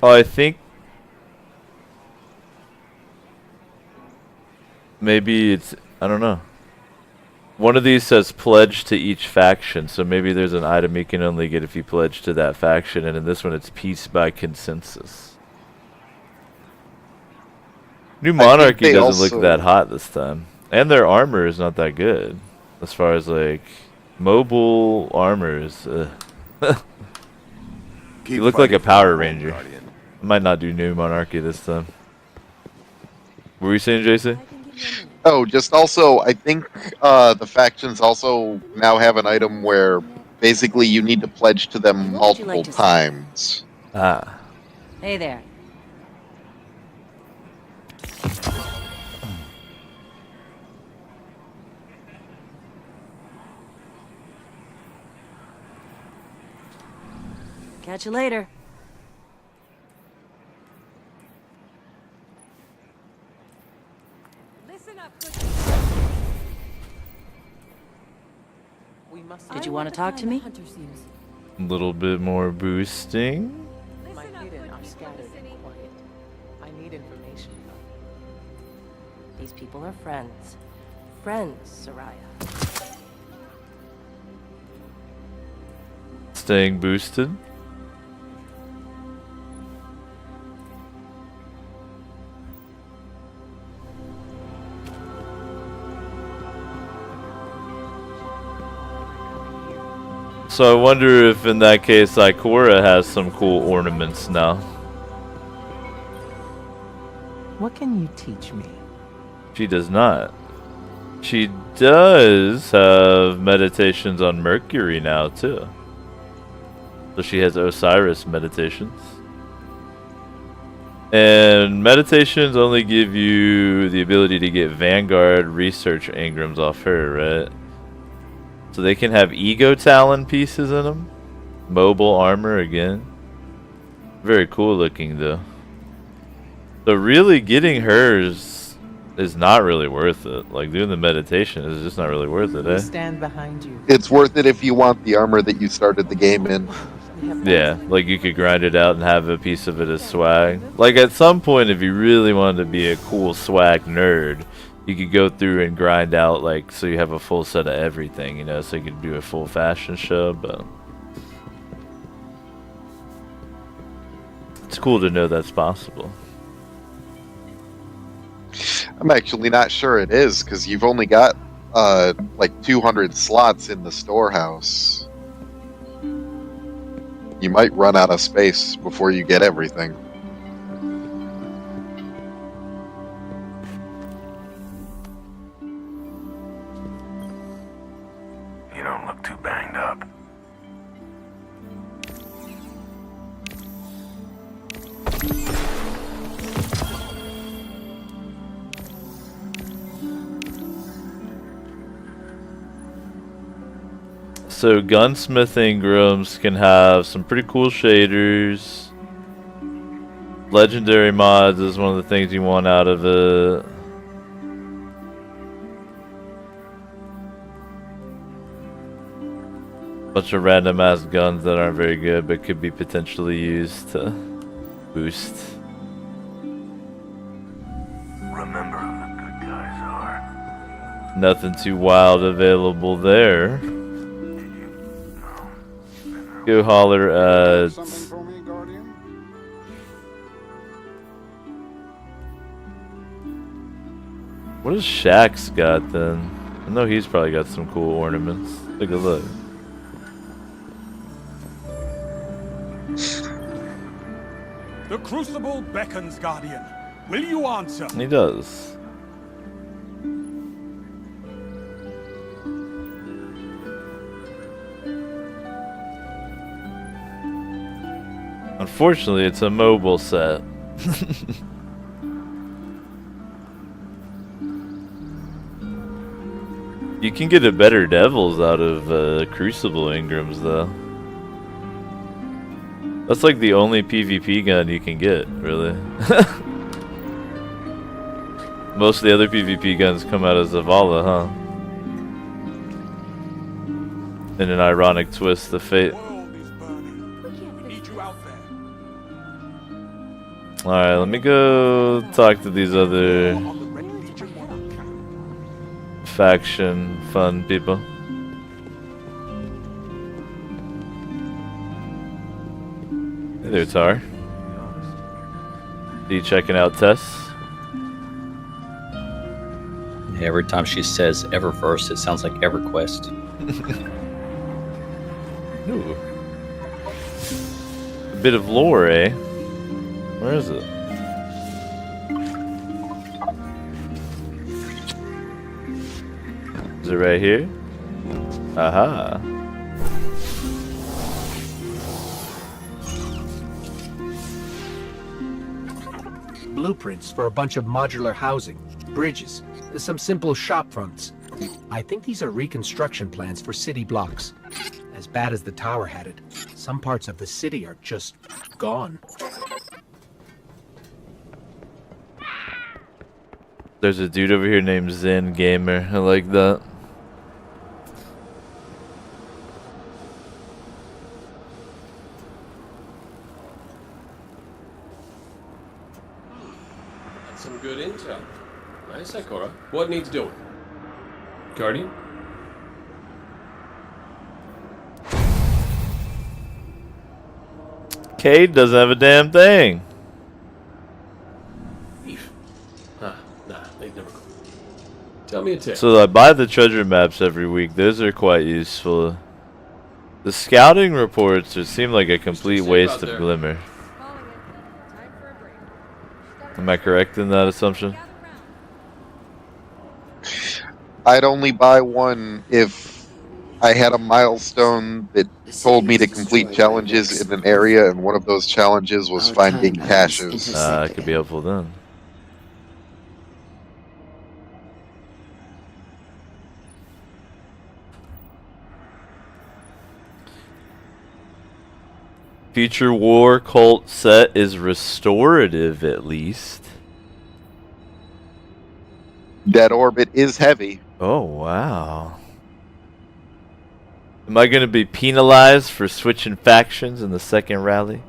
Oh, I think maybe it's, I don't know. One of these says pledge to each faction, so maybe there's an item you can only get if you pledge to that faction, and in this one it's peace by consensus. New Monarchy they doesn't also- look that hot this time. And their armor is not that good. As far as like mobile armors. You look like a Power Ranger. I might not do New Monarchy this time. What were you saying, JC? Oh, just also, I think the factions also now have an item where basically you need to pledge to them What would you multiple like to say? times. Ah. Hey there. Catch you later. Listen up, Did you want to talk to me? A little bit more boosting. My hidden are scattered and quiet. I need information. These people are friends. Friends, Soraya. Staying boosted. So I wonder if in that case Ikora has some cool ornaments now. What can you teach me? She does not. She does have meditations on Mercury now too. So she has Osiris meditations. And meditations only give you the ability to get Vanguard research engrams off her, right? So they can have Ego Talon pieces in them. Mobile armor again. Very cool looking though. So really getting hers is not really worth it. Like doing the meditation is just not really worth it, I eh? stand behind you. It's worth it if you want the armor that you started the game in. Yeah, like you could grind it out and have a piece of it as swag. Like at some point, if you really wanted to be a cool swag nerd, you could go through and grind out like so you have a full set of everything, you know, so you could do a full fashion show. But it's cool to know that's possible. I'm actually not sure it is because you've only got like 200 slots in the storehouse. You might run out of space before you get everything. You don't look too banged up. So gunsmith engrams can have some pretty cool shaders. Legendary mods is one of the things you want out of it. Bunch of random ass guns that aren't very good but could be potentially used to boost. Remember who the good guys are. Nothing too wild available there. Go holler at... What has Shaxx got then? I know he's probably got some cool ornaments. Take a look. The Crucible beckons, Guardian. Will you answer? He does. Unfortunately, it's a mobile set. You can get a better Devils out of Crucible engrams, though. That's like the only PvP gun you can get, really. Most of the other PvP guns come out of Zavala, huh? In an ironic twist of fate. Alright, let me go talk to these other faction fun people. Hey there, Tar. Are you checking out Tess? Every time she says Eververse, it sounds like EverQuest. Ooh. A bit of lore, eh? Where is it? Is it right here? Aha. Blueprints for a bunch of modular housing, bridges, some simple shop fronts. I think these are reconstruction plans for city blocks. As bad as the tower had it, some parts of the city are just gone. There's a dude over here named Zen Gamer. I like that. That's some good intel. Nice, Ikora. What needs doing? Guardian? Cade doesn't have a damn thing. Nah, they'd never go. Tell me a tale. So I buy the treasure maps every week. Those are quite useful. The scouting reports just seem like a complete waste of Glimmer. Am I correct in that assumption? I'd only buy one if I had a milestone that told me to complete challenges in an area, and one of those challenges was finding caches. It could be helpful then. Future War cult set is restorative, at least. Dead Orbit is heavy. Oh, wow. Am I going to be penalized for switching factions in the second rally?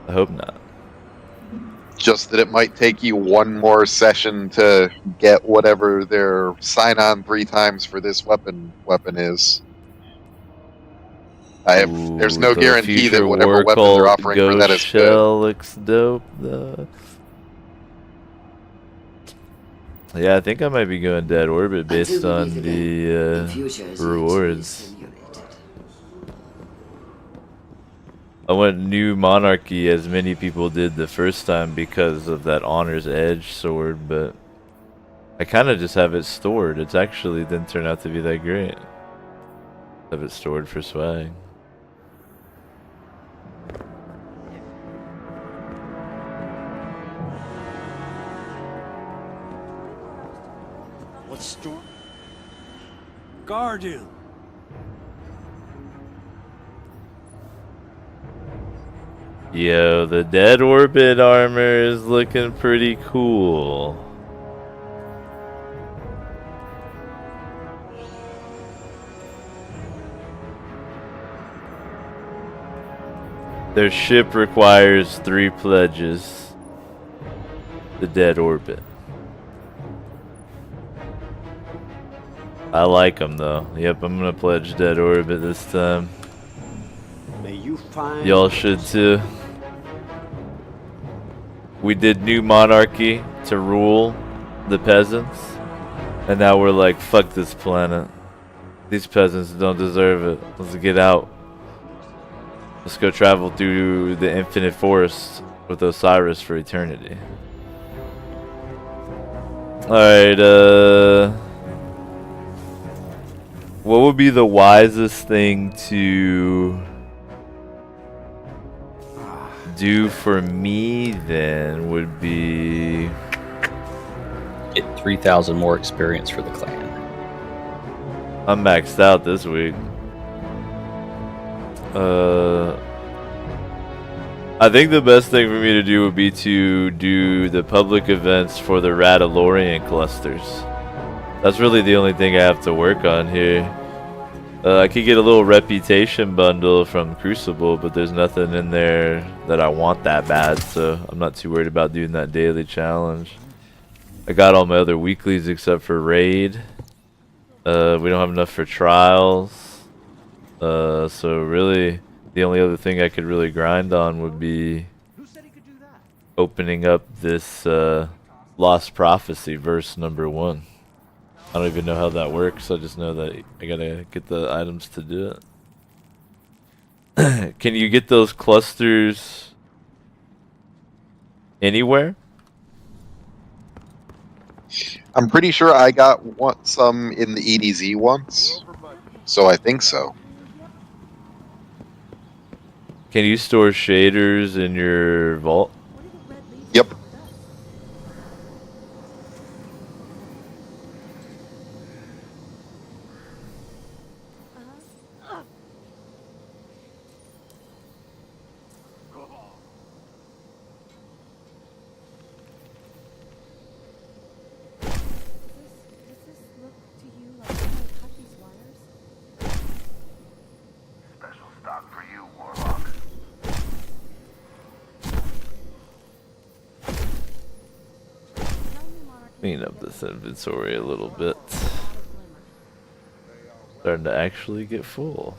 I hope not. Just that it might take you one more session to get whatever their sign-on 3 times for this weapon is. There's no guarantee that whatever weapon they're offering for that is shell good. Looks dope, though. Yeah, I think I might be going Dead Orbit based on the rewards. I went New Monarchy as many people did the first time because of that Honor's Edge sword, but I kind of just have it stored. It's actually didn't turn out to be that great. Have it stored for swag. What's store? Guardian. Yo, the Dead Orbit armor is looking pretty cool. Their ship requires 3 pledges. The Dead Orbit. I like them though. Yep, I'm gonna pledge Dead Orbit this time. May you find Y'all should too. We did New Monarchy to rule the peasants, and now we're like, fuck this planet. These peasants don't deserve it. Let's get out. Let's go travel through the infinite forest with Osiris for eternity. Alright, what would be the wisest thing to do for me then would be get 3,000 more experience for the clan. I'm maxed out this week. I think the best thing for me to do would be to do the public events for the Radalorian clusters. That's really the only thing I have to work on here. I could get a little reputation bundle from Crucible, but there's nothing in there that I want that bad, so I'm not too worried about doing that daily challenge. I got all my other weeklies except for Raid. We don't have enough for Trials. So really, the only other thing I could really grind on would be opening up this Lost Prophecy, verse number 1. I don't even know how that works. I just know that I gotta get the items to do it. Can you get those clusters anywhere? I'm pretty sure I got some in the EDZ once, so I think so. Can you store shaders in your vault? Yep. Clean up this inventory a little bit. Starting to actually get full.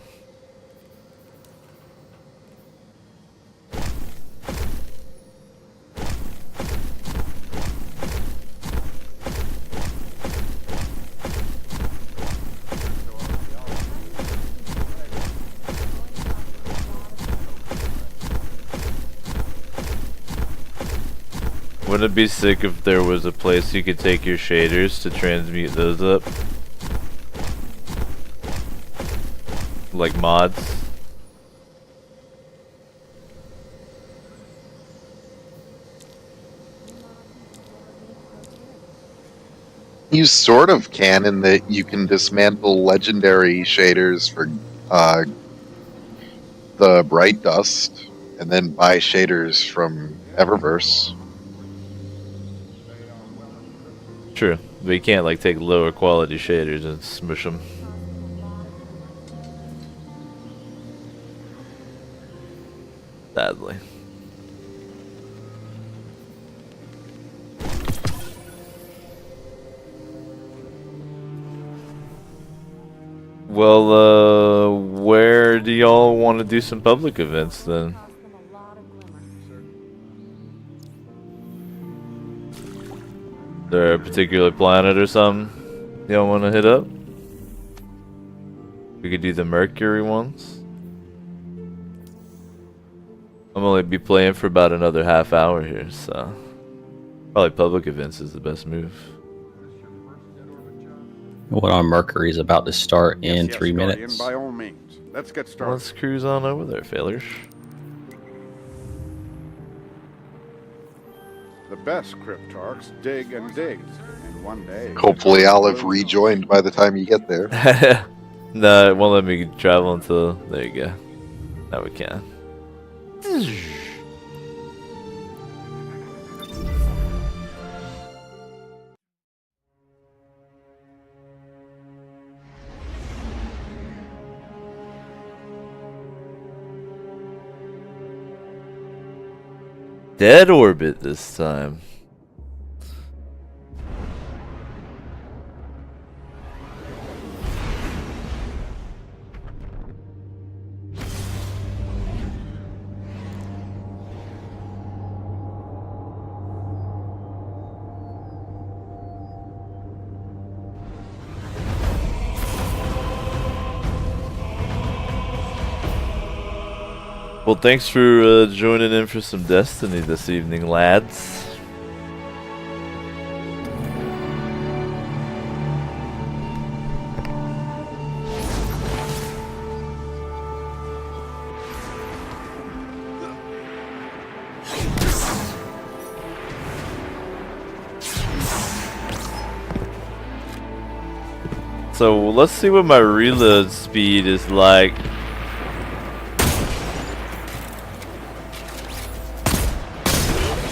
Wouldn't it be sick if there was a place you could take your shaders to transmute those up? Like mods? You sort of can in that you can dismantle legendary shaders for the Bright Dust and then buy shaders from Eververse. True, but you can't like take lower quality shaders and smush them. Sadly. Well, where do y'all want to do some public events then? Is there a particular planet or something y'all want to hit up? We could do the Mercury ones. I'm only be playing for about another half hour here, so probably public events is the best move. What on Mercury is about to start in 3 Guardian, minutes. by all means. Let's get started. Let's cruise on over there, failures. The best cryptarchs dig and dig, and one day... Hopefully I'll have rejoined by the time you get there. No, it won't let me travel until... There you go. Now we can. Dead orbit this time. Well, thanks for joining in for some Destiny this evening, lads. So let's see what my reload speed is like.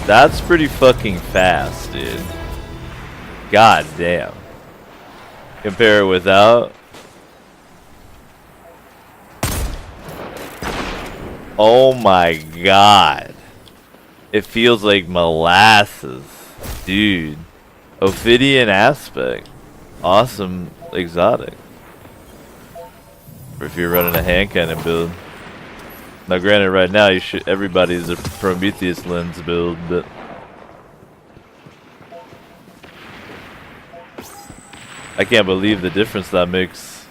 That's pretty fucking fast, dude. God damn. Compare it without. Oh my god. It feels like molasses. Dude. Ophidian aspect. Awesome exotic. Or if you're running a hand cannon build. Now granted right now you should everybody's a Prometheus lens build, but I can't believe the difference that makes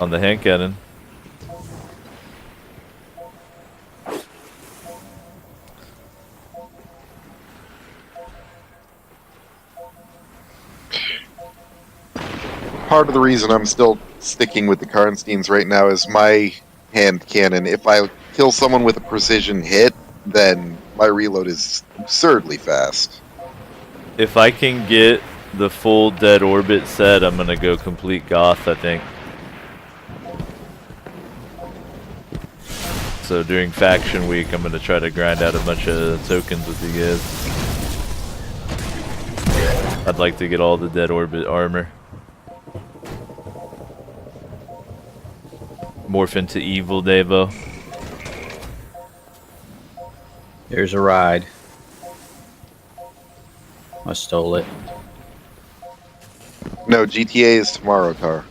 on the hand cannon. Part of the reason I'm still sticking with the Karnsteins right now is my hand cannon. If I kill someone with a precision hit, then my reload is absurdly fast. If I can get the full Dead Orbit set, I'm gonna go complete Goth, I think. So during Faction Week, I'm gonna try to grind out a bunch of tokens with you guys. I'd like to get all the Dead Orbit armor. Morph into evil, Devo. There's a ride. I stole it. No, GTA is tomorrow, Tar.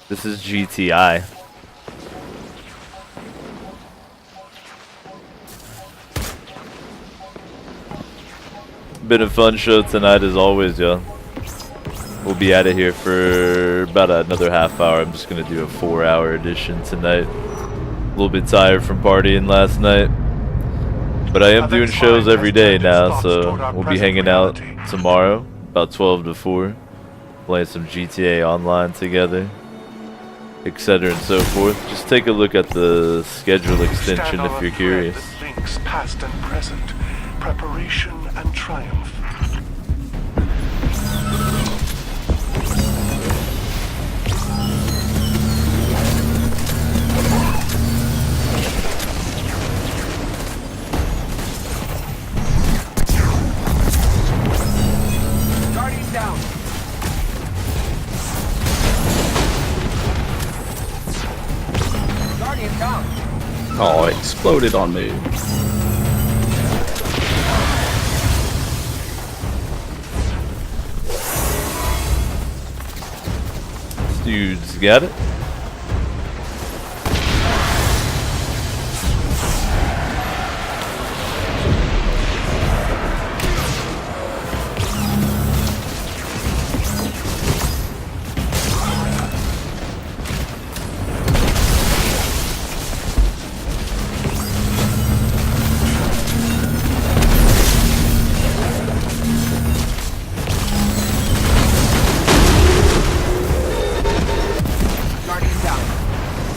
This is GTI. Been a fun show tonight as always, y'all. We'll be out of here for about another half hour. I'm just gonna do a 4-hour edition tonight. A little bit tired from partying last night. But I am doing shows every day now, so we'll be hanging out tomorrow, about 12 to 4. Playing some GTA Online together, etc. and so forth. Just take a look at the schedule extension if you're curious. Links past and present, preparation and triumph. Guardian down. Guardian down. Oh, it exploded on me. Dude's got it.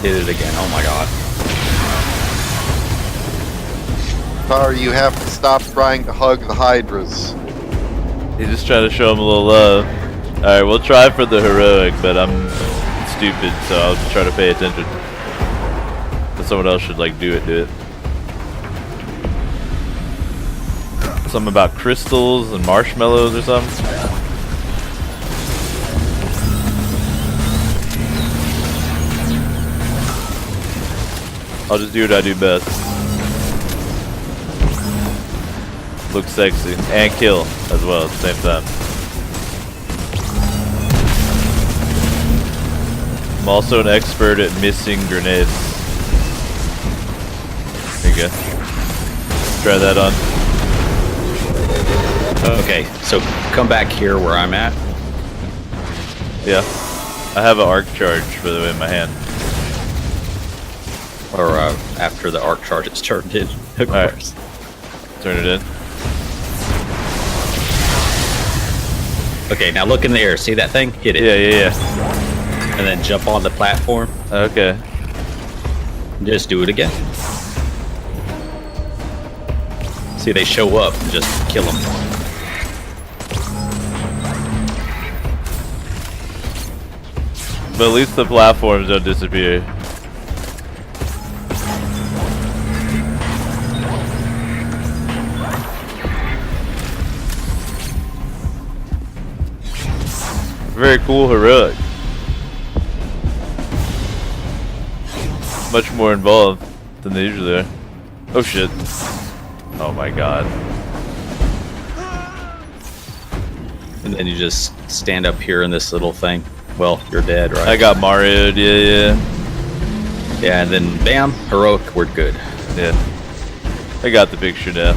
Did it again. Oh my god. Tar, you have to stop trying to hug the Hydras. He's just trying to show him a little love. Alright, we'll try for the heroic, but I'm stupid, so I'll just try to pay attention. But someone else should like do it. Something about crystals and marshmallows or something. I'll just do what I do best. Look sexy. And kill as well at the same time. I'm also an expert at missing grenades. There you go. Try that on. Okay, so come back here where I'm at. Yeah. I have an arc charge, by the way, in my hand. Or after the arc charge is turned in. Of course. Turn it in. Okay, now look in the air. See that thing? Hit it. Yeah. And then jump on the platform. Okay. Just do it again. See, they show up. Just kill them. But at least the platforms don't disappear. Very cool heroic. Much more involved than they usually are. Oh shit. Oh my god. And then you just stand up here in this little thing. Well, you're dead, right? I got Mario'd, yeah. Yeah, and then bam, heroic, we're good. Yeah. I got the picture now.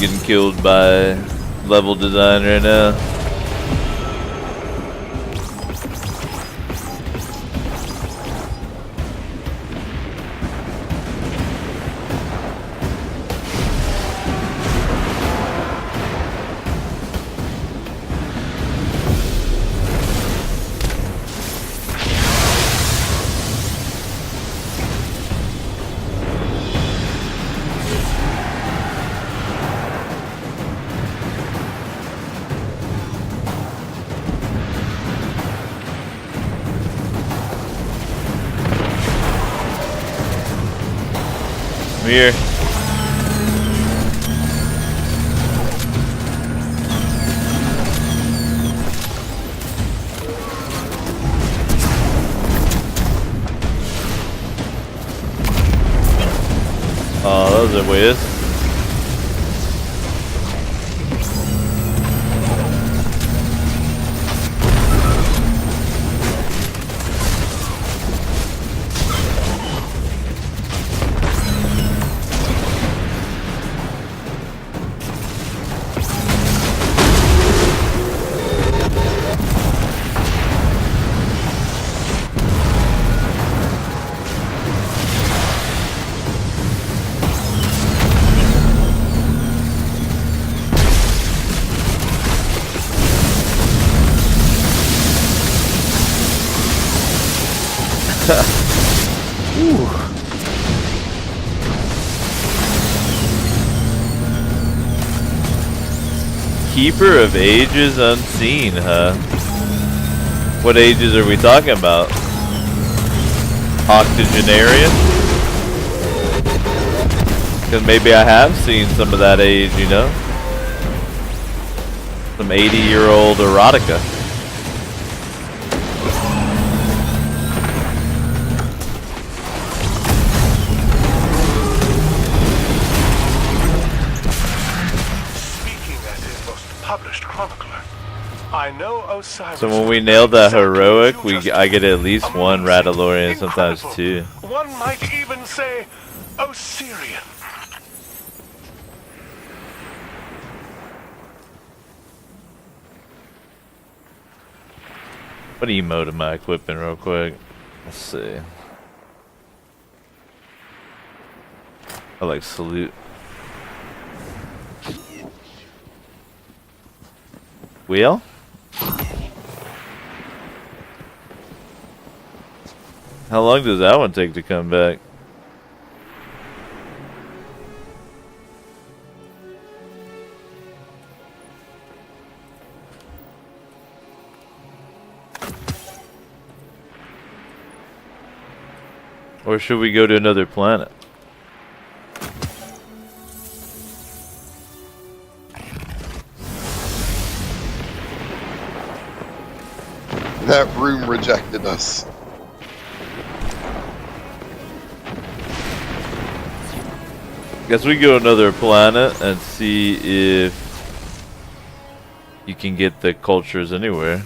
getting killed by level design right now. Here. Oh, those are weird. Keeper of Ages Unseen, huh? What ages are we talking about? Octogenarian? Because maybe I have seen some of that age, you know? Some 80-year-old erotica. I know Osiris. So when we nail that heroic, I get at least one Radalorian, sometimes two. One might even say Osirian. What emote am I equipping real quick? Let's see. I like salute. Wheel? How long does that one take to come back? Or should we go to another planet? That room rejected us. Guess we go to another planet and see if you can get the cultures anywhere.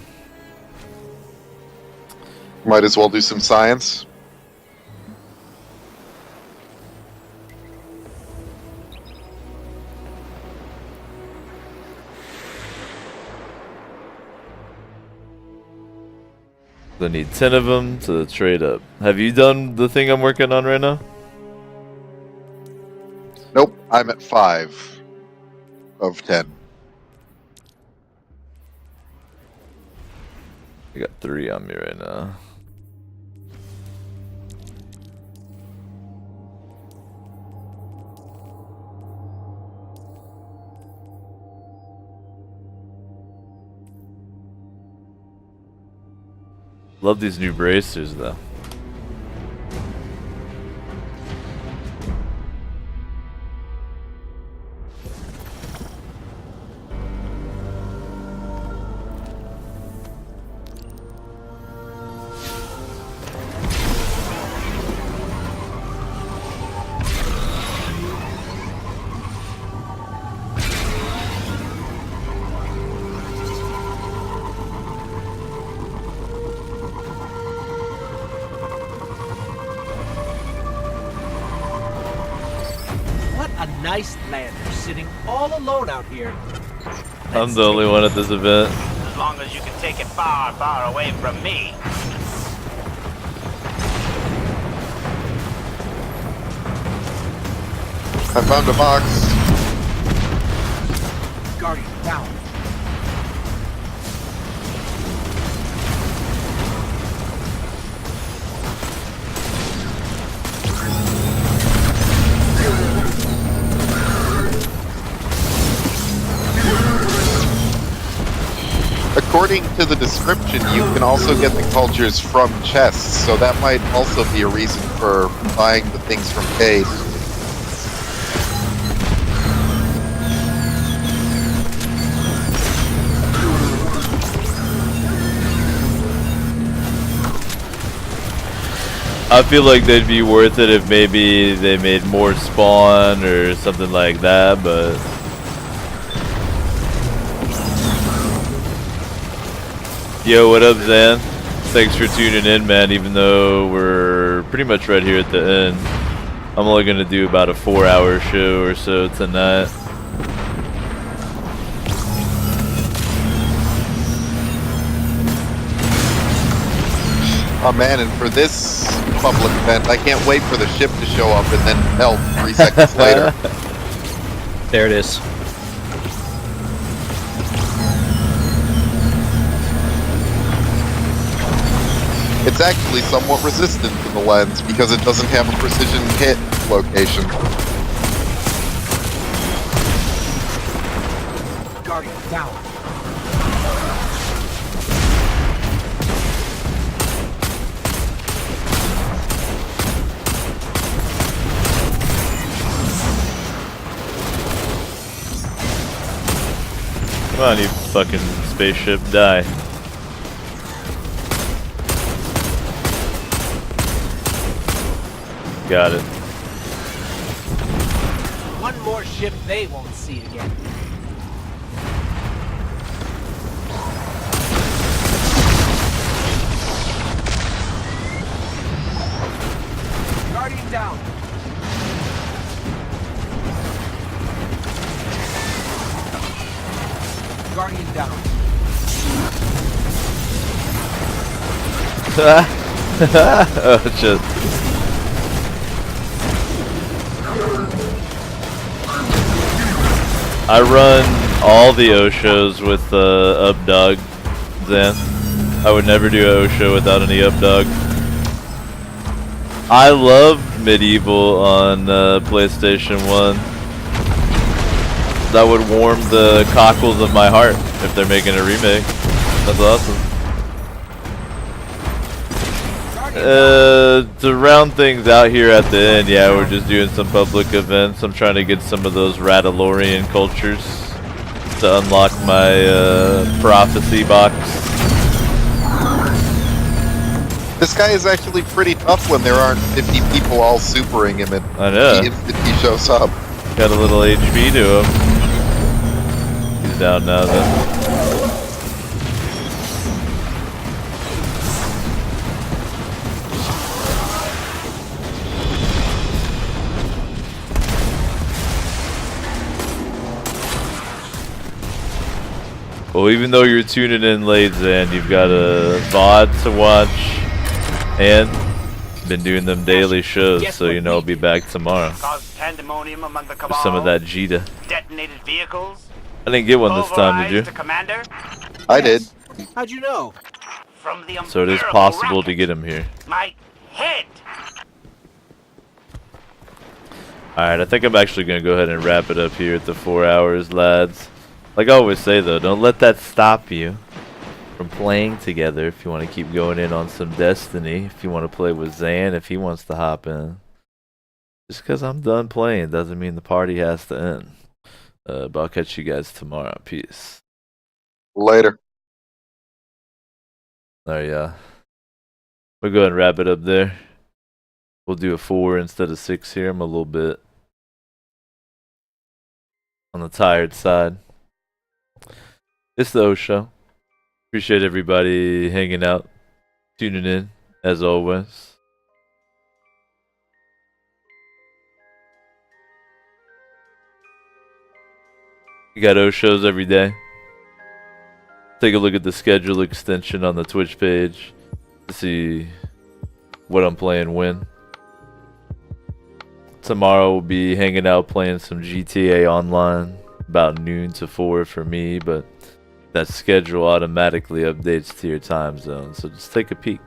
Might as well do some science. I need 10 of them to trade up. Have you done the thing I'm working on right now? Nope, I'm at 5 of 10. I got 3 on me right now. Love these new bracers though. A nice lander sitting all alone out here. I'm the only one at this event. As long as you can take it far, far away from me. I found a box. Guardian down. According to the description, you can also get the cultures from chests, so that might also be a reason for buying the things from Cade. I feel like they'd be worth it if maybe they made more spawn or something like that, but yo, what up, Zan? Thanks for tuning in, man, even though we're pretty much right here at the end. I'm only gonna do about a 4-hour show or so tonight. Oh man, and for this public event, I can't wait for the ship to show up and then melt 3 seconds later. There it is. It's actually somewhat resistant to the lens because it doesn't have a precision hit location. Guardian down. Come on, you fucking spaceship, die. Got it. One more ship they won't see again. Guardian down. Guardian down. Oh, shit. I run all the Oshos with Updog, Zan. I would never do an Osho without any Updog. I love Medieval on PlayStation 1. That would warm the cockles of my heart if they're making a remake. That's awesome. To round things out here at the end, yeah, we're just doing some public events. I'm trying to get some of those Radalorian cultures to unlock my prophecy box. This guy is actually pretty tough when there aren't 50 people all supering him and I know. he shows up. Got a little HP to him. He's down now then. Well, even though you're tuning in late, Zan, you've got a VOD to watch and been doing them daily shows, so you know I'll be back tomorrow Caused pandemonium among the with Cabal. some of that Jita. Detonated vehicles. I didn't get one this time, did you? The commander. I did. How'd you know? From the So it is unbearable possible rocket. to get him here. My head. Alright, I think I'm actually going to go ahead and wrap it up here at the 4 hours, lads. Like I always say though, don't let that stop you from playing together if you want to keep going in on some Destiny, if you want to play with Zan, if he wants to hop in. Just because I'm done playing doesn't mean the party has to end. But I'll catch you guys tomorrow. Peace. Later. Alright, yeah. We'll go ahead and wrap it up there. We'll do a 4 instead of 6 here. I'm a little bit on the tired side. It's the O Show. Appreciate everybody hanging out, tuning in, as always. We got O shows every day. Take a look at the schedule extension on the Twitch page to see what I'm playing when. Tomorrow we'll be hanging out playing some GTA Online about noon to 4 for me, but that schedule automatically updates to your time zone, so just take a peek.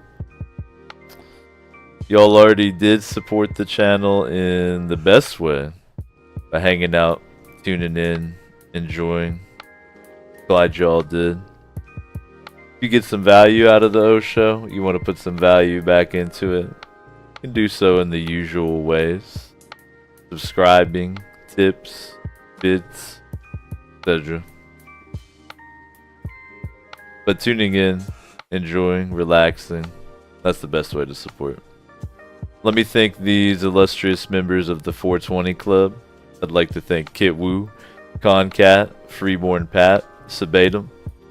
Y'all already did support the channel in the best way by hanging out, tuning in, enjoying. Glad y'all did. If you get some value out of the O show, you want to put some value back into it, you can do so in the usual ways. Subscribing, tips, bits, etc. But tuning in, enjoying, relaxing, that's the best way to support. Let me thank these illustrious members of the 420 Club. I'd like to thank Kit Woo, Concat, Freeborn Pat, Sabatum,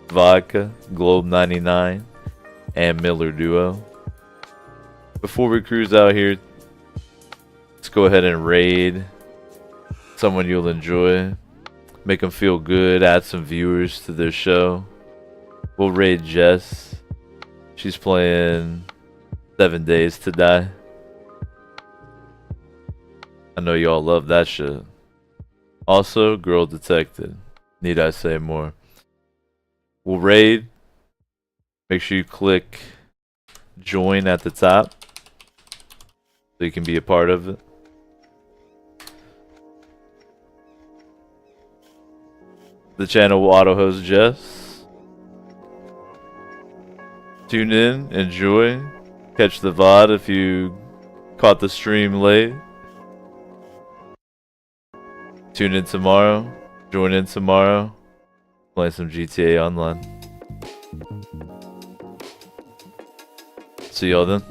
Vodka, Globe 99, and Miller Duo. Before we cruise out here, let's go ahead and raid someone you'll enjoy. Make them feel good, add some viewers to their show. We'll raid Jess. She's playing 7 Days to Die. I know y'all love that shit. Also, Girl Detected. Need I say more? We'll raid. Make sure you click join at the top so you can be a part of it. The channel will auto-host Jess. Tune in, enjoy, catch the VOD if you caught the stream late. Tune in tomorrow, join in tomorrow, play some GTA Online. See y'all then.